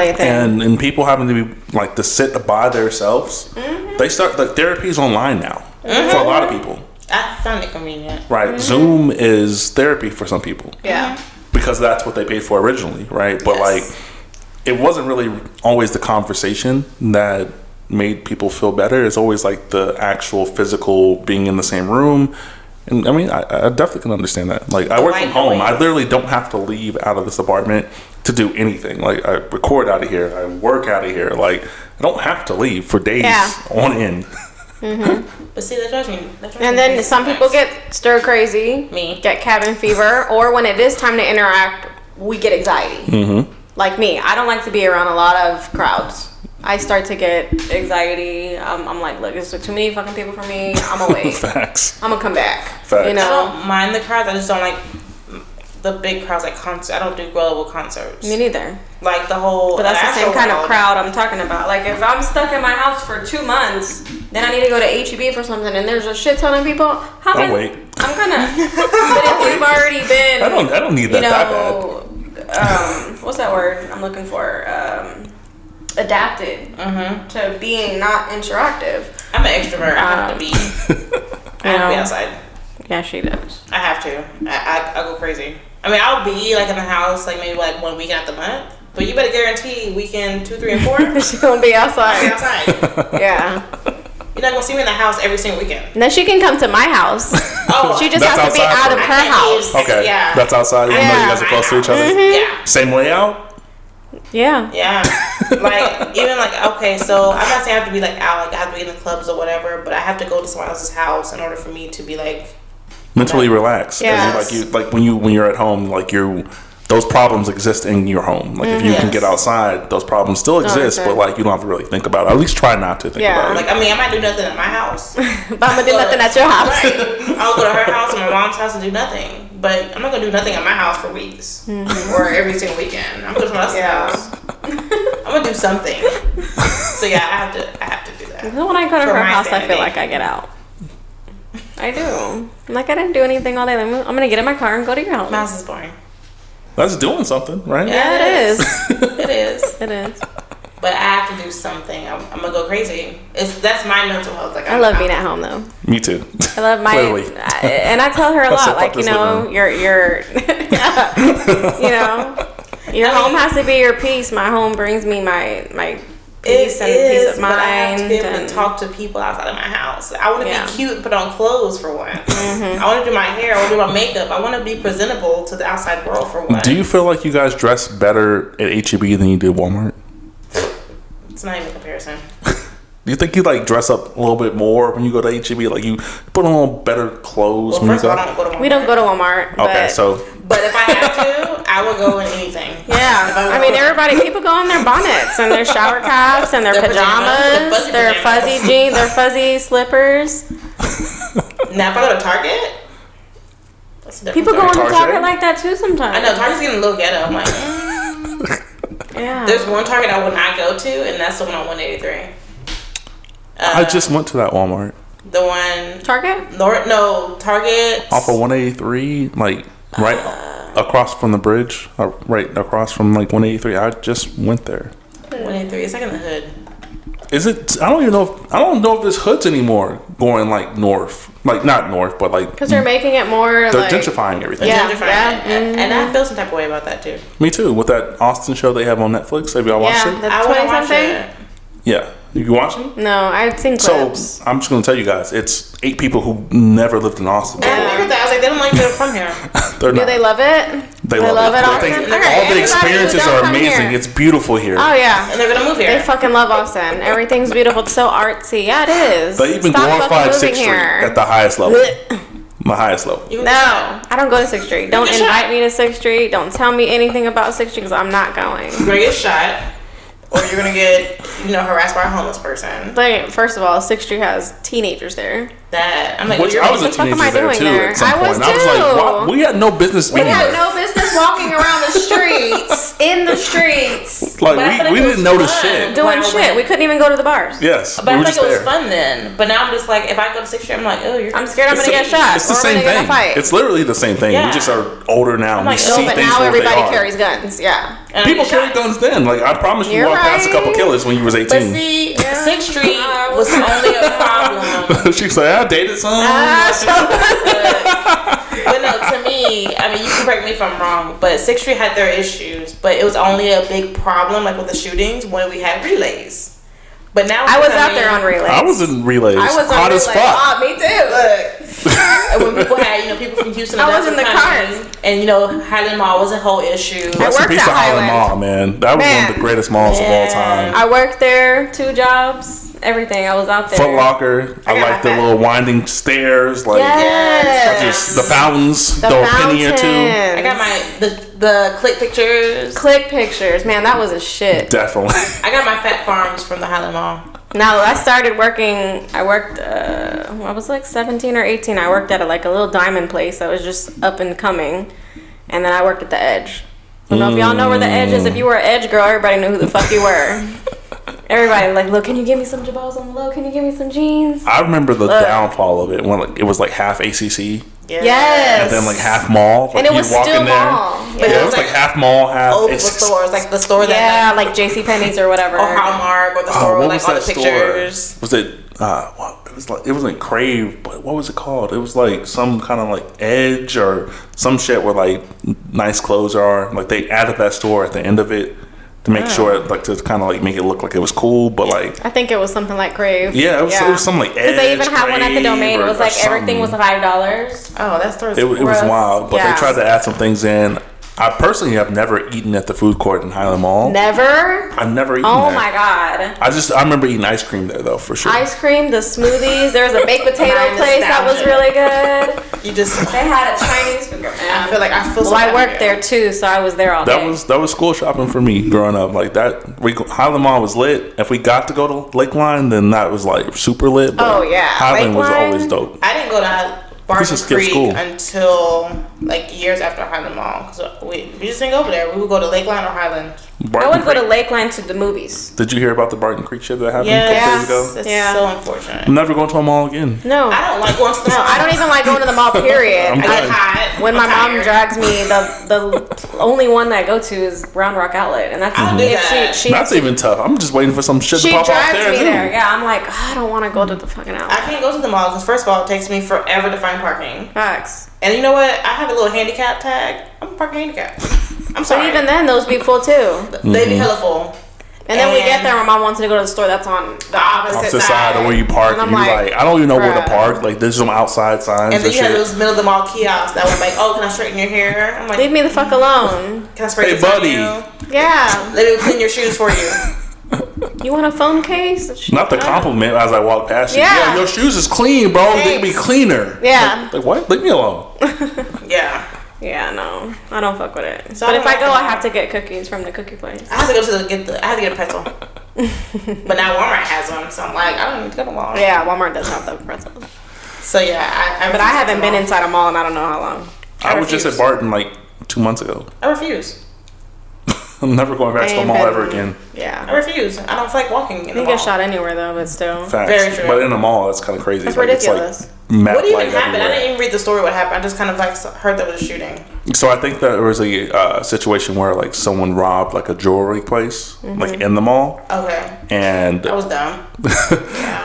a thing. And people having to be like to sit by themselves. They start like therapy's online now for a lot of people. I found it convenient. Right, Zoom is therapy for some people. Yeah. Because that's what they paid for originally, right? But Yes. like, it wasn't really always the conversation that made people feel better. It's always like the actual physical being in the same room. And I mean, I definitely can understand that. Like, I work from home. I literally don't have to leave out of this apartment to do anything. Like, I record out of here. I work out of here. Like, I don't have to leave for days on end. But see, that drives me. And then some people get stir crazy. Me. Get cabin fever. Or when it is time to interact, we get anxiety. Like me. I don't like to be around a lot of crowds. I start to get anxiety. I'm like, look, it's too many fucking people for me. I'm gonna wait. Facts. I'm gonna come back. Facts. You know? I don't mind the crowds. I just don't like the big crowds like concerts. I don't do global concerts. Me neither. Like the whole. But that's the same kind of Astroworld. crowd I'm talking about. Like if I'm stuck in my house for 2 months, then I need to go to HEB for something, and there's a shit ton of people. I'll wait. I'm gonna. But if we've already been, I don't need that bad. What's that word I'm looking for? Adapted to being not interactive. I'm an extrovert. I have to be. I have to be outside. Yeah, she does. I have to. I go crazy. I mean, I'll be like in the house, like maybe like 1 weekend out the month. But you better guarantee weekend 2, 3, and 4. She's gonna be outside. I'll be outside. Yeah. You're not gonna see me in the house every single weekend. And then she can come to my house. Oh, She just That's has to be outside out of for her me. house. Okay. Yeah. That's outside, even though you guys are close to each other. Yeah. Same layout? Yeah. Yeah. Like, even like, okay, so I'm not saying I have to be like out, like I have to be in the clubs or whatever, but I have to go to someone else's house in order for me to be like Mentally relaxed. 'Cause Yes. like when you're at home, like those problems exist in your home. Like if you can Yes. get outside, those problems still exist, okay. but like you don't have to really think about it. At least try not to think Yeah. about it. like, I mean, I might do nothing at my house. But I'm gonna do nothing at your house. Right. I'll go to her house or my mom's house and do nothing. But I'm not gonna do nothing at my house for weeks or every single weekend. I'm going to someone else's house. I'm gonna do something. So yeah, I have to do that. So when I go to For her my house, I feel sanity. like I get out. I do. Like I didn't do anything all day. I'm gonna get in my car and go to your house. My house is boring. That's doing something, right? Yeah, it is. It is. It is. But I have to do something. I'm gonna go crazy. That's my mental health. Like I love being at home though. Me too. I love my Clearly. and I tell her a I said, lot, like "Fuck this you're you know, your home has to be your peace. My home brings me my peace and peace of but I have to mind. be able to And talk to people outside of my house. I want to Yeah. be cute and put on clothes for one. I want to do my hair. I want to do my makeup. I want to be presentable to the outside world for one. Do you feel like you guys dress better at HEB than you do Walmart? It's not even a comparison. Do you think you like dress up a little bit more when you go to HEB? Like you put on a little better clothes Well, when you first of all, go? I don't go to Walmart. we don't go to Walmart. Okay, but so But if I have to, I will go in anything. yeah, I mean people go in their bonnets and their shower caps and their Their pajamas, pajamas, their their fuzzy pajamas. jeans, their fuzzy slippers. Now, if I go to Target, that's a different People go story. into Target? Target like that too sometimes. I know Target's getting a little ghetto. I'm like, Yeah. there's one Target I would not go to, and that's the one on 183. I just went to that Walmart The one Target? Target off of 183, like right across from the bridge, right across from like 183. I just went there. 183. It's like in the hood. Is it? I don't even know. I don't know if there's hoods anymore going like north, like not north, but like Because they're making it more they're like gentrifying everything. Yeah. Gentrifying it. And I feel some type of way about that too. Me too. With that Austin show they have on Netflix, have y'all watched yeah, it? the I want to 20 watch something. it. Yeah, you watching? No, I've seen So clips. I'm just gonna tell you guys, it's 8 people who never lived in Austin. And I agree with that. I was like, they don't like they're from here. They're Do not. they love it? They love it. Austin? They think Okay, all the everybody who experiences don't are come amazing. here. It's beautiful here. Oh yeah. And they're gonna move They here. fucking love Austin. Everything's beautiful. It's so artsy. Yeah, it is. They even Stop glorified fucking moving 6th Street here. at the highest level. My highest level. You can No, get I don't go to 6th Street. Don't get invite shot. me to 6th Street. Don't tell me anything about 6th Street because I'm not going. You're gonna get shot, or you're gonna get harassed by a homeless person. Like, first of all, 6th Street has teenagers there. That I'm like, Which you're I was a what the fuck am teenager I there doing too there? at some I point. was And I was like, too. what? We had no business We being had there. no business walking around the streets, in the streets. Like we didn't notice shit. Doing shit. We couldn't even go to the bars. Yes, but I feel like it was fun then. But now I'm just like, if I go to 6th Street, I'm like, oh, I'm scared I'm gonna get shot. It's the same thing. It's literally the same thing. Yeah. We just are older now. I'm we like, see but things now for what they everybody are. carries guns. Yeah. People carried guns then. Like I promise you, walked past a couple killers when you was 18. But see, 6th Street was only a problem. She's like, I dated some. But no, to me, I mean, you can correct me if I'm wrong, but 6th Street had their issues, but it was only a big problem, like with the shootings, when we had relays. But now I was out there on relays. I was in relays. I was on hot relays. as fuck. Oh, me too. When people had, people from Houston, and I was in the cars, and Highland Mall was a whole issue. Rest in peace to Highland Mall, man. That was one of the greatest malls of all time. I worked there, 2 jobs. Everything. I was out there. Foot Locker. I like the little winding stairs, like just the fountains, throw a penny or two. I got the click pictures. Click pictures, man, that was a shit. Definitely. I got my Fat Farms from the Highland Mall. Now I started working. I worked. I was like 17 or 18. I worked at a little diamond place that was just up and coming, and then I worked at the Edge. I don't know if y'all know where the Edge is. If you were an Edge girl, everybody knew who the fuck you were. Everybody like, look, can you give me some Jabals on the low? Can you give me some jeans? I remember the downfall of it when it was like half ACC. Yes. And then like half mall. Like and it was walk still in there. mall. But it was like half mall, half old stores, like the store that like JCPenney's or whatever. Or Hallmark or the store with like all the pictures. Was it it wasn't Crave, but what was it called? It was like some kind of like Edge or some shit where like nice clothes are. Like they added that store at the end of it to make sure, like, to kind of like make it look like it was cool, but like I think it was something like Crave. Yeah, it was something like Edge. Because they even had one at the Domain. It was like something. everything was $5. Oh, that store is it was wild, but Yeah. they tried to add some things in. I personally have never eaten at the food court in Highland Mall. Never? I've never eaten Oh there. my God. I remember eating ice cream there though, for sure. Ice cream, the smoothies. There was a baked potato place that was really good. They had a Chinese food court. I feel like I worked there too, so I was there all day. That was school shopping for me growing up. Like that, Highland Mall was lit. If we got to go to Lakeline, then that was like super lit. But Highland was always dope. I didn't go to Barton Creek until like years after Highland Mall, because we just didn't go over there. We would go to Lakeline or Highland. I would go to Lakeline to the movies. Did you hear about the Barton Creek shit that happened a couple days ago? It's so unfortunate. I'm never going to a mall again. No, I don't like going to the mall. I don't even like going to the mall. Period. I get hot. When my mom drags me, the only one that I go to is Brown Rock Outlet, and that's that's even tough. I'm just waiting for some shit to pop off there. She drags me there. Yeah, I'm like, I don't want to go to the fucking outlet. I can't go to the mall because first of all, it takes me forever to find parking. Facts. And you know what? I have a little handicap tag. I'm parking handicap. I'm sorry. But even then, those be full too. They be hella full. And then we get there, my mom wants to go to the store that's on the opposite side of where you park. And you're like, I don't even know where to park. Like, there's some outside signs. And then you have those middle of the mall kiosks that was like, oh, can I straighten your hair? I'm like, leave me the fuck alone. Can I straighten buddy. Yeah. Let me clean your shoes for you. You want a phone case? Not the compliment as I walk past you. Yeah, your shoes is clean, bro. They can be cleaner. Yeah. Like what? Leave me alone. Yeah. Yeah, no, I don't fuck with it. So but if I go, I have to get cookies from the cookie place. I have to go to I have to get a pretzel. But now Walmart has them, so I'm like, I don't need to go to Walmart. Yeah, Walmart does have the pretzels. So yeah, but I haven't been inside a mall in I don't know how long. I was just at Barton like 2 months ago. I refuse. I'm never going back to the mall ever again. Yeah, I refuse. I don't feel like walking in the mall. You get shot anywhere though, but still. Facts. Very true. But in the mall, that's kind of crazy. That's ridiculous. It's like what even happened? I didn't even read the story. What happened? I just kind of like heard there was a shooting. So I think that there was a situation where like someone robbed like a jewelry place, like in the mall. Okay. And that was dumb.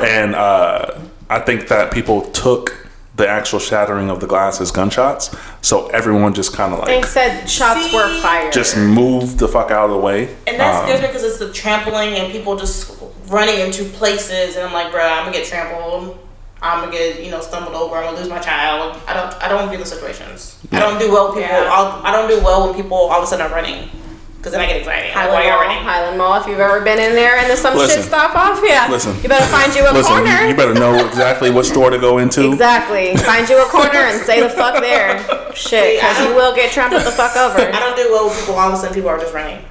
And I think that people took the actual shattering of the glass as gunshots, so everyone just kind of like they said shots were fired. Just moved the fuck out of the way. And that scares me because it's the trampling and people just running into places, and I'm like, bro, I'm gonna get trampled. I'm gonna get stumbled over. I'm gonna lose my child. I don't do the situations. I don't do well with people. I don't do well when people all of a sudden are running. Because then I get anxiety. Highland Mall, if you've ever been in there and there's some shit stop off, you better find you a corner. You better know exactly what store to go into. Exactly. Find you a corner and say the fuck there. Shit, because you will get trampled the fuck over. I don't do well with people. All of a sudden, people are just running.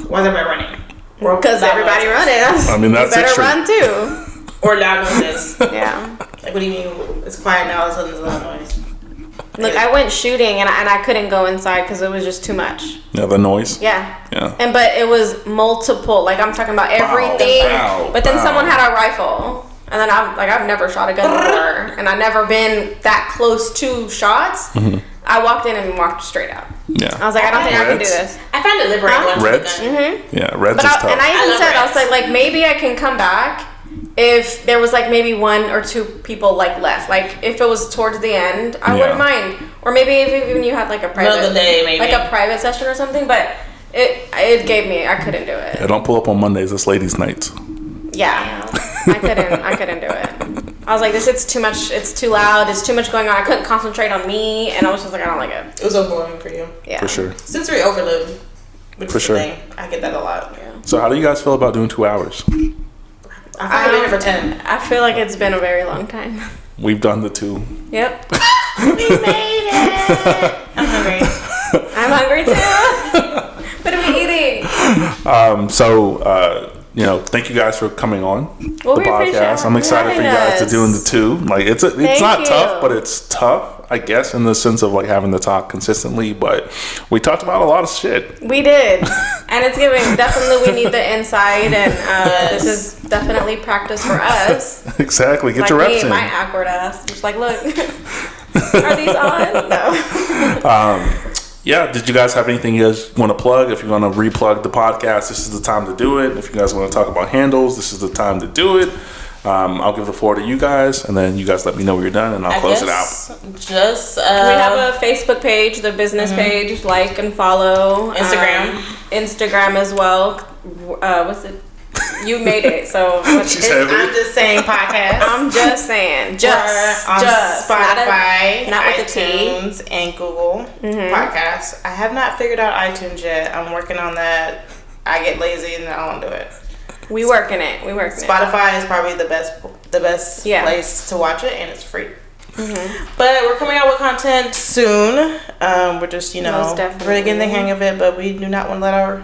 Why is everybody running? Because everybody running. I mean, that's you better run too. Or loud noises. Yeah. Like, what do you mean? It's quiet now. All of a sudden, there's a lot of noise. Look, I went shooting and I couldn't go inside because it was just too much. Yeah, the noise. Yeah. Yeah. But it was multiple. Like I'm talking about everything. But then someone had a rifle, and then I've never shot a gun before, and I've never been that close to shots. Mm-hmm. I walked in and walked straight out. Yeah. I was like, I don't think I can do this. I find it liberating. Reds. Mm-hmm. Yeah, Reds is tough. And I even said, I was like maybe I can come back if there was like maybe 1 or 2 people like left. Like if it was towards the end, I wouldn't mind. Or maybe if even you had like a private, another day, maybe like a private session or something. But it gave me, I couldn't do it. Yeah, don't pull up on Mondays. It's ladies' nights. Yeah, I couldn't do it. I was like, it's too much. It's too loud. It's too much going on. I couldn't concentrate on me, and I was just like, I don't like it. It was overwhelming for you. Yeah, for sure. Sensory overload, which for is sure. the thing. I get that a lot. Yeah. So how do you guys feel about doing 2 hours? I've been here for 10. I feel like it's been a very long time. We've done the 2. Yep. We made it. I'm hungry. I'm hungry too. What are we eating? Thank you guys for coming on Well, the we appreciate podcast. I'm excited for you guys to us. doing the 2. Like it's Thank not you. tough, but it's tough, I guess, in the sense of like having to talk consistently. But we talked about a lot of shit. We did, and it's giving. Definitely, we need the insight, and this is definitely practice for us. Exactly. Get Like your reps me, in. my awkward ass. Just like, look, are these on? No. Yeah, did you guys have anything you guys want to plug? If you want to replug the podcast, this is the time to do it. If you guys want to talk about handles, this is the time to do it. I'll give the floor to you guys, and then you guys let me know when you're done, and I'll close it out. Just we have a Facebook page, the business page. Like and follow. Instagram as well. What's it? You made it, so I'm just saying podcast. I'm just saying, on just Spotify, not with iTunes, and Google Podcasts. I have not figured out iTunes yet. I'm working on that. I get lazy and I don't do it. We working it. Spotify is probably the best place to watch it, and it's free. But we're coming out with content soon. We're just really getting the hang of it, but we do not want to let our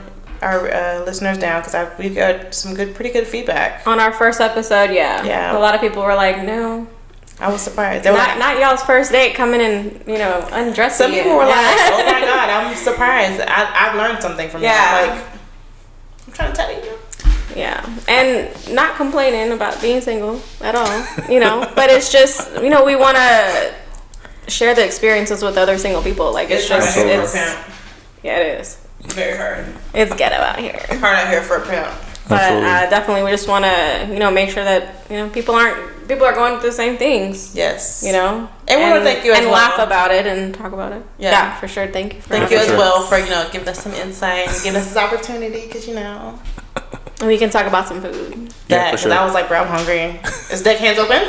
listeners down because we've got some pretty good feedback on our first episode. Yeah. A lot of people were like, "No." I was surprised. Not y'all's first date coming in, undressing. Some people were like, "Oh my god, I'm surprised. I've learned something from you." Like, I'm trying to tell you. Yeah, and not complaining about being single at all, But it's just, we want to share the experiences with other single people. Like it's just, yeah, it is. Very hard. It's ghetto out here. Hard out here for a pimp. But definitely, we just want to, make sure that people are going through the same things. Yes. And we want to thank you as well. And laugh about it and talk about it. Yeah, for sure. Thank you. Thank you as well for giving us some insight and giving us this opportunity because we can talk about some food. Yeah, for sure. I was like, bro, I'm hungry. Is deckhands open?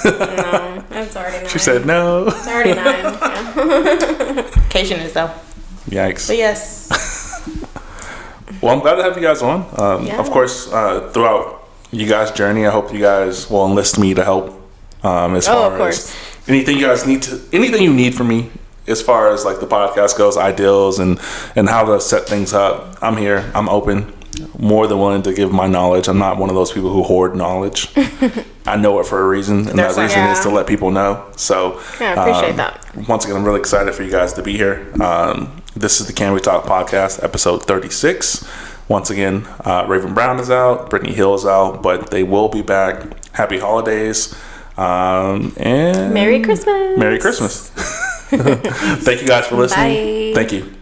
No, it's already 9. She said no. It's already 9. Yeah. Cation is though. Yikes. But yes. Well, I'm glad to have you guys on. Of course, throughout you guys' journey, I hope you guys will enlist me to help. As far of course. as anything you guys anything you need from me, as far as like the podcast goes, ideals and how to set things up. I'm here. I'm open. More than willing to give my knowledge. I'm not one of those people who hoard knowledge. I know it for a reason, and that reason is to let people know. So I appreciate that. Once again, I'm really excited for you guys to be here. This is the Can We Talk podcast, episode 36. Once again, Raven Brown is out, Brittany Hill is out, but they will be back. Happy holidays, and Merry Christmas. Merry Christmas. Thank you guys for listening. Bye. Thank you.